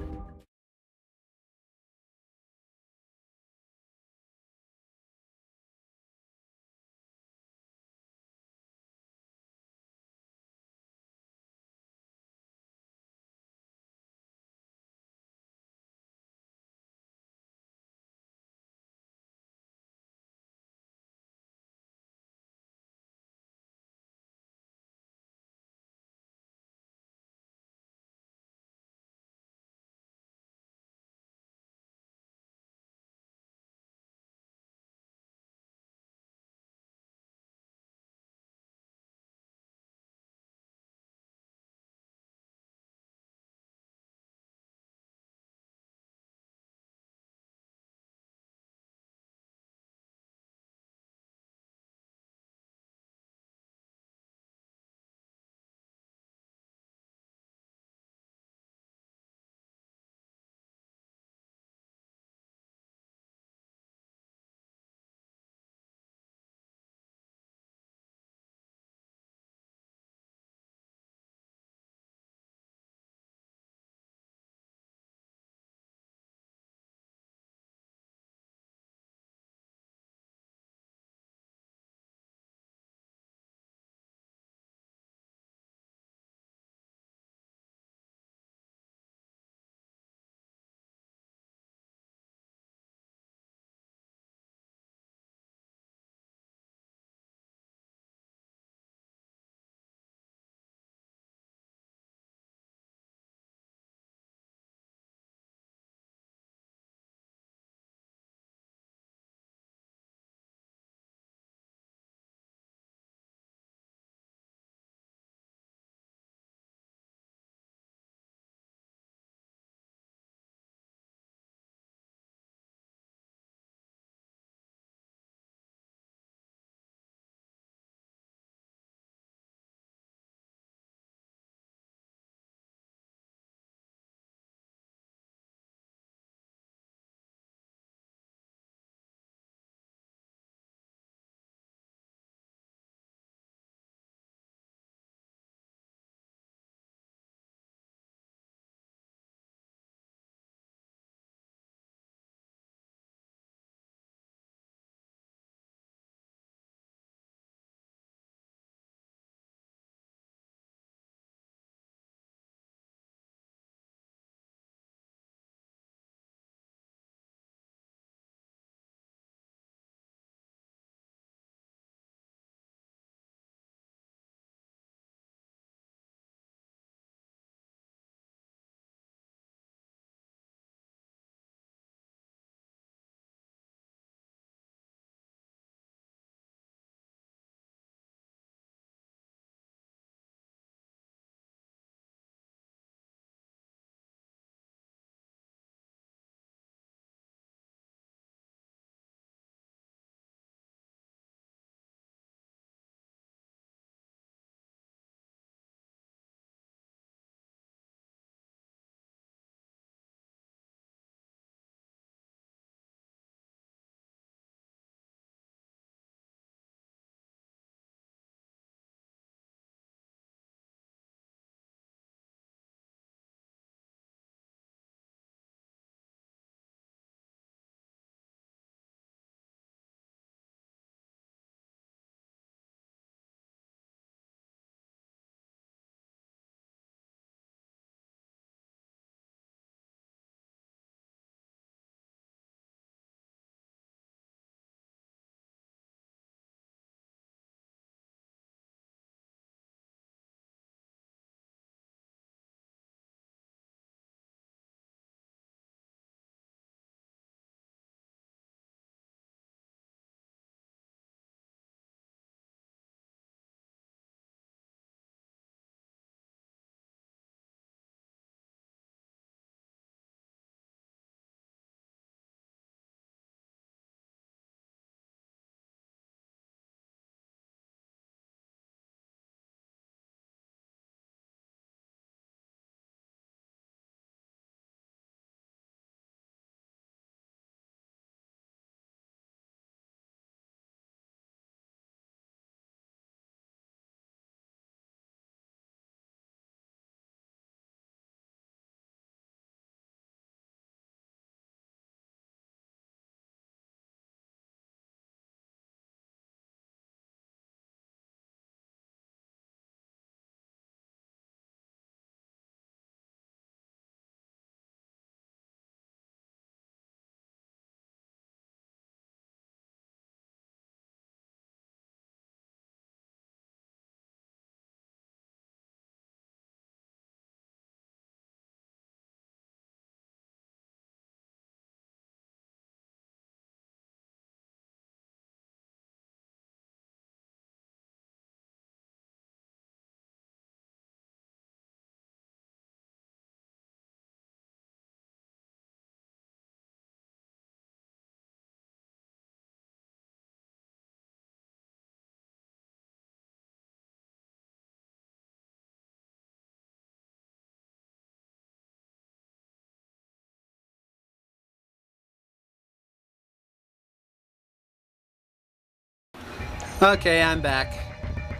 Okay, I'm back.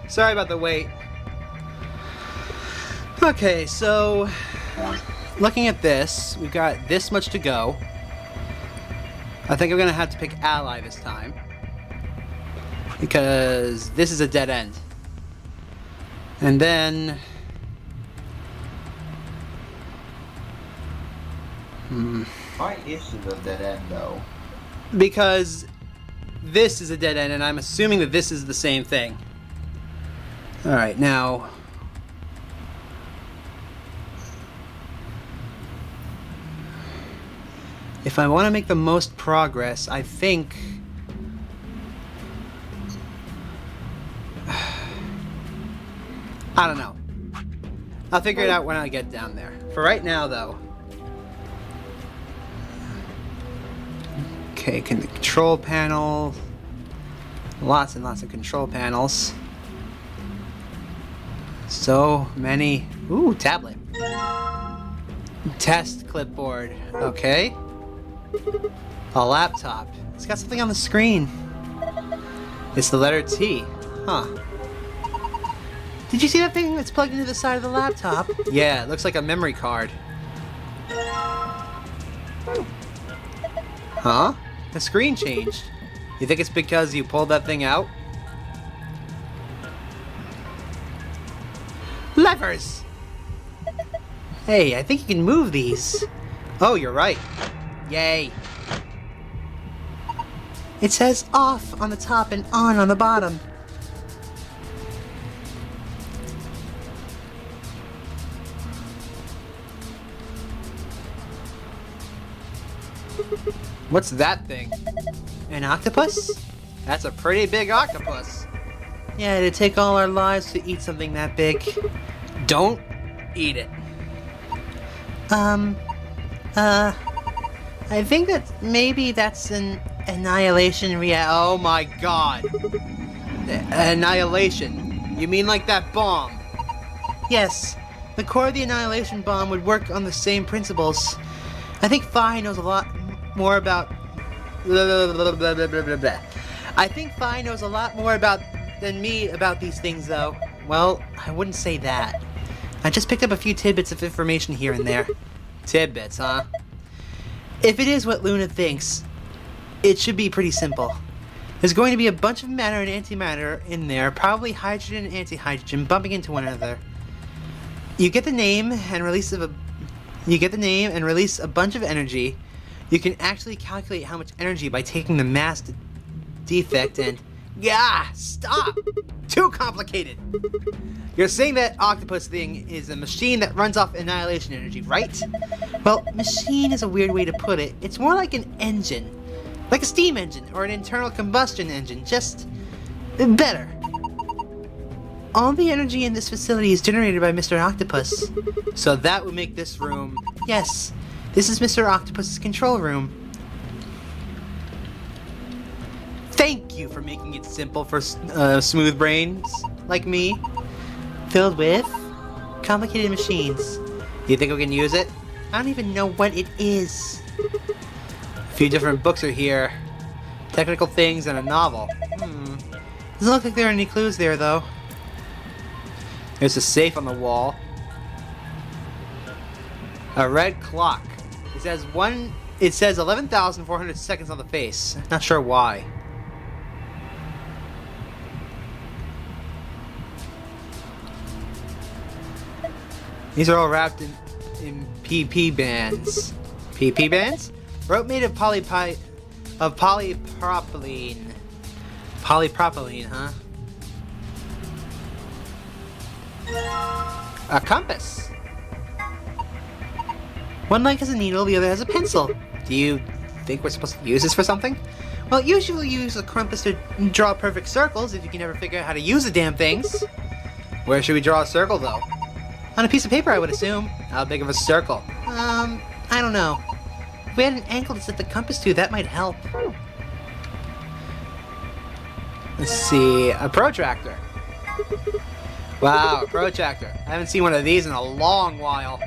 Sorry about the wait. Okay, so looking at this, we've got this much to go. I think I'm gonna have to pick ally this time, because this is a dead end. And then Why is it a dead end though? because this is a dead end, and I'm assuming that this is the same thing. Alright, now if I want to make the most progress, I think I don't know. I'll figure it out when I get down there. For right now, though. Okay, the control panel. Lots and lots of control panels. So many. Ooh, tablet. Test clipboard. Okay. A laptop. It's got something on the screen. It's the letter T. Huh. Did you see that thing that's plugged into the side of the laptop? Yeah, it looks like a memory card. Huh? The screen changed. You think it's because you pulled that thing out? Levers! Hey, I think you can move these. Oh, you're right. Yay. It says off on the top and on the bottom. What's that thing? An octopus? That's a pretty big octopus. Yeah, it'd take all our lives to eat something that big. Don't eat it. I think that maybe that's an annihilation oh my god. Annihilation. You mean like that bomb? Yes. The core of the annihilation bomb would work on the same principles. I think Phi knows a lot more about I think Phi knows a lot more than me about these things, though. Well, I wouldn't say that. I just picked up a few tidbits of information here and there. Tidbits, huh? If it is what Luna thinks, it should be pretty simple. There's going to be a bunch of matter and antimatter in there, probably hydrogen and antihydrogen bumping into one another. You get the name and release a bunch of energy. You can actually calculate how much energy by taking the mass defect and... Yeah, stop! Too complicated! You're saying that octopus thing is a machine that runs off annihilation energy, right? Well, machine is a weird way to put it. It's more like an engine. Like a steam engine or an internal combustion engine, just better. All the energy in this facility is generated by Mr. Octopus. So that would make this room... Yes, this is Mr. Octopus's control room. Thank you for making it simple for smooth brains like me. Filled with complicated machines. Do you think we can use it? I don't even know what it is. A few different books are here. Technical things and a novel. Doesn't look like there are any clues there, though. There's a safe on the wall. A red clock. It says 11,400 seconds on the face. Not sure why. These are all wrapped in PP bands. PP bands? Rope made of polypropylene. Polypropylene, huh? A compass. One leg has a needle, the other has a pencil. Do you think we're supposed to use this for something? Well, usually you use a compass to draw perfect circles if you can never figure out how to use the damn things. Where should we draw a circle, though? On a piece of paper, I would assume. How big of a circle? I don't know. If we had an angle to set the compass to, that might help. Let's see, a protractor. Wow, a protractor. I haven't seen one of these in a long while.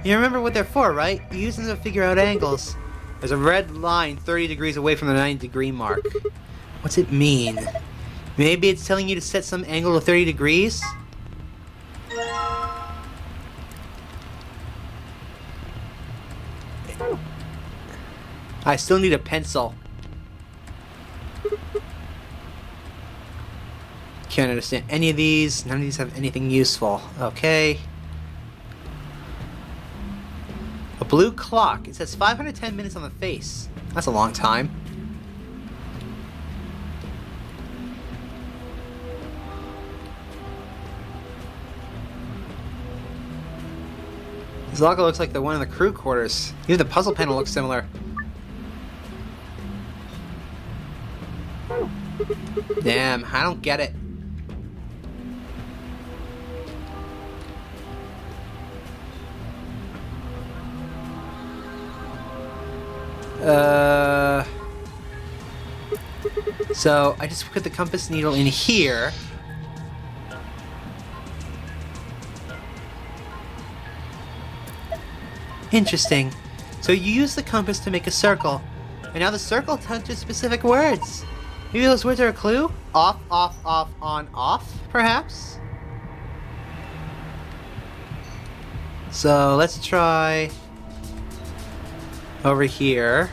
You remember what they're for, right? You use them to figure out angles. There's a red line 30 degrees away from the 90-degree mark. What's it mean? Maybe it's telling you to set some angle of 30 degrees? I still need a pencil. Can't understand any of these. None of these have anything useful. Okay. A blue clock. It says 510 minutes on the face. That's a long time. This locker looks like the one in the crew quarters. Even the puzzle panel looks similar. Damn, I don't get it. So I just put the compass needle in here. Interesting. So you use the compass to make a circle, and now the circle touches specific words. Maybe those words are a clue? Off, off, off, on, off, perhaps? So let's try over here.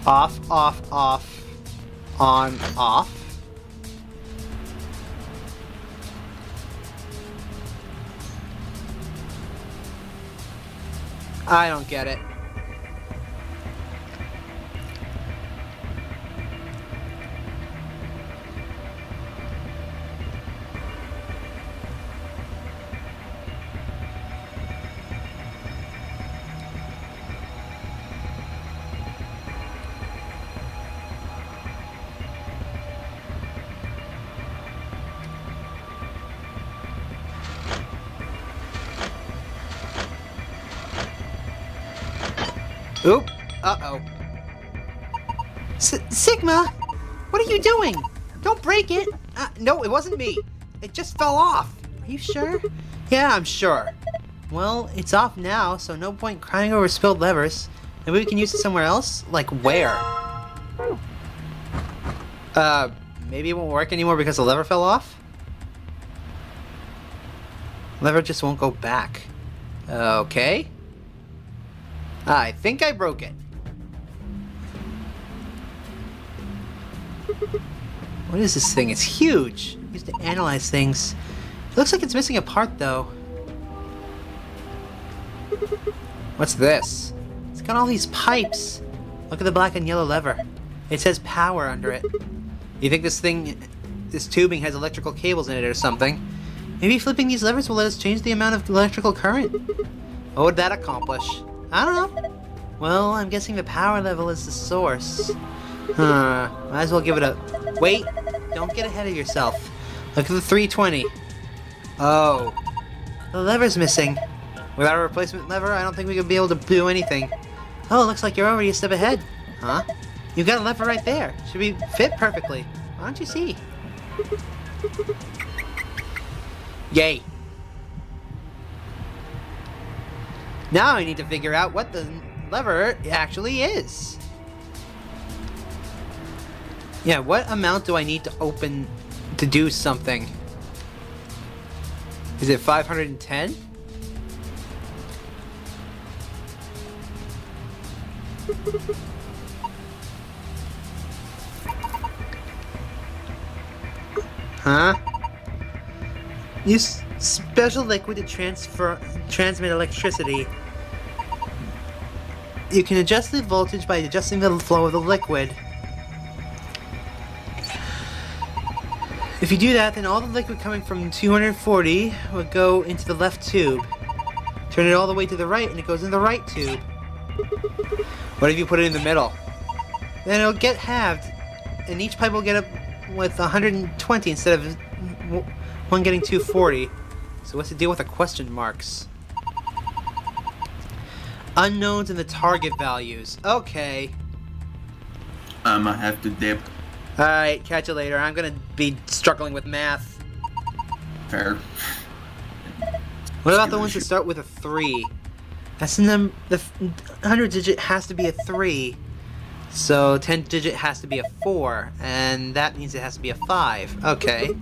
Off, off, off, on, off. I don't get it. Oop! Uh-oh. Sigma! What are you doing? Don't break it! No, it wasn't me. It just fell off. Are you sure? Yeah, I'm sure. Well, it's off now, so no point crying over spilled levers. Maybe we can use it somewhere else? Like where? Maybe it won't work anymore because the lever fell off? Lever just won't go back. Okay. I think I broke it. What is this thing? It's huge. I used to analyze things. It looks like it's missing a part, though. What's this? It's got all these pipes. Look at the black and yellow lever. It says power under it. You think this tubing has electrical cables in it or something? Maybe flipping these levers will let us change the amount of electrical current? What would that accomplish? I don't know. Well, I'm guessing the power level is the source. Might as well give it a... Wait! Don't get ahead of yourself. Look at the 320. Oh. The lever's missing. Without a replacement lever, I don't think we could be able to do anything. Oh, it looks like you're already a step ahead. Huh? You got a lever right there. Should be fit perfectly. Why don't you see? Yay. Now I need to figure out what the lever actually is. Yeah, what amount do I need to open to do something? Is it 510? Huh? Use special liquid to transmit electricity. You can adjust the voltage by adjusting the flow of the liquid. If you do that, then all the liquid coming from 240 will go into the left tube. Turn it all the way to the right and it goes in the right tube. What if you put it in the middle? Then it'll get halved, and each pipe will get up with 120 instead of one getting 240. So what's the deal with the question marks? Unknowns and the target values. Okay. I have to dip. Alright, catch you later. I'm gonna be struggling with math. Fair. What about the ones that start with a 3? That's in them. The 100 digit has to be a 3. So 10th digit has to be a 4, and that means it has to be a 5. Okay.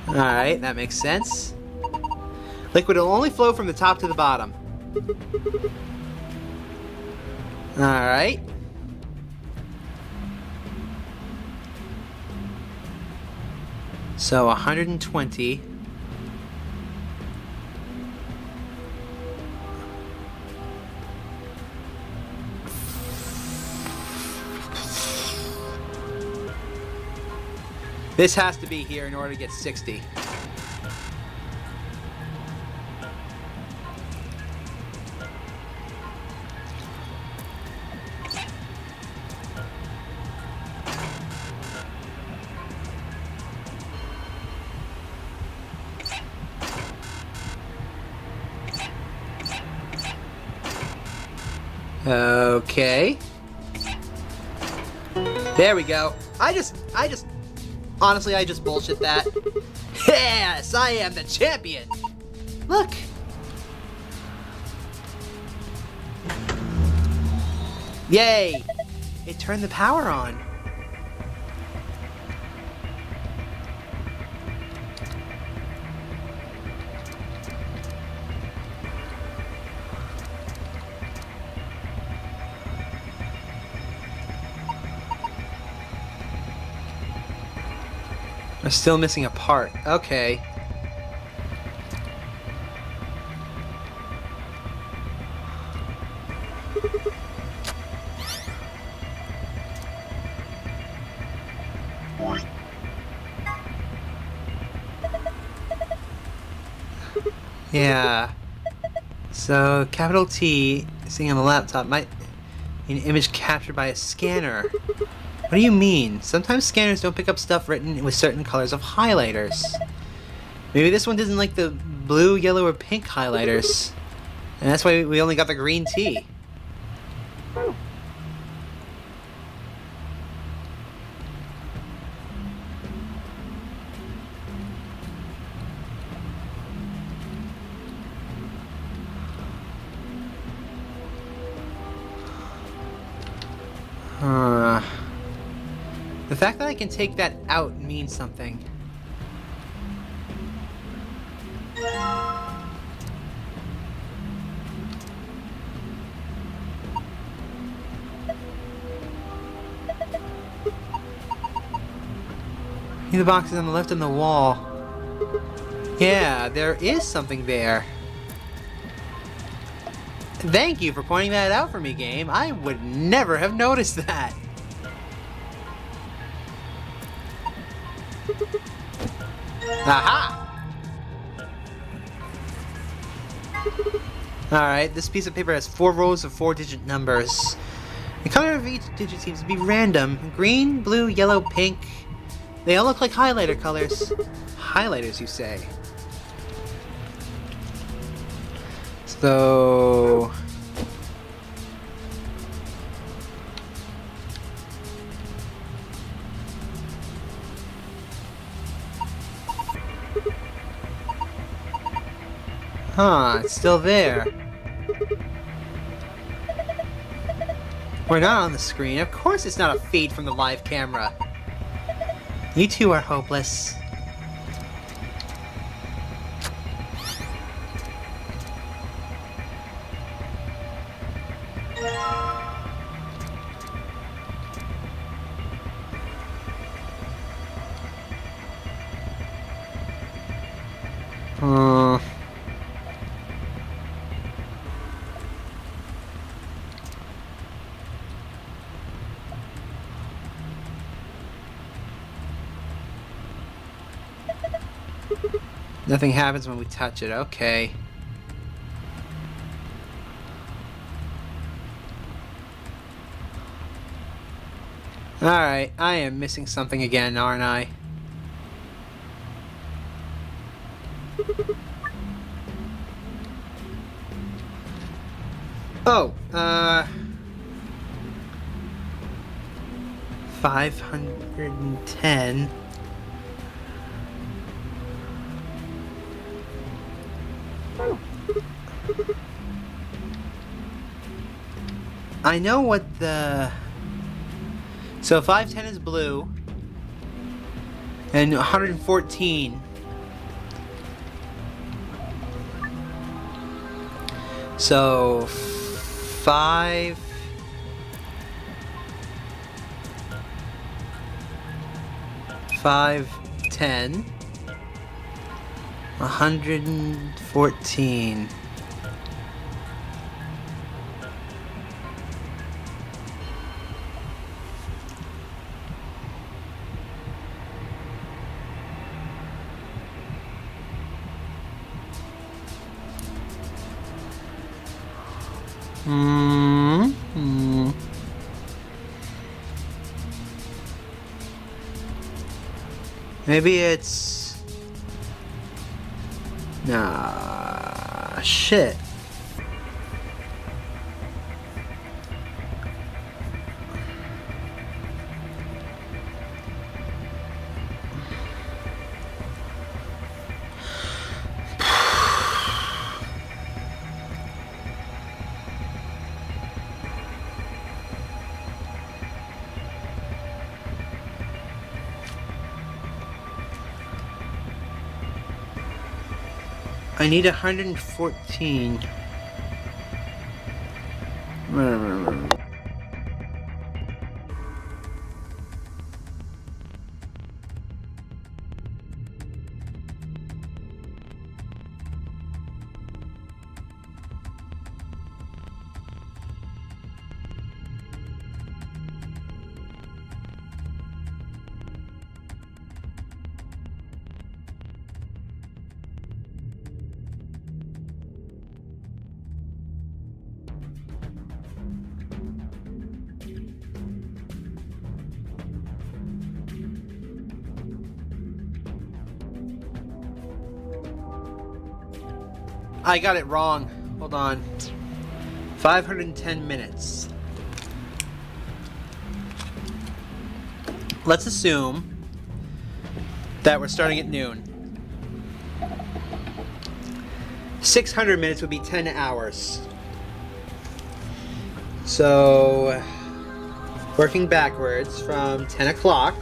Alright, that makes sense. Liquid will only flow from the top to the bottom. Alright. So 120. This has to be here in order to get 60. Okay. There we go. Honestly, I just bullshit that. Yes, I am the champion! Look! Yay! It turned the power on. I'm still missing a part. Okay. Yeah. So, capital T, sitting on the laptop, might be an image captured by a scanner. What do you mean? Sometimes scanners don't pick up stuff written with certain colors of highlighters. Maybe this one doesn't like the blue, yellow, or pink highlighters. And that's why we only got the green T. The fact that I can take that out means something. The box is on the left on the wall. Yeah, there is something there. Thank you for pointing that out for me, game. I would never have noticed that. Aha! Alright, this piece of paper has 4 rows of 4-digit numbers. The color of each digit seems to be random. Green, blue, yellow, pink. They all look like highlighter colors. Highlighters, you say? So... Huh, it's still there. We're not on the screen. Of course it's not a feed from the live camera. You two are hopeless. Nothing happens when we touch it, okay. Alright, I am missing something again, aren't I? Oh, 510. I know what the... So 510 is blue. And 114. So 5... 510. 114. Maybe it's... Nah, shit. I need 114. I got it wrong. Hold on. 510 minutes. Let's assume that we're starting at noon. 600 minutes would be 10 hours. So, working backwards from 10 o'clock.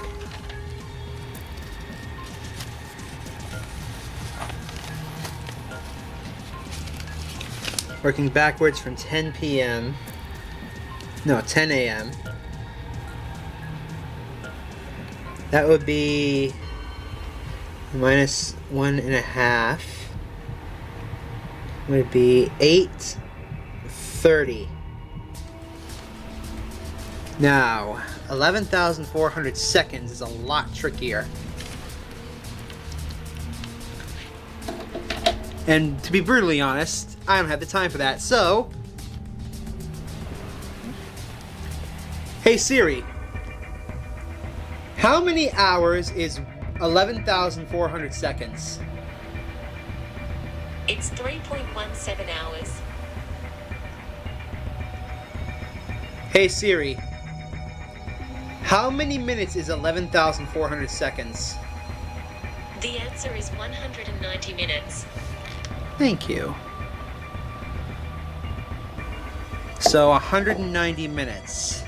Working backwards from 10 p.m. No, 10 a.m. That would be minus 1.5. Would be 8:30. Now, 11,400 seconds is a lot trickier. And to be brutally honest, I don't have the time for that, so... Hey Siri, how many hours is 11,400 seconds? It's 3.17 hours. Hey Siri, how many minutes is 11,400 seconds? The answer is 190 minutes. Thank you. So 190 minutes.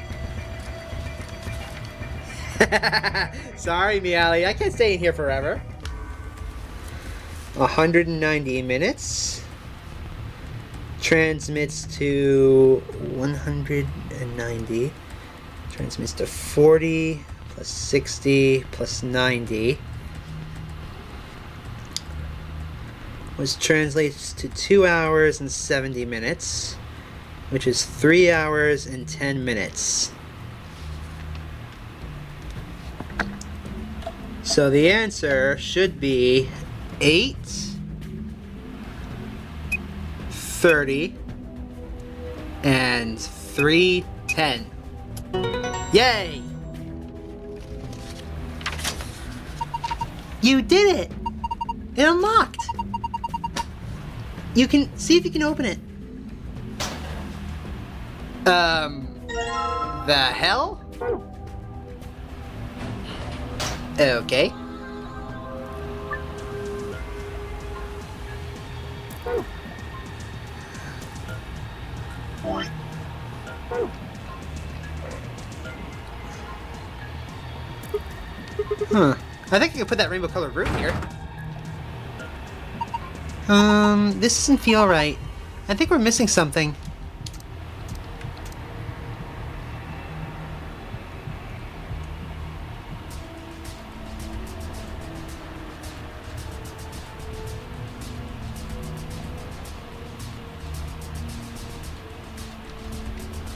Sorry, Meowly, I can't stay in here forever. 190 minutes transmits to 190. Transmits to 40 plus 60 plus 90. Which translates to 2 hours and 70 minutes, which is 3 hours and 10 minutes. So the answer should be 8:30 and 3:10. Yay! You did it! It unlocked! You can see if you can open it. The hell? Okay. Huh. I think I can put that rainbow colored root here. This doesn't feel right. I think we're missing something.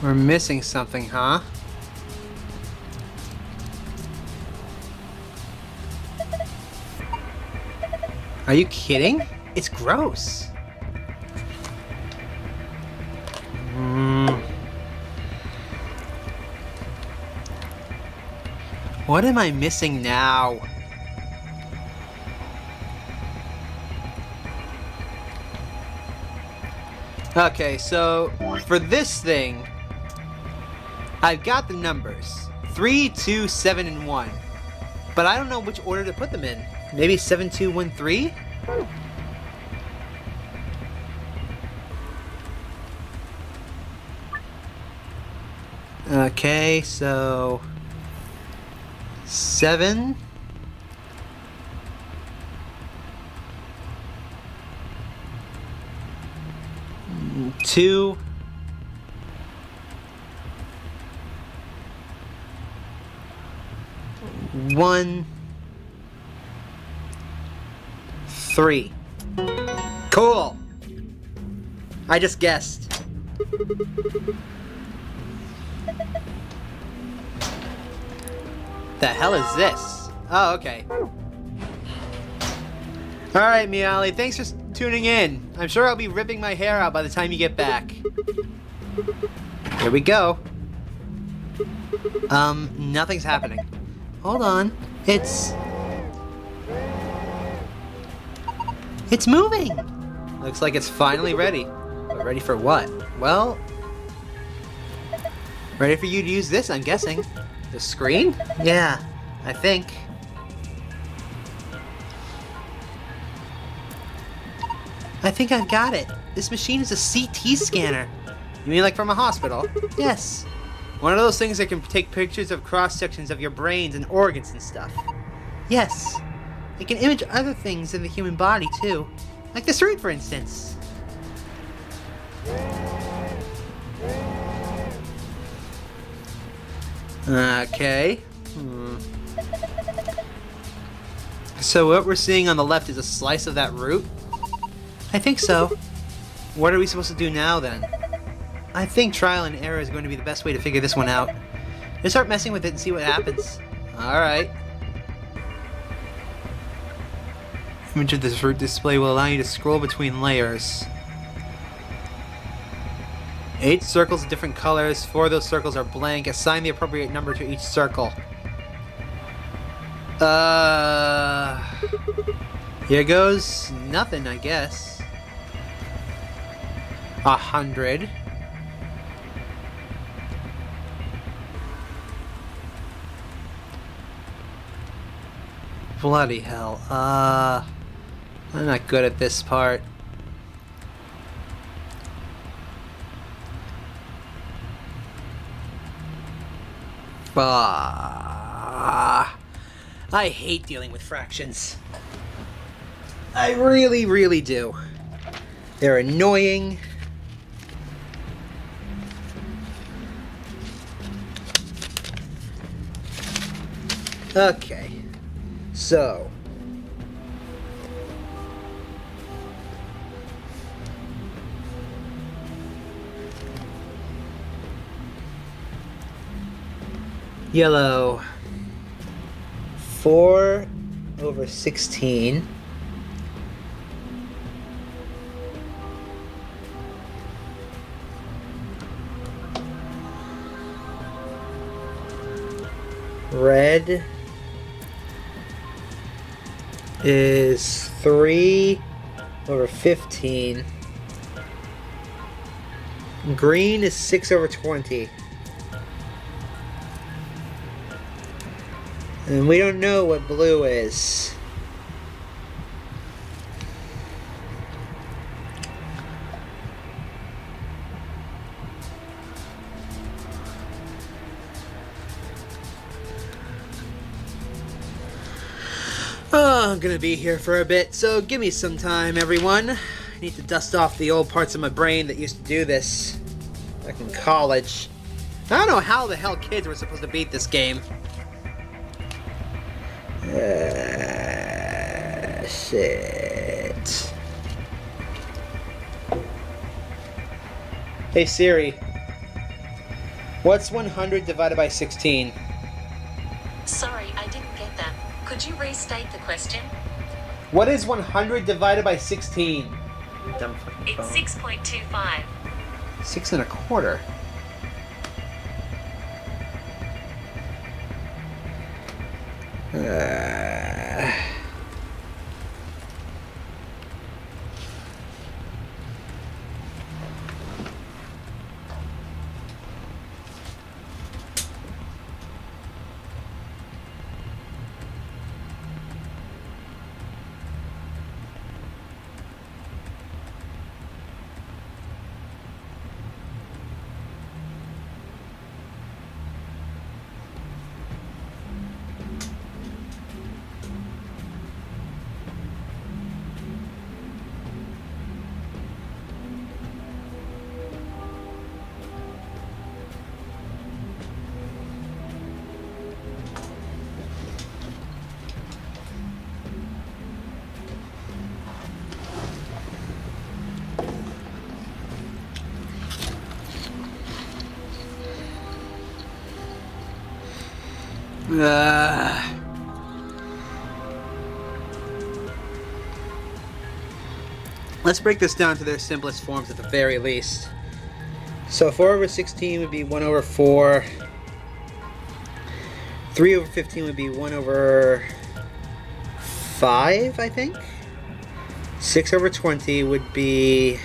We're missing something, huh? Are you kidding? It's gross. What am I missing now? Okay, so for this thing, I've got the numbers 3, 2, 7, and 1, but I don't know which order to put them in. Maybe 7, 2, 1, 3? Okay, so 7. 2. 1. 3. Cool. I just guessed. The hell is this? Oh, okay. Alright, Meowly, thanks for tuning in. I'm sure I'll be ripping my hair out by the time you get back. Here we go. Nothing's happening. Hold on. It's moving! Looks like it's finally ready. But ready for what? Well, ready for you to use this, I'm guessing. The screen? Yeah, I think. I think I've got it. This machine is a CT scanner. You mean like from a hospital? Yes. One of those things that can take pictures of cross-sections of your brains and organs and stuff. Yes. It can image other things in the human body, too. Like this root, for instance. Okay. So what we're seeing on the left is a slice of that root? I think so. What are we supposed to do now, then? I think trial and error is going to be the best way to figure this one out. Just start messing with it and see what happens. Alright. Image of this root display will allow you to scroll between layers. 8 circles of different colors. 4 of those circles are blank. Assign the appropriate number to each circle. Here goes nothing, I guess. 100. Bloody hell. I'm not good at this part. I hate dealing with fractions. I really, really do. They're annoying. Okay. So. Yellow. 4/16. Red is 3/15. Green is 6/20. And we don't know what blue is. Oh, I'm gonna be here for a bit, so give me some time, everyone. I need to dust off the old parts of my brain that used to do this back in college. I don't know how the hell kids were supposed to beat this game. Shit. Hey Siri, what's 100 divided by 16? Sorry, I didn't get that. Could you restate the question? What is 100 divided by 16? Dumb fucking It's phone. 6.25. 6 1/4. Let's break this down to their simplest forms at the very least. So 4 over 16 would be 1 over 4. 3 over 15 would be 1 over 5, I think. 6 over 20 would be...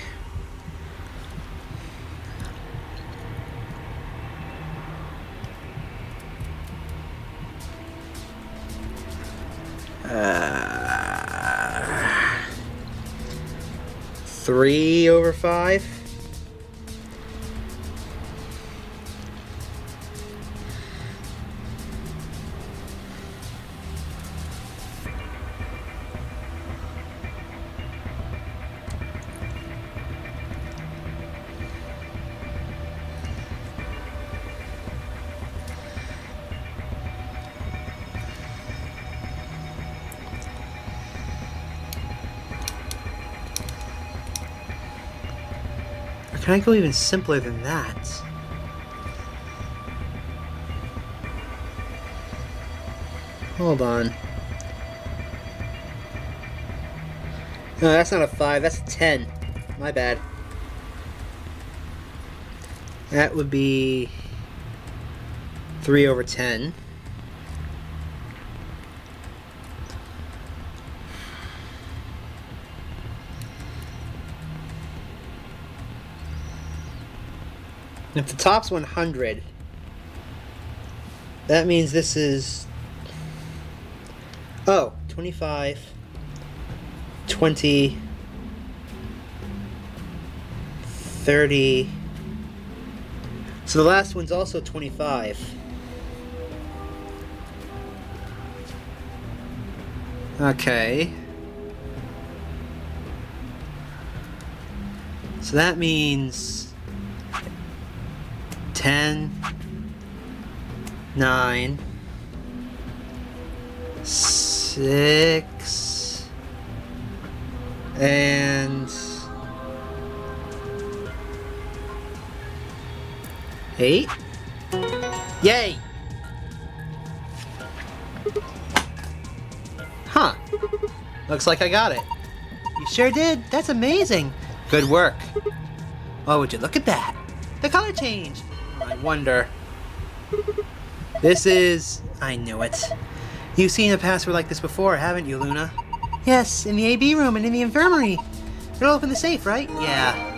Three over 5. Can I go even simpler than that? Hold on. No, that's not a 5, that's a 10. My bad. That would be 3 over 10. If the top's 100, that means this is... Oh, 25, 20, 30... So the last one's also 25. Okay. So that means... 10, 9, 6, and 8. Yay! Huh. Looks like I got it. You sure did. That's amazing. Good work. Oh, would you look at that? The color change. I wonder. This is... I knew it. You've seen a password like this before, haven't you, Luna? Yes, in the AB room and in the infirmary. It'll open the safe, right? Yeah.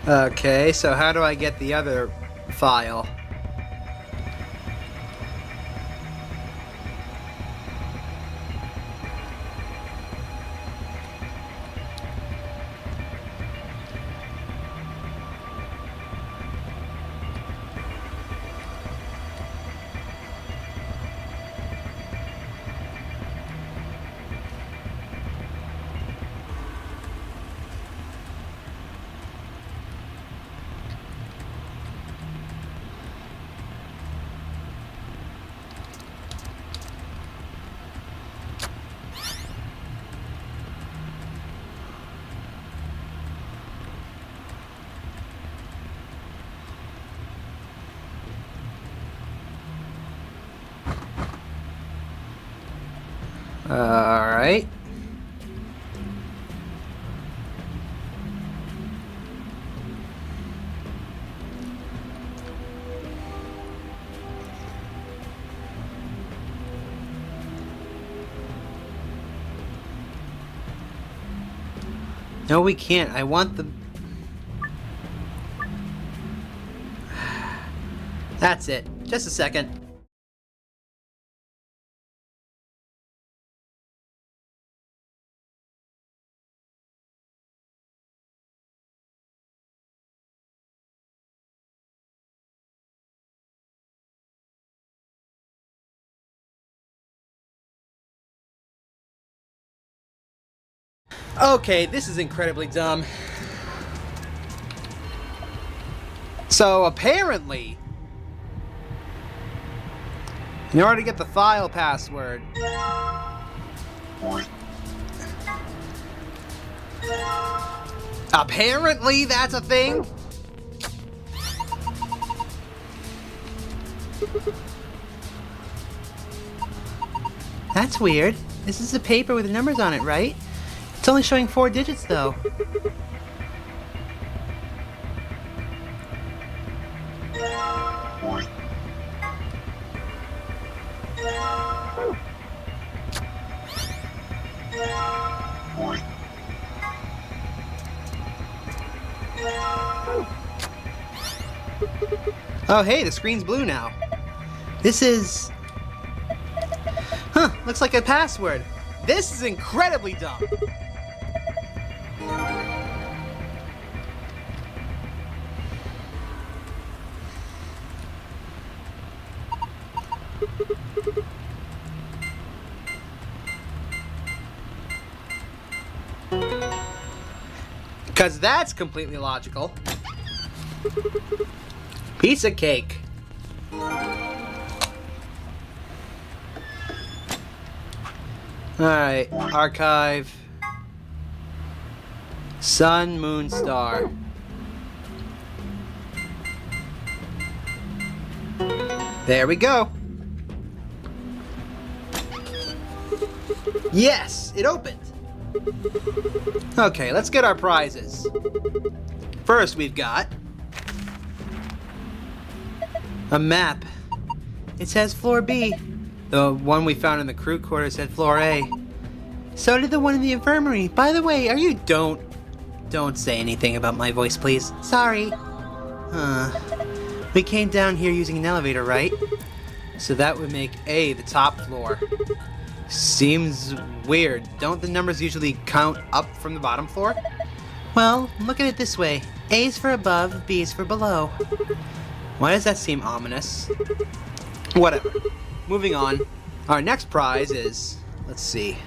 Okay, so how do I get the other file. Alright. No, we can't. I want the... That's it. Just a second. Okay, this is incredibly dumb. So, apparently, in order to get the file password, apparently that's a thing? That's weird. This is a paper with numbers on it, right? It's only showing 4 digits, though. Oh, hey, the screen's blue now. This is... Huh, looks like a password. This is incredibly dumb. Because that's completely logical. Piece of cake. Alright, archive. Sun, moon, star. There we go. Yes, it opened. Okay, let's get our prizes. First, we've got a map. It says floor B. The one we found in the crew quarters said floor A. So did the one in the infirmary. By the way, are you... Don't say anything about my voice, please. Sorry. We came down here using an elevator, right? So that would make A the top floor. Seems weird. Don't the numbers usually count up from the bottom floor? Well, look at it this way. A's for above, B's for below. Why does that seem ominous? Whatever. Moving on. Our next prize is... Let's see.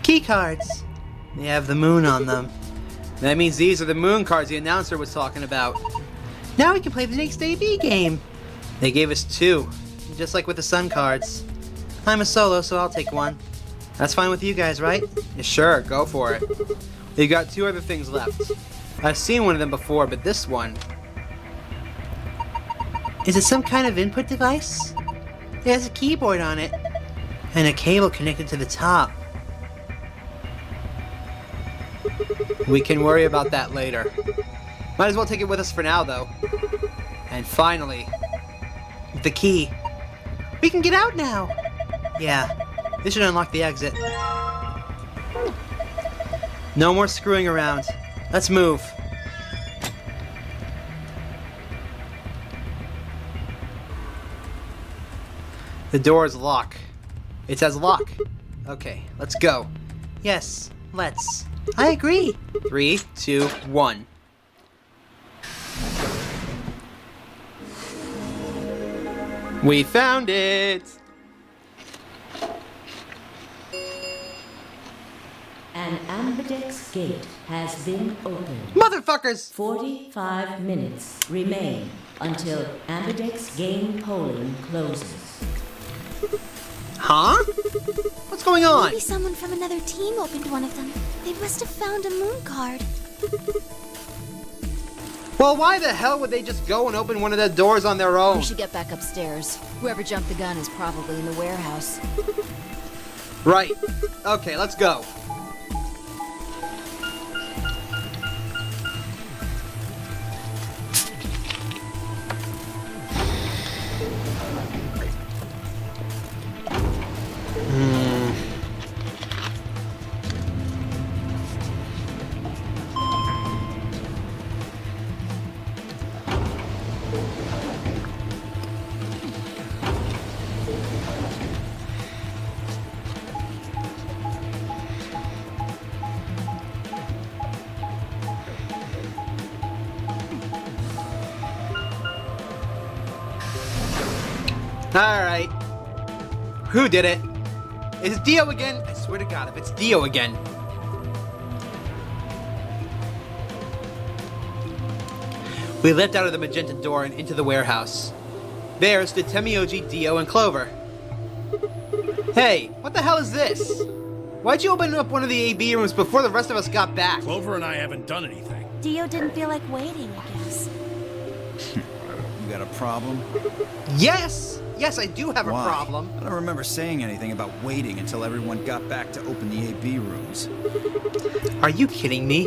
Key cards. They have the moon on them. That means these are the moon cards the announcer was talking about. Now we can play the next AB game. They gave us 2. Just like with the sun cards. I'm a solo, so I'll take one. That's fine with you guys, right? Yeah, sure, go for it. You got 2 other things left. I've seen one of them before, but this one... Is it some kind of input device? It has a keyboard on it. And a cable connected to the top. We can worry about that later. Might as well take it with us for now, though. And finally... the key. We can get out now! Yeah, this should unlock the exit. No more screwing around. Let's move. The door is locked. It says lock. Okay, let's go. Yes, let's. I agree. 3, 2, 1. We found it! An ambidex gate has been opened. Motherfuckers! 45 minutes remain until ambidex game polling closes. Huh? What's going on? Maybe someone from another team opened one of them. They must have found a moon card. Well, why the hell would they just go and open one of the doors on their own? We should get back upstairs. Whoever jumped the gun is probably in the warehouse. Right. Okay, let's go. Alright. Who did it? Is it Dio again? I swear to God, if it's Dio again. We leapt out of the magenta door and into the warehouse. There stood Temioji, Dio, and Clover. Hey, what the hell is this? Why'd you open up one of the AB rooms before the rest of us got back? Clover and I haven't done anything. Dio didn't feel like waiting, I guess. You got a problem? Yes! Yes, I do have Why? a problem. I don't remember saying anything about waiting until everyone got back to open the AB rooms. Are you kidding me?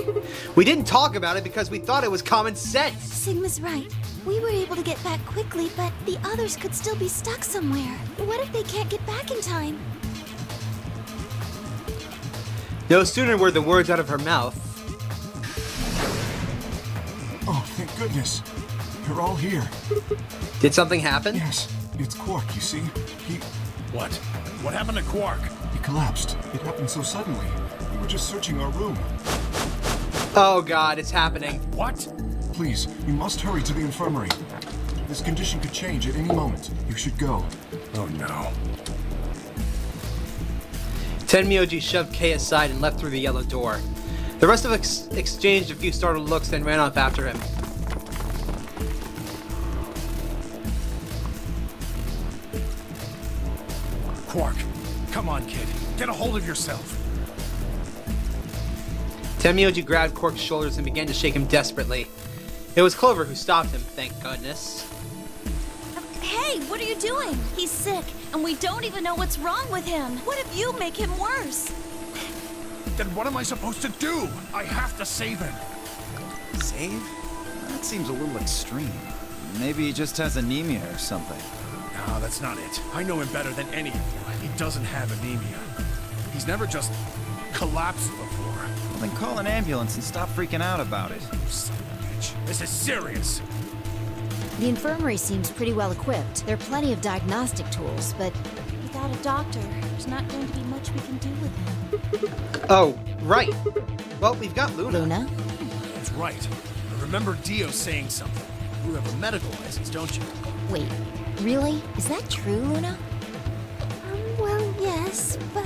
We didn't talk about it because we thought it was common sense. Sigma's right. We were able to get back quickly, but the others could still be stuck somewhere. What if they can't get back in time? No sooner were the words out of her mouth. Oh, thank goodness. You're all here. Did something happen? Yes, it's Quark, you see. What? What happened to Quark? He collapsed. It happened so suddenly. We were just searching our room. Oh God, it's happening. What? Please, you must hurry to the infirmary. This condition could change at any moment. You should go. Oh no. Tenmyoji shoved Kei aside and left through the yellow door. The rest of us exchanged a few startled looks, then ran off after him. Quark, come on, kid. Get a hold of yourself. Tenmyoji grabbed Quark's shoulders and began to shake him desperately. It was Clover who stopped him, thank goodness. Hey, what are you doing? He's sick, and we don't even know what's wrong with him. What if you make him worse? Then what am I supposed to do? I have to save him. Save? That seems a little extreme. Maybe he just has anemia or something. No, that's not it. I know him better than any of you. He doesn't have anemia. He's never just collapsed before. Well, then call an ambulance and stop freaking out about it. Son of a bitch. This is serious. The infirmary seems pretty well equipped. There are plenty of diagnostic tools, but Without a doctor, there's not going to be much we can do with him. Oh, right. Well, we've got Luna. Luna? That's right. I remember Dio saying something. You have a medical license, don't you? Wait, really? Is that true, Luna? Well, yes, but...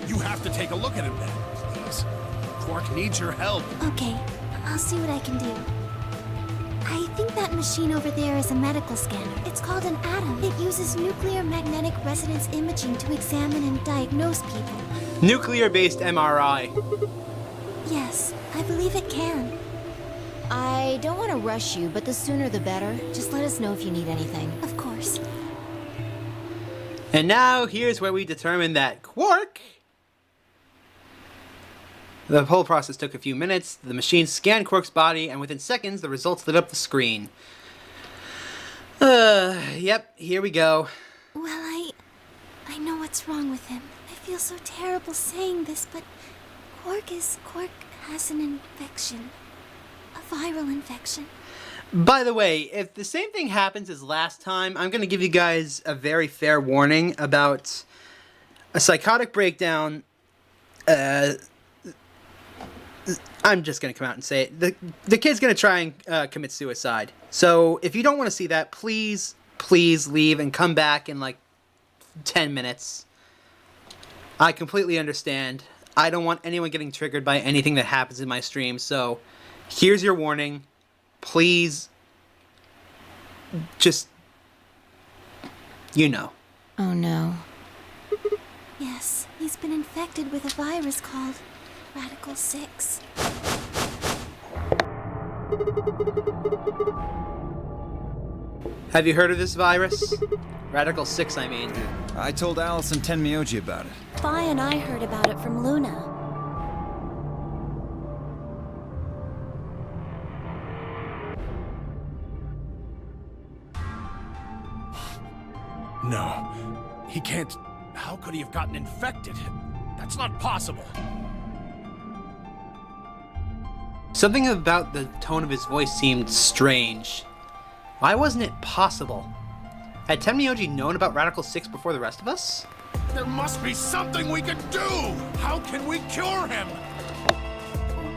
You have to take a look at him then, please. Quark needs your help. Okay, I'll see what I can do. I think that machine over there is a medical scanner. It's called an atom. It uses nuclear magnetic resonance imaging to examine and diagnose people. Nuclear-based MRI. Yes, I believe it can. I don't want to rush you, but the sooner the better. Just let us know if you need anything. Of course. And now, here's where we determine that Quark... The whole process took a few minutes. The machine scanned Quark's body, and within seconds, the results lit up the screen. Yep, here we go. Well, I know what's wrong with him. I feel so terrible saying this, but Quark has an infection. A viral infection. By the way, if the same thing happens as last time, I'm going to give you guys a very fair warning about a psychotic breakdown. I'm just going to come out and say it. The kid's going to try and commit suicide. So if you don't want to see that, please leave and come back in like 10 minutes. I completely understand. I don't want anyone getting triggered by anything that happens in my stream, so here's your warning. Please, just, you know. Oh no. Yes, he's been infected with a virus called Radical 6. Have you heard of this virus? Radical 6, I mean. I told Alice and Tenmyoji about it. Fi and I heard about it from Luna. No. He can't... How could he have gotten infected? That's not possible. Something about the tone of his voice seemed strange. Why wasn't it possible? Had Tenmyoji known about Radical 6 before the rest of us? There must be something we can do! How can we cure him?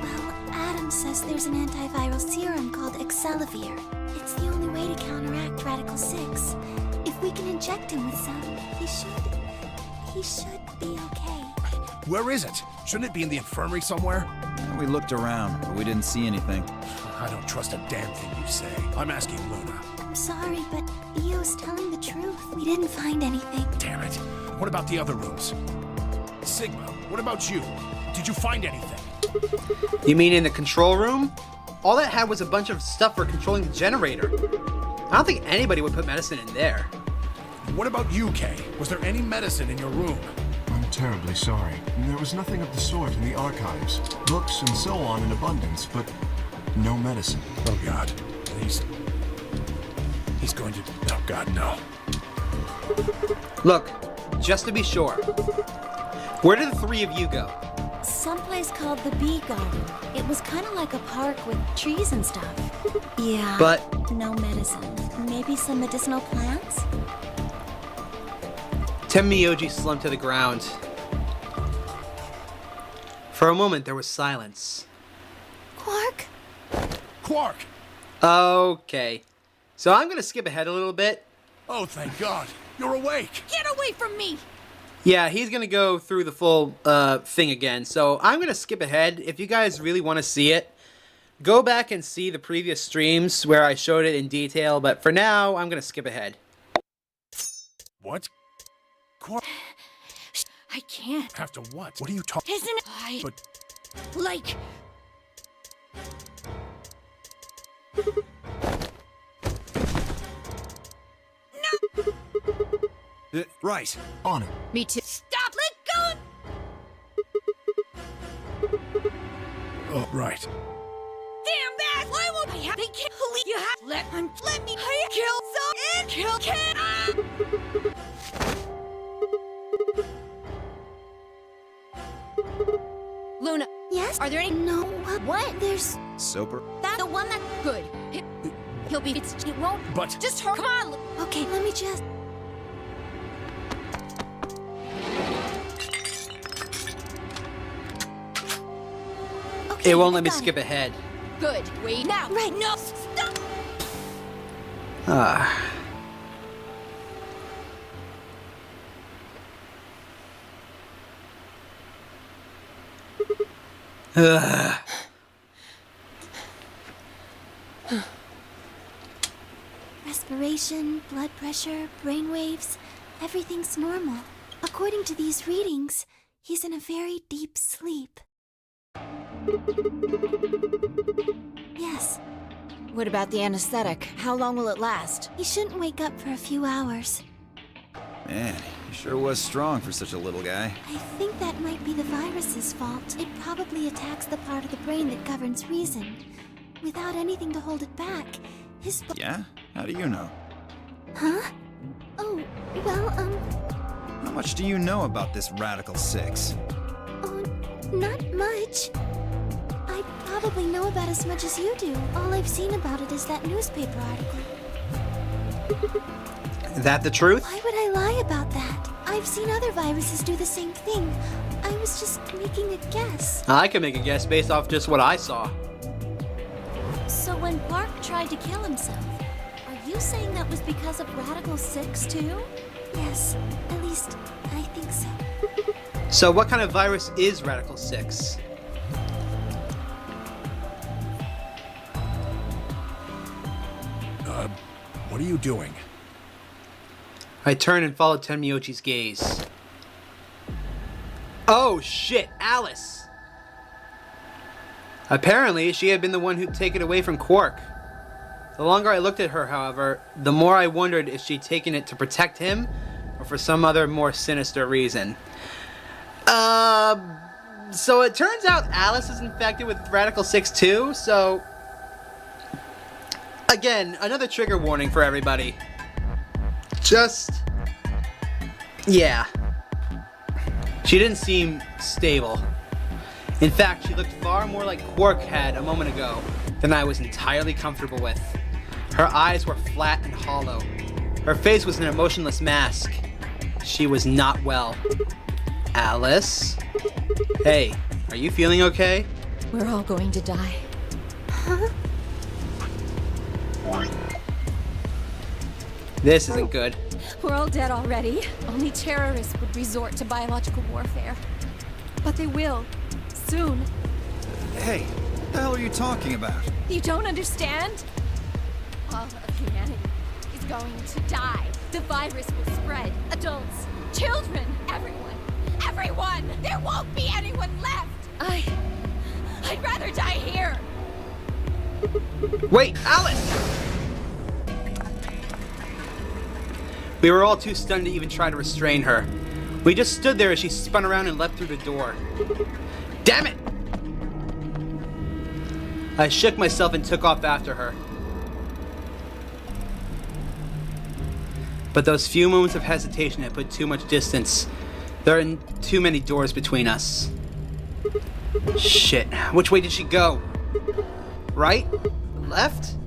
Well, Adam says there's an antiviral serum called Excelivir. It's the only way to counteract Radical 6. If we can inject him with some, he should be okay. Where is it? Shouldn't it be in the infirmary somewhere? We looked around, but we didn't see anything. I don't trust a damn thing you say. I'm asking Luna. I'm sorry, but Io's telling the truth. We didn't find anything. Damn it. What about the other rooms? Sigma, what about you? Did you find anything? You mean in the control room? All that had was a bunch of stuff for controlling the generator. I don't think anybody would put medicine in there. What about you, Kay? Was there any medicine in your room? I'm terribly sorry. There was nothing of the sort in the archives. Books and so on in abundance, but no medicine. Oh, God. He's going to... Oh, God, no. Look, just to be sure, where did the three of you go? Someplace called the Bee Garden. It was kind of like a park with trees and stuff. Yeah. But... no medicine. Maybe some medicinal plants? Tenmyoji slumped to the ground. For a moment, there was silence. Quark? Quark! Okay. So I'm gonna skip ahead a little bit. Oh, thank God. You're awake! Get away from me! Yeah, he's gonna go through the full thing again. So I'm gonna skip ahead. If you guys really want to see it, go back and see the previous streams where I showed it in detail. But for now, I'm gonna skip ahead. What? Quark? I can't. After what? What are you talking? Isn't it? But... like... No! Right. On it. Me too. Stop! Let go! Oh, right. Damn that! Why won't I have... They can't believe you have... Let me... kill some... and kill... Can... Luna. Yes? Are there any... No. What? There's... Soper? That's the one that's good. He'll be... It won't... But... Just hurry. Come on. Okay, let me just... Okay, It won't let me got skip ahead. Good. Wait. Now. Right. No. Stop. Ah. Ugh. Respiration, blood pressure, brain waves, everything's normal. According to these readings, he's in a very deep sleep. Yes. What about the anesthetic? How long will it last? He shouldn't wake up for a few hours. Man, he sure was strong for such a little guy. I think that might be the virus's fault. It probably attacks the part of the brain that governs reason. Without anything to hold it back, his... Yeah? How do you know? Huh? Oh, well, How much do you know about this Radical 6? oh, not much. I probably know about as much as you do. All I've seen about it is that newspaper article. That the truth? Why would I lie about that? I've seen other viruses do the same thing. I was just making a guess. I can make a guess based off just what I saw. So when Park tried to kill himself, are you saying that was because of Radical 6 too? Yes, at least I think so. So what kind of virus is Radical 6? What are you doing? I turned and followed Tenmyochi's gaze. Oh shit, Alice! Apparently, she had been the one who'd taken it away from Quark. The longer I looked at her, however, the more I wondered if she'd taken it to protect him, or for some other more sinister reason. So it turns out Alice is infected with Radical 6 too, so... Again, another trigger warning for everybody. Just... yeah. She didn't seem stable. In fact, she looked far more like Quark had a moment ago than I was entirely comfortable with. Her eyes were flat and hollow. Her face was an emotionless mask. She was not well. Alice? Hey, are you feeling okay? We're all going to die. Huh? This isn't good. We're all dead already. Only terrorists would resort to biological warfare. But they will. Soon. Hey, what the hell are you talking about? You don't understand? All of humanity is going to die. The virus will spread. Adults, children, everyone. Everyone! There won't be anyone left! I'd rather die here! Wait, Alice! We were all too stunned to even try to restrain her. We just stood there as she spun around and leapt through the door. Damn it! I shook myself and took off after her. But those few moments of hesitation had put too much distance. There are too many doors between us. Shit, which way did she go? Right? Left?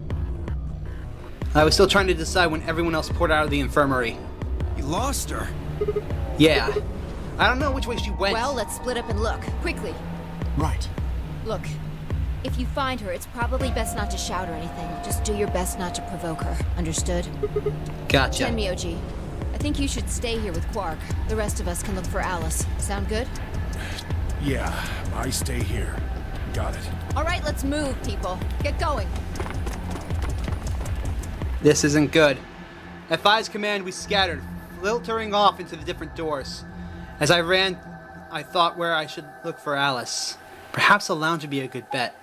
I was still trying to decide when everyone else poured out of the infirmary. You lost her? Yeah. I don't know which way she went. Well, let's split up and look. Quickly. Right. Look, if you find her, it's probably best not to shout or anything. Just do your best not to provoke her. Understood? Gotcha. Tenmyoji, I think you should stay here with Quark. The rest of us can look for Alice. Sound good? Yeah, I stay here. Got it. All right, let's move, people. Get going. This isn't good. At Fi's command, we scattered, filtering off into the different doors. As I ran, I thought where I should look for Alice. Perhaps a lounge would be a good bet.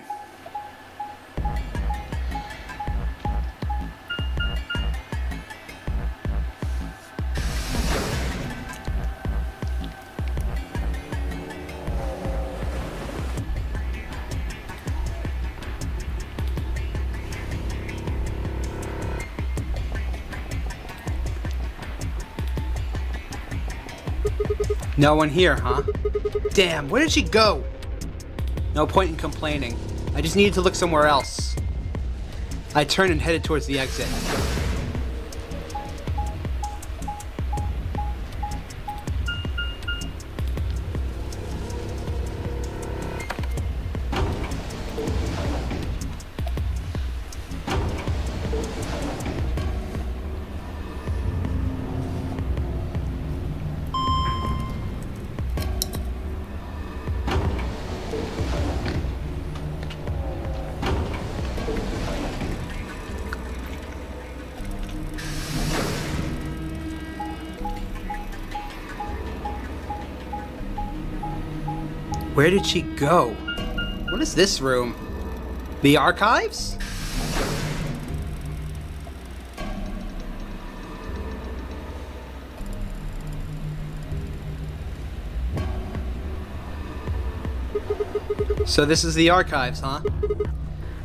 No one here, huh? Damn, where did she go? No point in complaining. I just needed to look somewhere else. I turned and headed towards the exit. Where did she go? What is this room? The archives? So this is the archives, huh?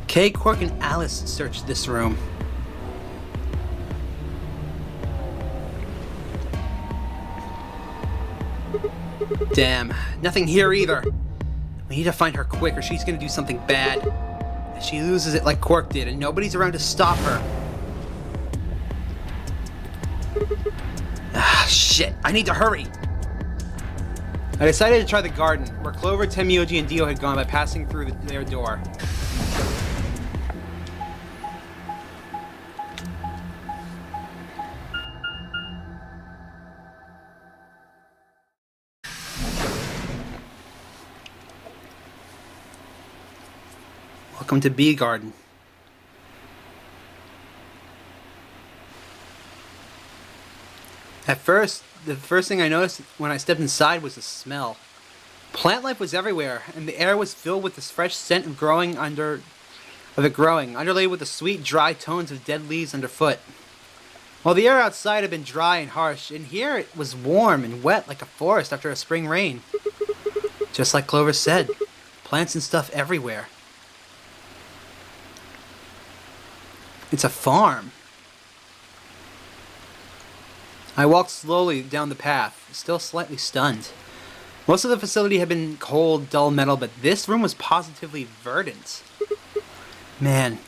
Kay, Quark, and Alice searched this room. Damn, nothing here either. We need to find her quick or she's gonna do something bad. And she loses it like Quark did and nobody's around to stop her. Ah, shit. I need to hurry. I decided to try the garden, where Clover, Tenmyoji, and Dio had gone by passing through their door. Welcome to Bee Garden. At first, the first thing I noticed when I stepped inside was the smell. Plant life was everywhere, and the air was filled with this fresh scent of it growing, underlaid with the sweet, dry tones of dead leaves underfoot. While the air outside had been dry and harsh, in here it was warm and wet like a forest after a spring rain. Just like Clover said, plants and stuff everywhere. It's a farm. I walked slowly down the path, still slightly stunned. Most of the facility had been cold, dull metal, but this room was positively verdant. Man,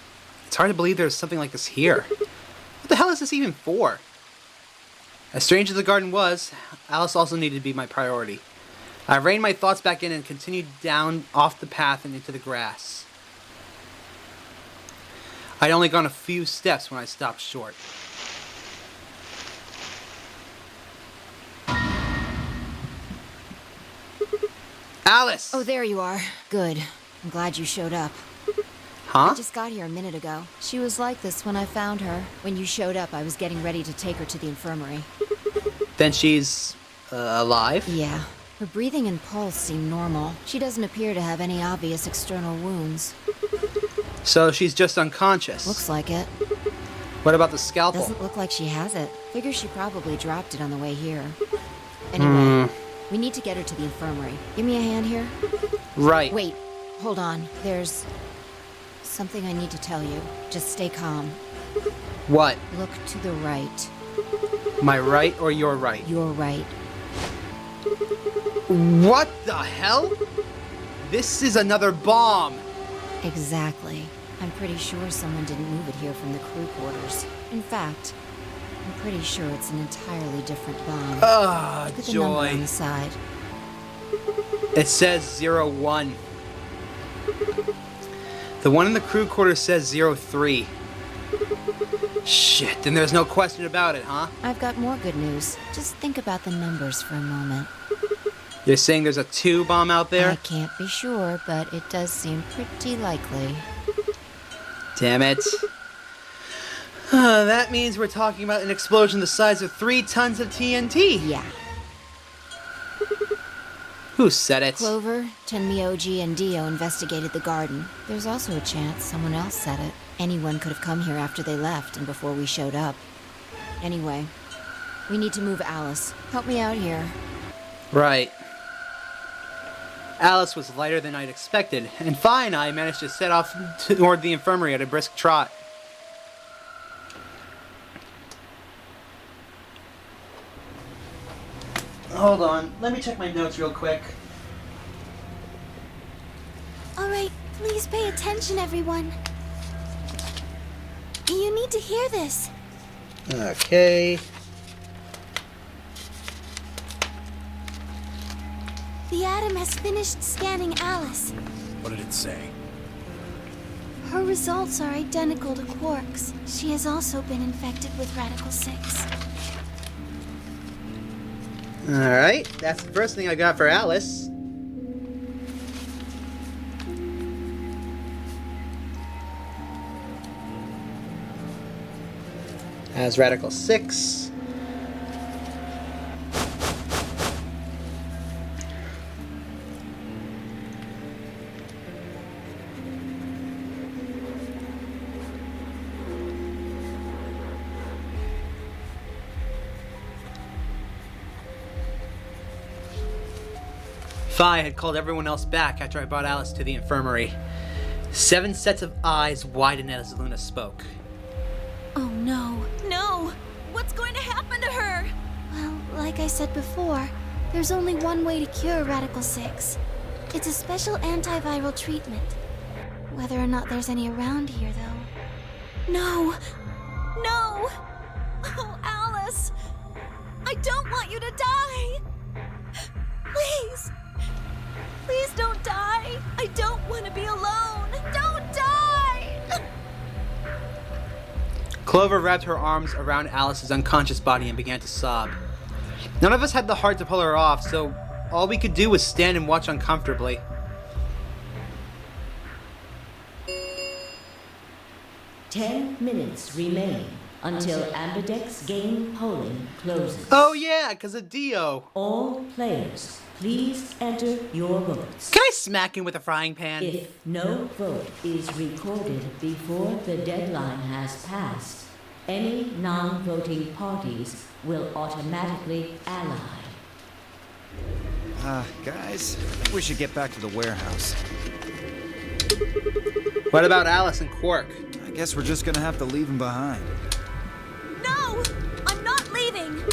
it's hard to believe there's something like this here. What the hell is this even for? As strange as the garden was, Alice also needed to be my priority. I reined my thoughts back in and continued down off the path and into the grass. I'd only gone a few steps when I stopped short. Alice! Oh, there you are. Good. I'm glad you showed up. Huh? I just got here a minute ago. She was like this when I found her. When you showed up, I was getting ready to take her to the infirmary. Then she's... alive? Yeah. Her breathing and pulse seem normal. She doesn't appear to have any obvious external wounds. So she's just unconscious? Looks like it. What about the scalpel? Doesn't look like she has it. Figure she probably dropped it on the way here. Anyway, we need to get her to the infirmary. Give me a hand here. Right. Wait, hold on. There's something I need to tell you. Just stay calm. What? Look to the right. My right or your right? Your right. What the hell? This is another bomb! Exactly. I'm pretty sure someone didn't move it here from the crew quarters. In fact, I'm pretty sure it's an entirely different bomb. Ah, Look at the number joy. on the side. It says 01. The one in the crew quarters says 03. Shit, then there's no question about it, huh? I've got more good news. Just think about the numbers for a moment. You're saying there's a 2 bomb out there? I can't be sure, but it does seem pretty likely. Damn it. That means we're talking about an explosion the size of 3 tons of TNT. Yeah. Who said it? Clover, Tenmyoji, and Dio investigated the garden. There's also a chance someone else said it. Anyone could have come here after they left and before we showed up. Anyway, we need to move Alice. Help me out here. Right. Alice was lighter than I'd expected, and fine, I managed to set off toward the infirmary at a brisk trot. Hold on, let me check my notes real quick. Alright, please pay attention, everyone. You need to hear this. Okay. The Atom has finished scanning Alice. What did it say? Her results are identical to Quark's. She has also been infected with Radical 6. Alright, that's the first thing I got for Alice. As Radical 6. Phi had called everyone else back after I brought Alice to the infirmary. 7 sets of eyes widened as Luna spoke. Oh no. No! What's going to happen to her? Well, like I said before, there's only one way to cure Radical 6. It's a special antiviral treatment. Whether or not there's any around here, though. No! No! Oh, Alice! I don't want you to die! Please! Please don't die! I don't want to be alone! Don't die! Clover wrapped her arms around Alice's unconscious body and began to sob. None of us had the heart to pull her off, so all we could do was stand and watch uncomfortably. Ten minutes remain until Ambidex game polling closes. Oh yeah, 'cause of Dio. All players, please enter your votes. Can I smack him with a frying pan? If no vote is recorded before the deadline has passed, any non-voting parties will automatically ally. Guys, I think we should get back to the warehouse. What about Alice and Quark? I guess we're just gonna have to leave them behind. No! I'm not leaving!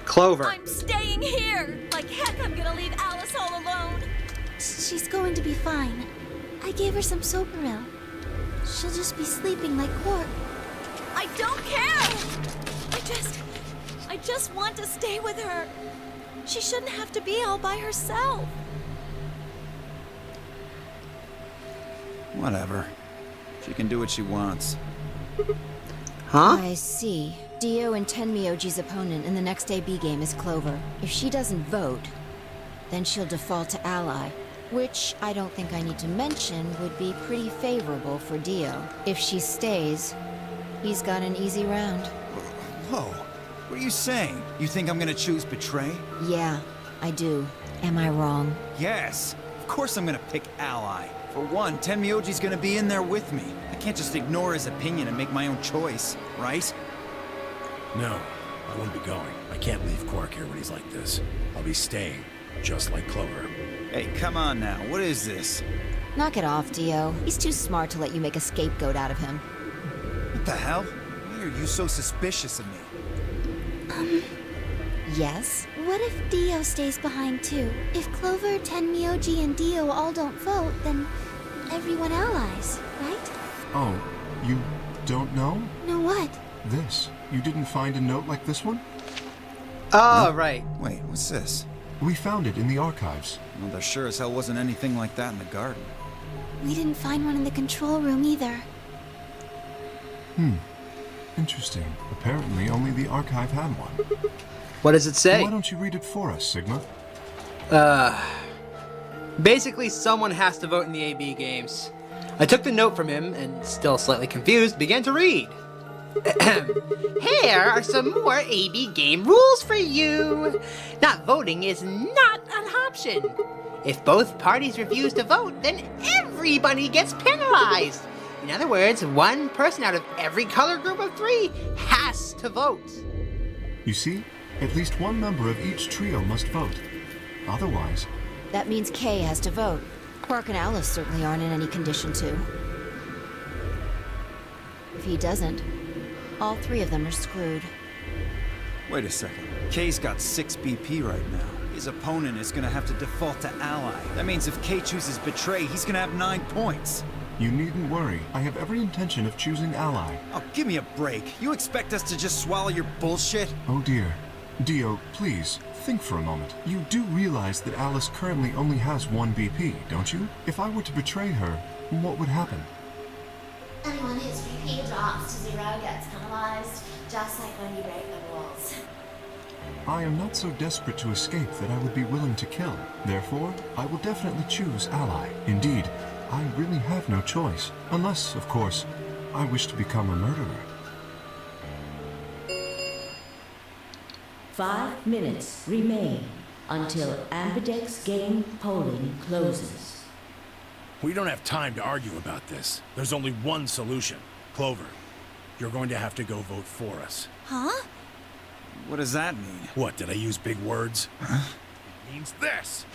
Clover. I'm staying here! Like heck, I'm gonna leave Alice all alone! She's going to be fine. I gave her some Soparil. She'll just be sleeping like Quark. I don't care! I just want to stay with her. She shouldn't have to be all by herself. Whatever. She can do what she wants. Huh? I see. Dio and Tenmyoji's opponent in the next AB game is Clover. If she doesn't vote, then she'll default to ally, which I don't think I need to mention would be pretty favorable for Dio. If she stays, he's got an easy round. Whoa. What are you saying? You think I'm gonna choose Betray? Yeah, I do. Am I wrong? Yes. Of course I'm gonna pick ally. For one, Tenmyoji's gonna be in there with me. I can't just ignore his opinion and make my own choice, right? No, I wouldn't be going. I can't leave Quark here when he's like this. I'll be staying, just like Clover. Hey, come on now. What is this? Knock it off, Dio. He's too smart to let you make a scapegoat out of him. What the hell? Why are you so suspicious of me? Yes? What if Dio stays behind too? If Clover, Tenmyoji, and Dio all don't vote, then everyone allies, right? Oh, you don't know? Know what? This. You didn't find a note like this one? Oh, right. Wait, what's this? We found it in the archives. Well, there sure as hell wasn't anything like that in the garden. We didn't find one in the control room either. Interesting. Apparently only the archive had one. What does it say? Why don't you read it for us, Sigma? Basically, someone has to vote in the AB games. I took the note from him and, still slightly confused, began to read. Here are some more AB game rules for you. Not voting is not an option. If both parties refuse to vote, then everybody gets penalized. In other words, one person out of every color group of 3 has to vote. You see? At least one member of each trio must vote. Otherwise... That means Kay has to vote. Quark and Alice certainly aren't in any condition to. If he doesn't, all 3 of them are screwed. Wait a second. Kay's got 6 BP right now. His opponent is gonna have to default to ally. That means if Kay chooses Betray, he's gonna have 9 points. You needn't worry. I have every intention of choosing ally. Oh, give me a break. You expect us to just swallow your bullshit? Oh dear. Dio, please, think for a moment. You do realize that Alice currently only has 1 BP, don't you? If I were to betray her, what would happen? Anyone whose BP drops to 0 gets penalized, just like when you break the rules. I am not so desperate to escape that I would be willing to kill. Therefore, I will definitely choose ally. Indeed, I really have no choice. Unless, of course, I wish to become a murderer. 5 minutes remain until Ambidex game polling closes. We don't have time to argue about this. There's only one solution. Clover, you're going to have to go vote for us. Huh? What does that mean? What, did I use big words? It means this.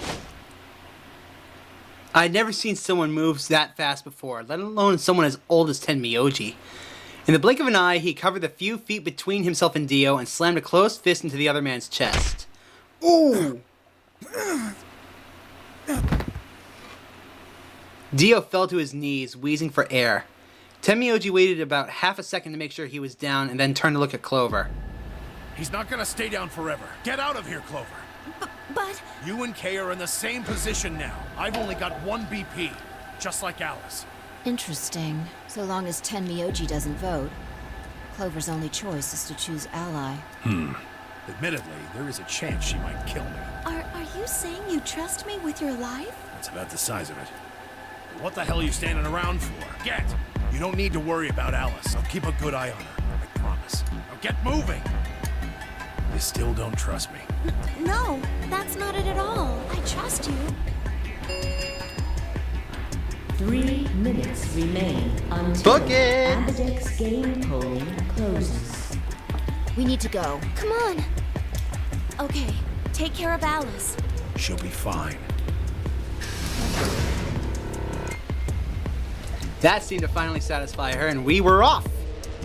I'd never seen someone move that fast before, let alone someone as old as Tenmyoji. In the blink of an eye, he covered the few feet between himself and Dio and slammed a closed fist into the other man's chest. Ooh! Dio fell to his knees, wheezing for air. Tenmyoji waited about half a second to make sure he was down and then turned to look at Clover. He's not gonna stay down forever. Get out of here, Clover. But... You and Kay are in the same position now. I've only got one BP, just like Alice. Interesting. So long as Tenmyoji doesn't vote, Clover's only choice is to choose ally. Admittedly, there is a chance she might kill me. Are you saying you trust me with your life? That's about the size of it. What the hell are you standing around for? Get! You don't need to worry about Alice. I'll keep a good eye on her, I promise. Now get moving! You still don't trust me. No, that's not it at all. I trust you. 3 minutes remain until Book it! Ambidex game polling closes. We need to go. Come on. Okay, take care of Alice. She'll be fine. That seemed to finally satisfy her, and we were off.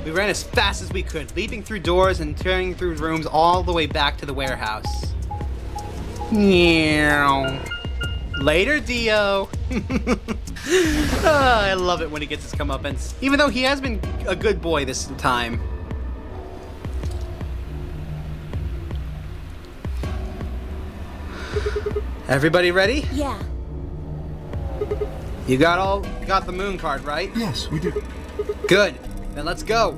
We ran as fast as we could, leaping through doors and tearing through rooms all the way back to the warehouse. Meow. Later, Dio. I love it when he gets his comeuppance, even though he has been a good boy this time. Everybody ready? Yeah. You got the moon card, right? Yes, we do. Good. Then let's go.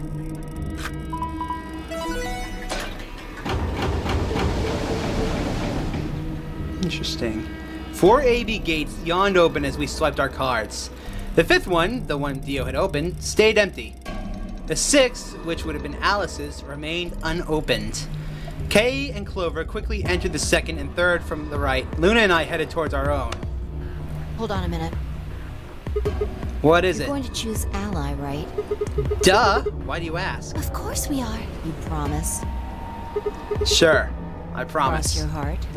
Interesting. 4 AB gates yawned open as we swiped our cards. The 5th one, the one Dio had opened, stayed empty. The 6th, which would have been Alice's, remained unopened. Kay and Clover quickly entered the 2nd and 3rd from the right. Luna and I headed towards our own. Hold on a minute. What is You're it? going to choose ally, right? Duh! Why do you ask? Of course we are. You promise? Sure, I promise. Cross your heart.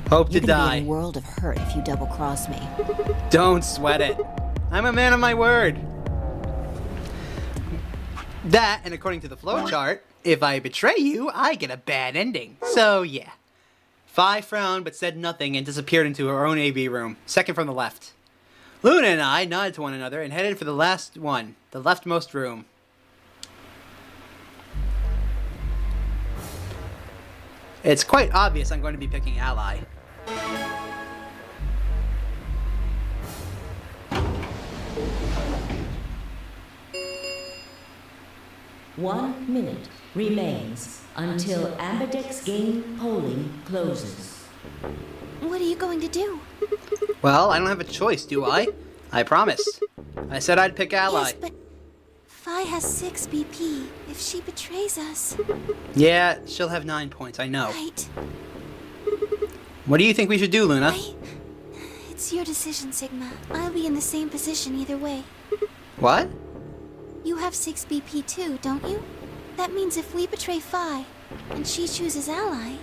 Hope to You're gonna be die. in a world of hurt if you double-cross me. Don't sweat it. I'm a man of my word. That, and according to the flowchart, if I betray you, I get a bad ending. So, yeah. Phi frowned but said nothing and disappeared into her own AB room, 2nd from the left. Luna and I nodded to one another and headed for the last one, the leftmost room. It's quite obvious I'm going to be picking ally. One minute remains until Ambidex game polling closes. What are you going to do? Well, I don't have a choice, do I? I promised. I said I'd pick ally. Yes, but Phi has 6 BP. If she betrays us... Yeah, she'll have 9 points, I know. Right. What do you think we should do, Luna? It's your decision, Sigma. I'll be in the same position either way. What? You have 6 BP too, don't you? That means if we betray Phi, and she chooses ally...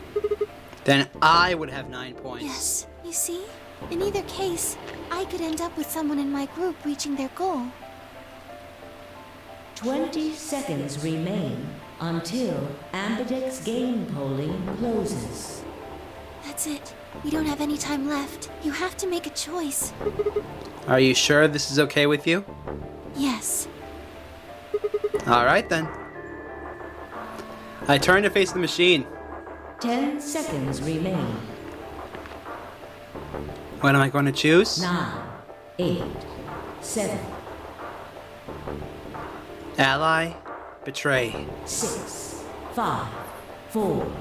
Then I would have 9 points. Yes, you see? In either case, I could end up with someone in my group reaching their goal. 20 seconds remain until Ambidex game polling closes. That's it. We don't have any time left. You have to make a choice. Are you sure this is okay with you? Yes. Alright then. I turn to face the machine. 10 seconds remain. What am I going to choose? 9, 8, 7, Ally, betray. 6, 5, 4,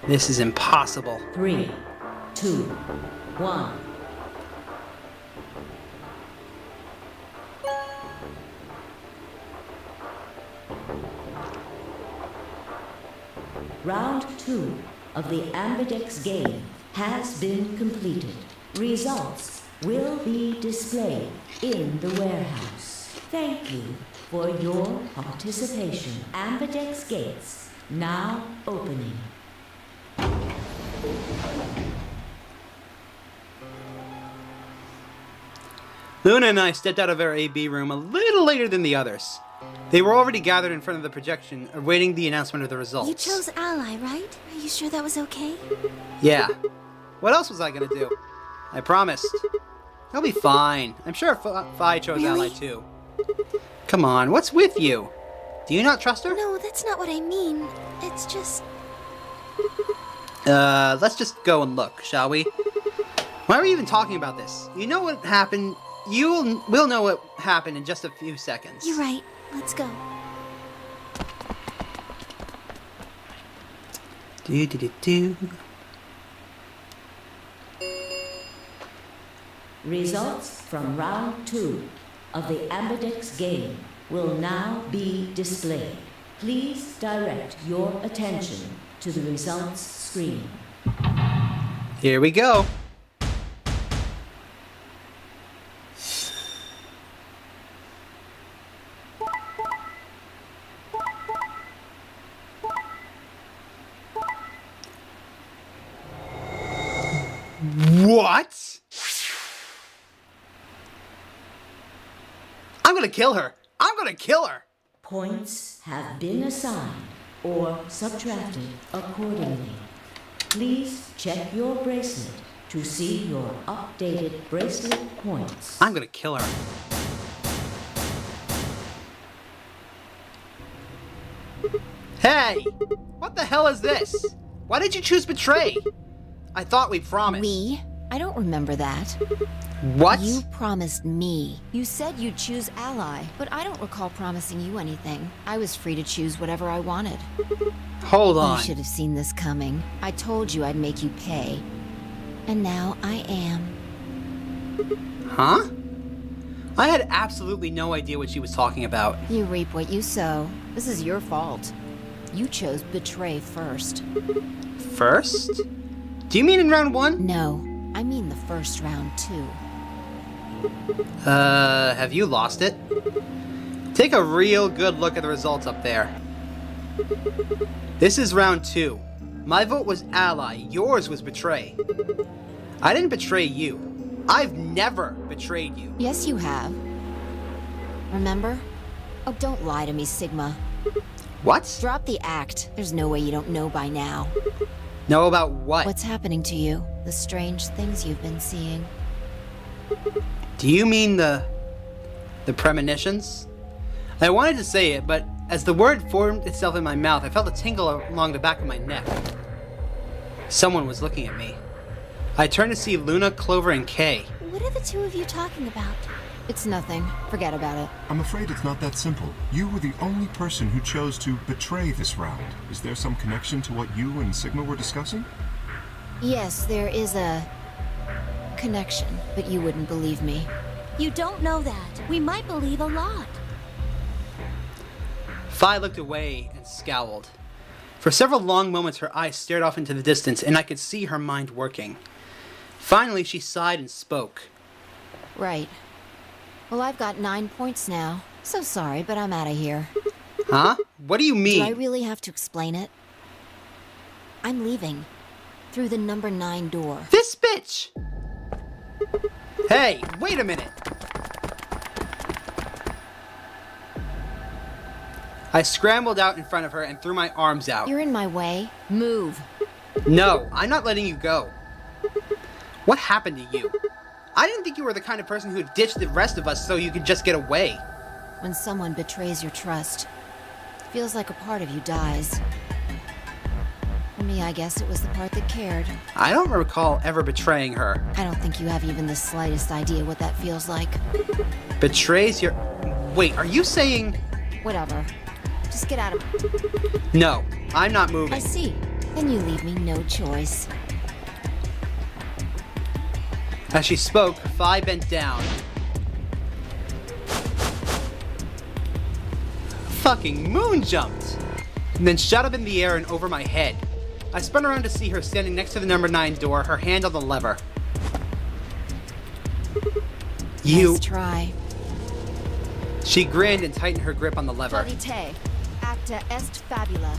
This is impossible. 3, 2, 1. Round 2 of the Ambidex game has been completed. Results will be displayed in the warehouse. Thank you for your participation. Ambidex gates now opening. Luna and I stepped out of our AB room a little later than the others. They were already gathered in front of the projection, awaiting the announcement of the results. You chose ally, right? Are you sure that was okay? Yeah. What else was I gonna do? I promised. He'll be fine. I'm sure Fi chose Really? Ally too. Come on, what's with you? Do you not trust her? No, that's not what I mean. It's just... Let's just go and look, shall we? Why are we even talking about this? You know what happened? We'll know what happened in just a few seconds. You're right. Let's go. Do. Results from round 2 of the Ambidex game will now be displayed. Please direct your attention to the results screen. Here we go. What? I'm gonna kill her. I'm gonna kill her. Points have been assigned or subtracted accordingly. Please check your bracelet to see your updated bracelet points. I'm gonna kill her. Hey! What the hell is this? Why did you choose Betray? I thought we promised. We? I don't remember that. What? You promised me. You said you'd choose Ally, but I don't recall promising you anything. I was free to choose whatever I wanted. Hold on. You should have seen this coming. I told you I'd make you pay. And now I am. Huh? I had absolutely no idea what she was talking about. You reap what you sow. This is your fault. You chose Betray first. First? Do you mean in round 1? No, I mean the first round too. Have you lost it? Take a real good look at the results up there. This is round 2. My vote was Ally, yours was Betray. I didn't betray you. I've never betrayed you. Yes, you have. Remember? Oh, don't lie to me, Sigma. What? Drop the act. There's no way you don't know by now. Know about what? What's happening to you? The strange things you've been seeing. Do you mean the premonitions? I wanted to say it, but as the word formed itself in my mouth, I felt a tingle along the back of my neck. Someone was looking at me. I turned to see Luna, Clover, and Kay. What are the two of you talking about? It's nothing. Forget about it. I'm afraid it's not that simple. You were the only person who chose to betray this round. Is there some connection to what you and Sigma were discussing? Yes, there is a connection, but you wouldn't believe me. You don't know that. We might believe a lot. Fi looked away and scowled. For several long moments her eyes stared off into the distance, and I could see her mind working. Finally, she sighed and spoke. Right. Well, I've got 9 points now. So sorry, but I'm out of here. Huh? What do you mean? Do I really have to explain it? I'm leaving. Through the number 9 door. This bitch! Hey, wait a minute! I scrambled out in front of her and threw my arms out. You're in my way. Move. No, I'm not letting you go. What happened to you? I didn't think you were the kind of person who would ditch the rest of us so you could just get away. When someone betrays your trust, it feels like a part of you dies. For me, I guess it was the part that cared. I don't recall ever betraying her. I don't think you have even the slightest idea what that feels like. Betrays your... Wait, are you saying... Whatever. Just get out of... No, I'm not moving. I see. Then you leave me no choice. As she spoke, Fi bent down. Fucking moon jumped! And then shot up in the air and over my head. I spun around to see her standing next to the number 9 door, her hand on the lever. Nice try. She grinned and tightened her grip on the lever. Te, acta est fabula.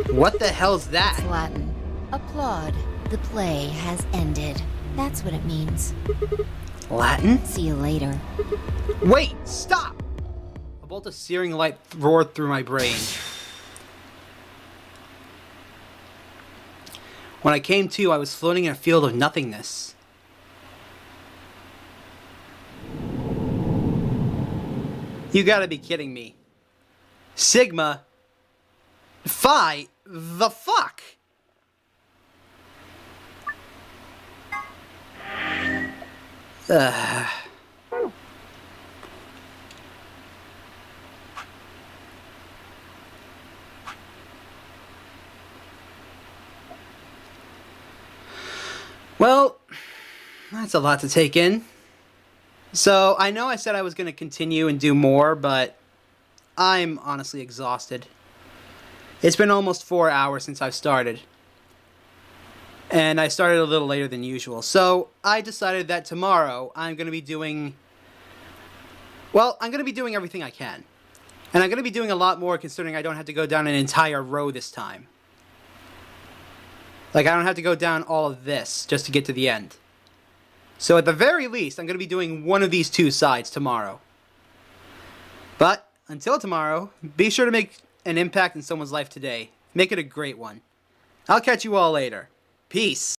What the hell's that? It's Latin. Applaud. The play has ended. That's what it means. Latin? See you later. Wait! Stop! A bolt of searing light roared through my brain. When I came to, I was floating in a field of nothingness. You gotta be kidding me. Sigma? Phi? The fuck? Well, that's a lot to take in. So, I know I said I was going to continue and do more, but I'm honestly exhausted. It's been almost 4 hours since I've started. And I started a little later than usual. So, I decided that tomorrow I'm going to be doing... Well, I'm going to be doing everything I can. And I'm going to be doing a lot more considering I don't have to go down an entire row this time. Like, I don't have to go down all of this just to get to the end. So at the very least, I'm going to be doing one of these two sides tomorrow. But, until tomorrow, be sure to make an impact in someone's life today. Make it a great one. I'll catch you all later. Peace.